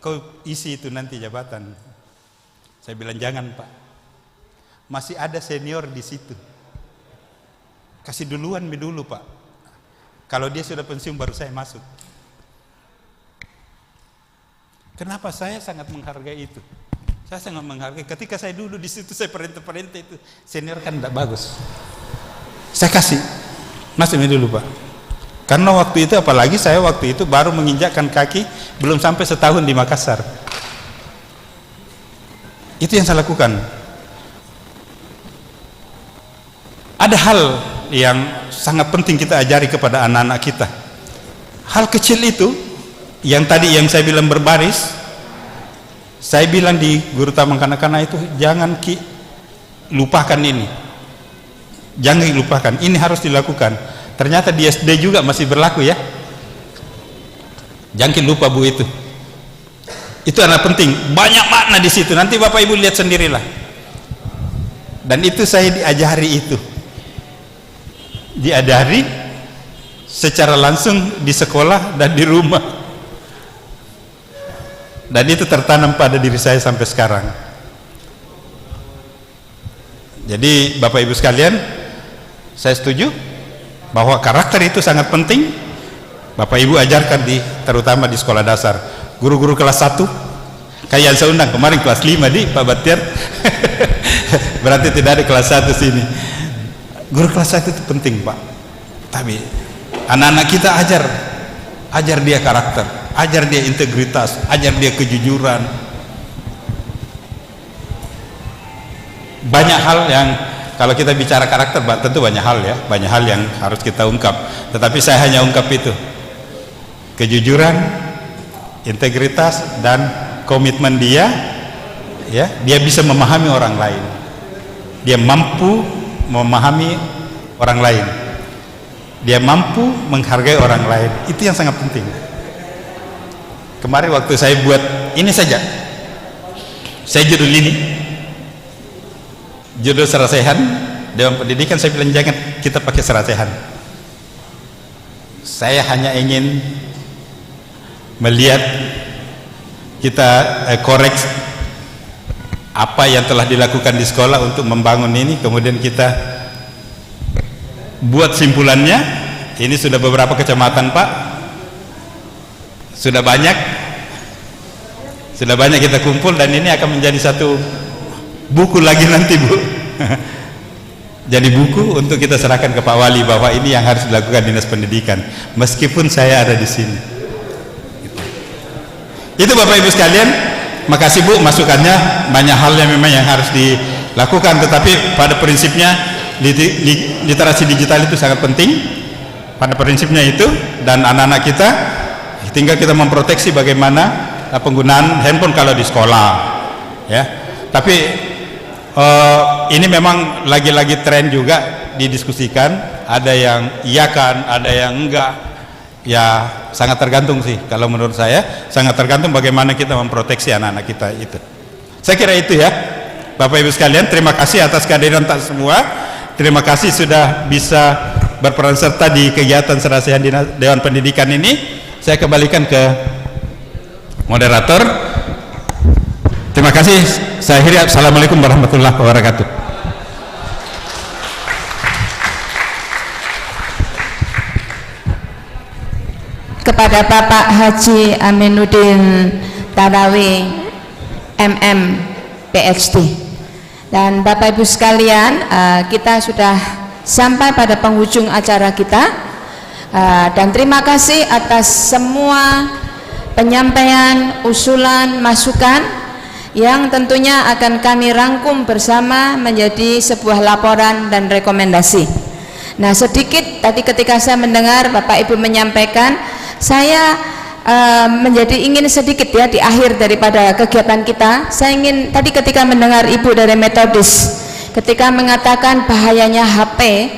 Kau isi itu nanti jabatan. Saya bilang jangan, Pak. Masih ada senior di situ. Kasih duluan dulu, Pak. Kalau dia sudah pensiun baru saya masuk. Kenapa? Saya sangat menghargai itu. Saya sangat menghargai. Ketika saya dulu di situ saya perintah-perintah itu, senior kan tidak bagus. Saya kasih. Masuk dulu, Pak. Karena waktu itu, apalagi saya waktu itu baru menginjakkan kaki, belum sampai setahun di Makassar. Itu yang saya lakukan. Ada hal yang sangat penting kita ajari kepada anak-anak kita. Hal kecil itu, yang tadi yang saya bilang berbaris, saya bilang di guru taman kanak-kanak itu, jangan lupakan ini. Jangan dilupakan, ini harus dilakukan. Ternyata di SD juga masih berlaku ya. Jangan lupa Bu itu. Itu adalah penting. Banyak makna di situ. Nanti Bapak Ibu lihat sendirilah. Dan itu saya diajari itu. Diajari secara langsung di sekolah dan di rumah. Dan itu tertanam pada diri saya sampai sekarang. Jadi Bapak Ibu sekalian, saya setuju bahwa karakter itu sangat penting. Bapak Ibu ajarkan terutama di sekolah dasar. Guru-guru kelas 1 kayak saya undang kemarin kelas 5 di Pak Batiar. Berarti tidak ada kelas 1 sini. Guru kelas 1 itu penting, Pak. Tapi anak-anak kita ajar dia karakter, ajar dia integritas, ajar dia kejujuran. Banyak hal yang kalau kita bicara karakter, tentu banyak hal ya, banyak hal yang harus kita ungkap. Tetapi saya hanya ungkap itu, kejujuran, integritas, dan komitmen dia. Ya, dia bisa memahami orang lain. Dia mampu memahami orang lain. Dia mampu menghargai orang lain. Itu yang sangat penting. Kemarin waktu saya buat ini saja, saya judul ini. Judul serasehan Dewan Pendidikan, saya bilang jangan kita pakai serasehan. Saya hanya ingin melihat kita korek apa yang telah dilakukan di sekolah untuk membangun ini, kemudian kita buat simpulannya. Ini sudah beberapa kecamatan, Pak, sudah banyak kita kumpul, dan ini akan menjadi satu buku lagi nanti, Bu. jadi buku untuk kita serahkan ke Pak Wali bahwa ini yang harus dilakukan Dinas Pendidikan meskipun saya ada di sini. Itu Bapak Ibu sekalian, makasih Bu masukannya, banyak hal yang memang yang harus dilakukan, tetapi pada prinsipnya literasi digital itu sangat penting pada prinsipnya itu, dan anak-anak kita tinggal kita memproteksi bagaimana penggunaan handphone kalau di sekolah ya. Tapi ini memang lagi-lagi tren juga didiskusikan, ada yang iya kan, ada yang enggak. Ya sangat tergantung sih, kalau menurut saya sangat tergantung bagaimana kita memproteksi anak-anak kita itu. Saya kira itu ya Bapak Ibu sekalian, terima kasih atas kehadiran tak semua, terima kasih sudah bisa berperan serta di kegiatan serasihan Dewan Pendidikan ini. Saya kembalikan ke moderator. Terima kasih, saya akhiri. Assalamualaikum warahmatullahi wabarakatuh. Kepada Bapak Haji Aminuddin Tarawi MM PhD dan Bapak Ibu sekalian, kita sudah sampai pada penghujung acara kita, dan terima kasih atas semua penyampaian, usulan, masukan yang tentunya akan kami rangkum bersama menjadi sebuah laporan dan rekomendasi. Nah, sedikit tadi ketika saya mendengar Bapak Ibu menyampaikan, saya menjadi ingin sedikit ya di akhir daripada kegiatan kita, saya ingin tadi ketika mendengar Ibu dari Metodis ketika mengatakan bahayanya HP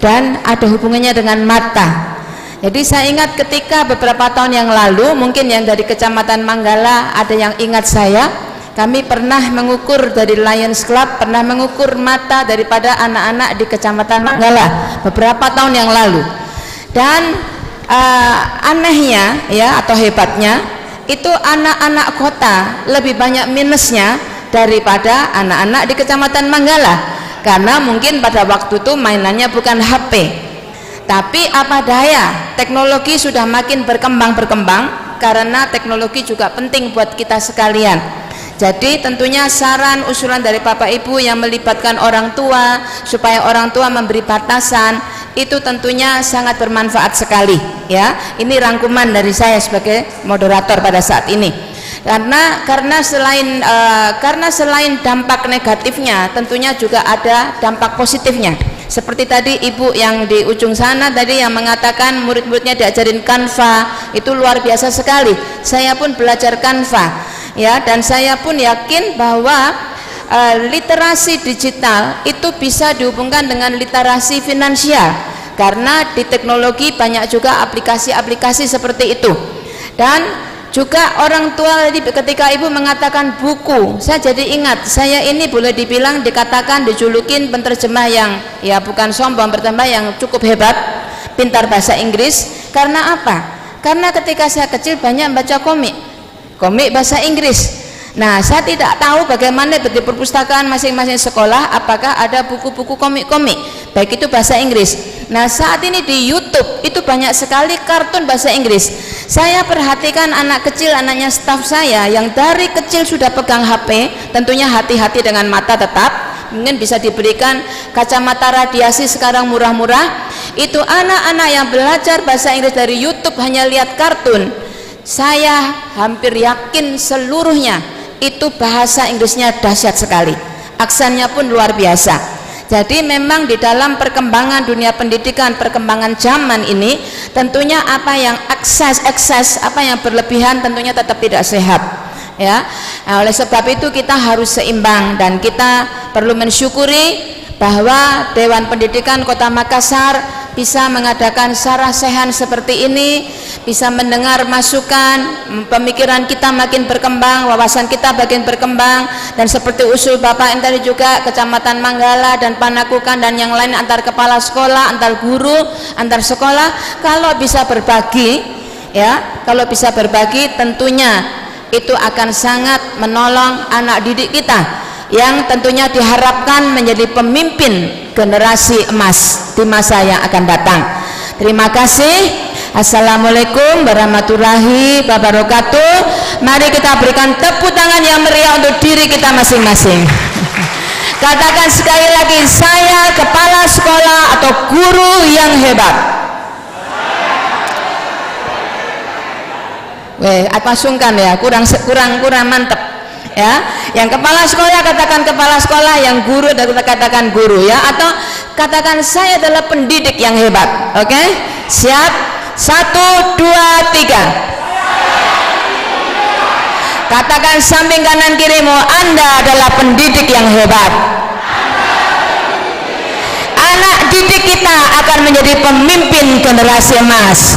dan ada hubungannya dengan mata. Jadi saya ingat ketika beberapa tahun yang lalu, mungkin yang dari Kecamatan Manggala ada yang ingat saya, kami pernah mengukur dari Lions Club, pernah mengukur mata daripada anak-anak di Kecamatan Manggala beberapa tahun yang lalu. Dan anehnya ya, atau hebatnya, itu anak-anak kota lebih banyak minusnya daripada anak-anak di Kecamatan Manggala, karena mungkin pada waktu itu mainannya bukan HP. Tapi apa daya, teknologi sudah makin berkembang karena teknologi juga penting buat kita sekalian. Jadi tentunya saran usulan dari Bapak Ibu yang melibatkan orang tua supaya orang tua memberi batasan itu tentunya sangat bermanfaat sekali ya. Ini rangkuman dari saya sebagai moderator pada saat ini. Karena selain dampak negatifnya, tentunya juga ada dampak positifnya. Seperti tadi Ibu yang di ujung sana tadi yang mengatakan murid-muridnya diajarin Canva, itu luar biasa sekali. Saya pun belajar Canva ya, dan saya pun yakin bahwa literasi digital itu bisa dihubungkan dengan literasi finansial, karena di teknologi banyak juga aplikasi-aplikasi seperti itu. Dan juga orang tua ketika Ibu mengatakan buku, saya jadi ingat, saya ini boleh dibilang dikatakan dijulukin penterjemah yang ya bukan sombong, bertambah yang cukup hebat, pintar bahasa Inggris. Karena apa? Karena ketika saya kecil banyak baca komik bahasa Inggris. Nah, saya tidak tahu bagaimana di perpustakaan masing-masing sekolah apakah ada buku-buku komik-komik baik itu bahasa Inggris. Nah, saat ini di YouTube itu banyak sekali kartun bahasa Inggris. Saya perhatikan anak kecil, anaknya staf saya yang dari kecil sudah pegang HP, tentunya hati-hati dengan mata tetap, mungkin bisa diberikan kacamata radiasi sekarang murah-murah. Itu anak-anak yang belajar bahasa Inggris dari YouTube hanya lihat kartun, saya hampir yakin seluruhnya itu bahasa Inggrisnya dahsyat sekali, aksennya pun luar biasa. Jadi memang di dalam perkembangan dunia pendidikan, perkembangan zaman ini, tentunya apa yang ekses, apa yang berlebihan tentunya tetap tidak sehat ya. Nah, oleh sebab itu kita harus seimbang, dan kita perlu mensyukuri bahwa Dewan Pendidikan Kota Makassar bisa mengadakan sarasehan seperti ini, bisa mendengar masukan, pemikiran kita makin berkembang, wawasan kita makin berkembang, dan seperti usul Bapak yang tadi juga Kecamatan Manggala dan Panakukan dan yang lain, antar kepala sekolah, antar guru, antar sekolah, kalau bisa berbagi ya, kalau bisa berbagi tentunya itu akan sangat menolong anak didik kita yang tentunya diharapkan menjadi pemimpin generasi emas di masa yang akan datang. Terima kasih. Assalamualaikum warahmatullahi wabarakatuh. Mari kita berikan tepuk tangan yang meriah untuk diri kita masing-masing. Katakan sekali lagi, saya kepala sekolah atau guru yang hebat. Apa sungkan ya, kurang mantep ya. Yang kepala sekolah katakan kepala sekolah, yang guru katakan guru ya, atau katakan saya adalah pendidik yang hebat. Oke, siap? 1, 2, 3. Katakan samping kanan kirimu, Anda adalah pendidik yang hebat. Anak didik kita akan menjadi pemimpin generasi emas.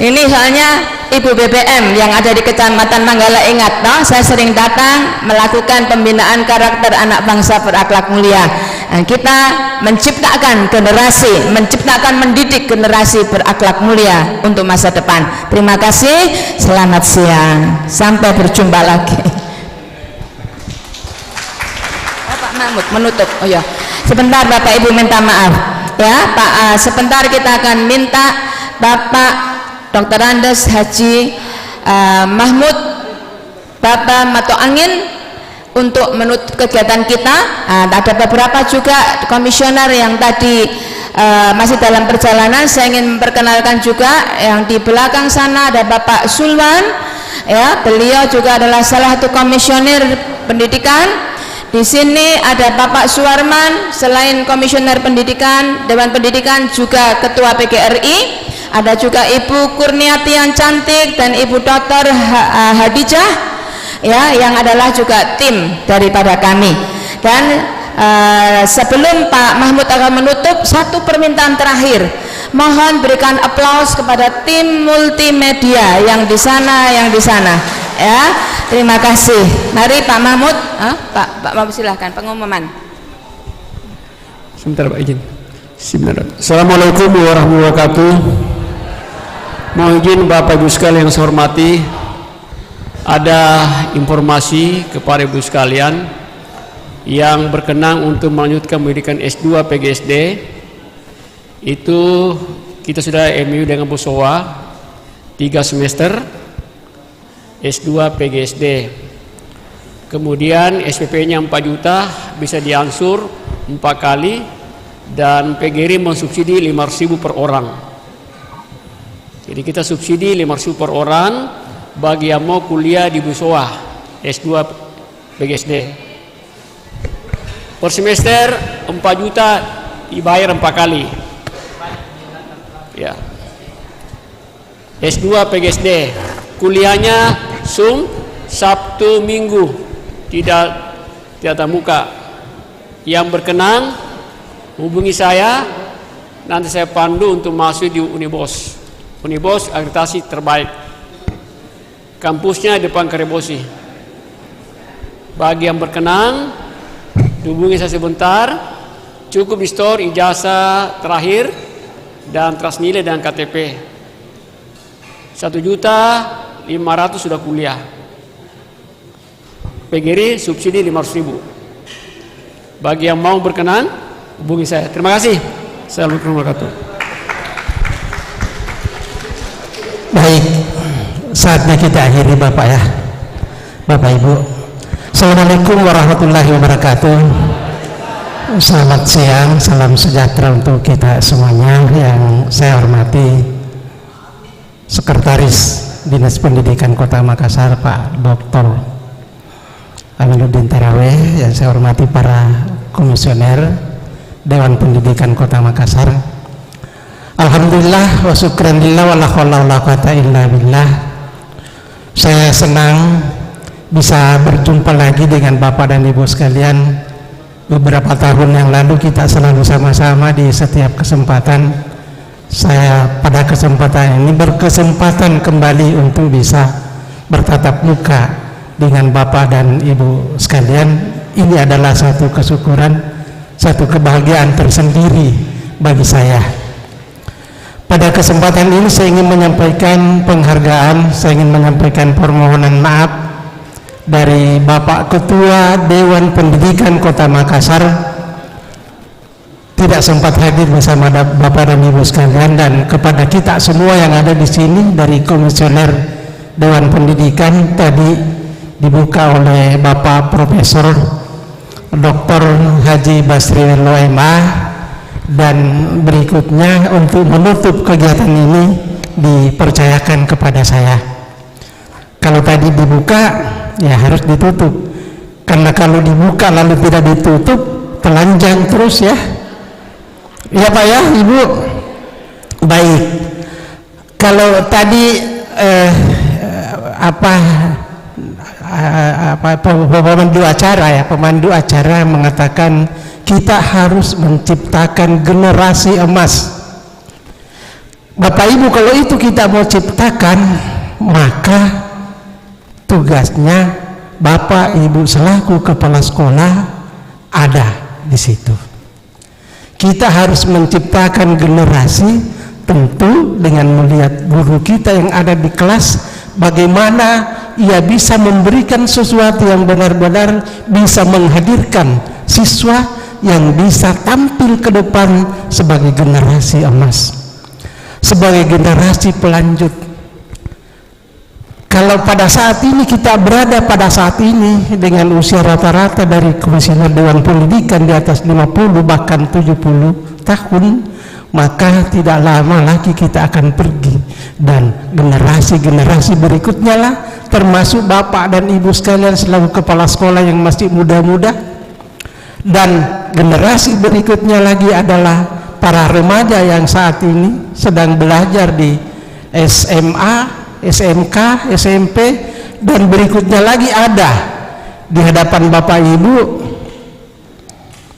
Ini soalnya Ibu BBM yang ada di Kecamatan Manggala ingat, no? Saya sering datang melakukan pembinaan karakter anak bangsa berakhlak mulia. Nah, kita menciptakan generasi, mendidik generasi berakhlak mulia untuk masa depan. Terima kasih, selamat siang, sampai berjumpa lagi. Pak Mahmud menutup. Oh ya, sebentar Bapak Ibu minta maaf ya Pak, sebentar kita akan minta Bapak Dr. Andes Haji Mahmud Bapak Mato Angin untuk menutup kegiatan kita. Ada beberapa juga komisioner yang tadi masih dalam perjalanan. Saya ingin memperkenalkan juga yang di belakang sana ada Bapak Sulwan ya, beliau juga adalah salah satu komisioner pendidikan. Di sini ada Bapak Suwarman, selain komisioner pendidikan, Dewan Pendidikan juga Ketua PGRI. Ada juga Ibu Kurniati yang cantik dan Ibu Dr. Hadijah ya, yang adalah juga tim daripada kami. Dan sebelum Pak Mahmud akan menutup, satu permintaan terakhir, mohon berikan aplaus kepada tim multimedia yang di sana ya. Terima kasih. Mari Pak Mahmud. Pak Mahmud silahkan pengumuman. Sebentar Pak izin. Assalamualaikum warahmatullahi wabarakatuh. Mohon izin Bapak Ibu sekalian yang saya hormati, ada informasi kepada Ibu sekalian yang berkenan untuk melanjutkan pendidikan S2 PGSD. Itu kita sudah MOU dengan Busowa 3 semester S2 PGSD. Kemudian SPP-nya 4 juta bisa diansur 4 kali, dan PGRI mensubsidi 5.000 per orang. Jadi kita subsidi 5.000 per orang bagi yang mau kuliah di Busowa S2 PGSD. Per semester 4 juta dibayar 4 kali. Ya. S2 PGSD kuliahnya Sabtu Minggu, tidak tatap muka. Yang berkenan hubungi saya, nanti saya pandu untuk masuk di Unibos akreditasi terbaik. Kampusnya depan Karebosi. Bagi yang berkenan hubungi saya sebentar, cukup di store ijazah terakhir dan transnilai dan KTP. 1.500.000 sudah kuliah. PGRI subsidi 500.000. Bagi yang mau berkenan hubungi saya. Terima kasih. Assalamualaikum warahmatullahi wabarakatuh. Baik, saatnya kita akhiri Bapak ya, Bapak Ibu. Assalamualaikum warahmatullahi wabarakatuh. Selamat siang, salam sejahtera untuk kita semuanya. Yang saya hormati Sekretaris Dinas Pendidikan Kota Makassar Pak Dr. Aminuddin Taraweh, yang saya hormati para komisioner Dewan Pendidikan Kota Makassar. Alhamdulillah wa syukranillah wa la haula wa la quwata illa billah. Saya senang bisa berjumpa lagi dengan Bapak dan Ibu sekalian. Beberapa tahun yang lalu kita selalu sama-sama di setiap kesempatan. Saya pada kesempatan ini berkesempatan kembali untuk bisa bertatap muka dengan Bapak dan Ibu sekalian. Ini adalah satu kesyukuran, satu kebahagiaan tersendiri bagi saya. Pada kesempatan ini saya ingin menyampaikan penghargaan, saya ingin menyampaikan permohonan maaf dari Bapak Ketua Dewan Pendidikan Kota Makassar, tidak sempat hadir bersama Bapak dan Ibu sekalian, dan kepada kita semua yang ada di sini dari komisioner Dewan Pendidikan tadi dibuka oleh Bapak Profesor Dr. Haji Basriello MA, dan berikutnya untuk menutup kegiatan ini dipercayakan kepada saya. Kalau tadi dibuka, ya harus ditutup, karena kalau dibuka lalu tidak ditutup, telanjang terus ya. Ya Pak ya, Ibu. Baik. Kalau tadi pemandu acara mengatakan kita harus menciptakan generasi emas. Bapak Ibu, kalau itu kita mau ciptakan, maka tugasnya Bapak Ibu selaku kepala sekolah ada di situ. Kita harus menciptakan generasi, tentu dengan melihat guru kita yang ada di kelas, bagaimana ia bisa memberikan sesuatu yang benar-benar bisa menghadirkan siswa yang bisa tampil ke depan sebagai generasi emas, sebagai generasi pelanjut. Kalau pada saat ini kita berada pada saat ini dengan usia rata-rata dari Komisioner Dewan Pendidikan di atas 50 bahkan 70 tahun, maka tidak lama lagi kita akan pergi, dan generasi-generasi berikutnya lah, termasuk Bapak dan Ibu sekalian selaku kepala sekolah yang masih muda-muda, dan generasi berikutnya lagi adalah para remaja yang saat ini sedang belajar di SMA, SMK, SMP, dan berikutnya lagi ada di hadapan Bapak Ibu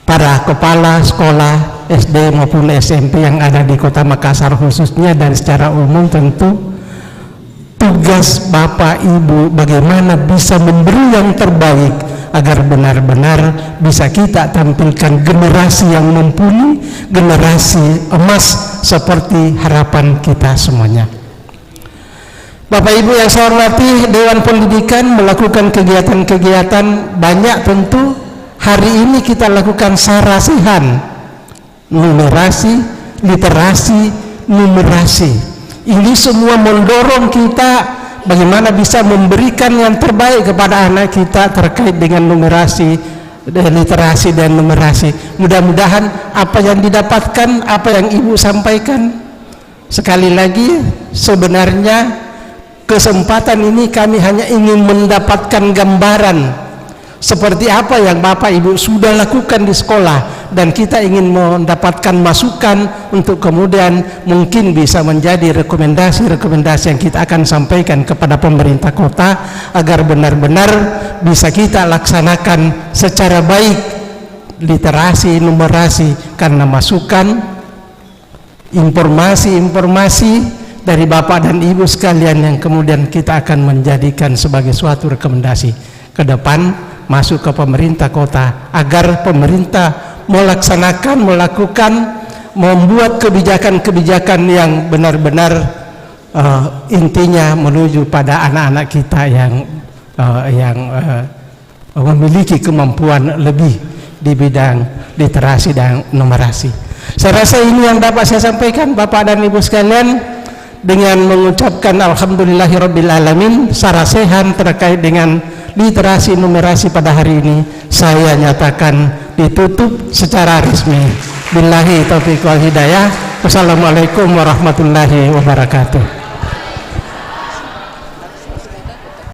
para kepala sekolah SD maupun SMP yang ada di Kota Makassar khususnya, dan secara umum tentu tugas Bapak Ibu bagaimana bisa memberi yang terbaik agar benar-benar bisa kita tampilkan generasi yang mumpuni, generasi emas seperti harapan kita semuanya. Bapak Ibu yang saya hormati, Dewan Pendidikan melakukan kegiatan-kegiatan banyak. Tentu hari ini kita lakukan sarasihan numerasi, literasi, numerasi. Ini semua mendorong kita bagaimana bisa memberikan yang terbaik kepada anak kita terkait dengan numerasi, literasi dan numerasi. Mudah-mudahan apa yang didapatkan, apa yang Ibu sampaikan, sekali lagi sebenarnya kesempatan ini kami hanya ingin mendapatkan gambaran seperti apa yang Bapak Ibu sudah lakukan di sekolah, dan kita ingin mendapatkan masukan untuk kemudian mungkin bisa menjadi rekomendasi-rekomendasi yang kita akan sampaikan kepada pemerintah kota agar benar-benar bisa kita laksanakan secara baik literasi, numerasi, karena masukan, informasi-informasi dari Bapak dan Ibu sekalian yang kemudian kita akan menjadikan sebagai suatu rekomendasi ke depan masuk ke pemerintah kota agar pemerintah melaksanakan, melakukan, membuat kebijakan-kebijakan yang benar-benar intinya menuju pada anak-anak kita yang memiliki kemampuan lebih di bidang literasi dan numerasi. Saya rasa ini yang dapat saya sampaikan Bapak dan Ibu sekalian, dengan mengucapkan alhamdulillahirabbil alamin, sarasehan terkait dengan literasi numerasi pada hari ini saya nyatakan ditutup secara resmi. Billahi taufiq wal hidayah. Wassalamualaikum warahmatullahi wabarakatuh.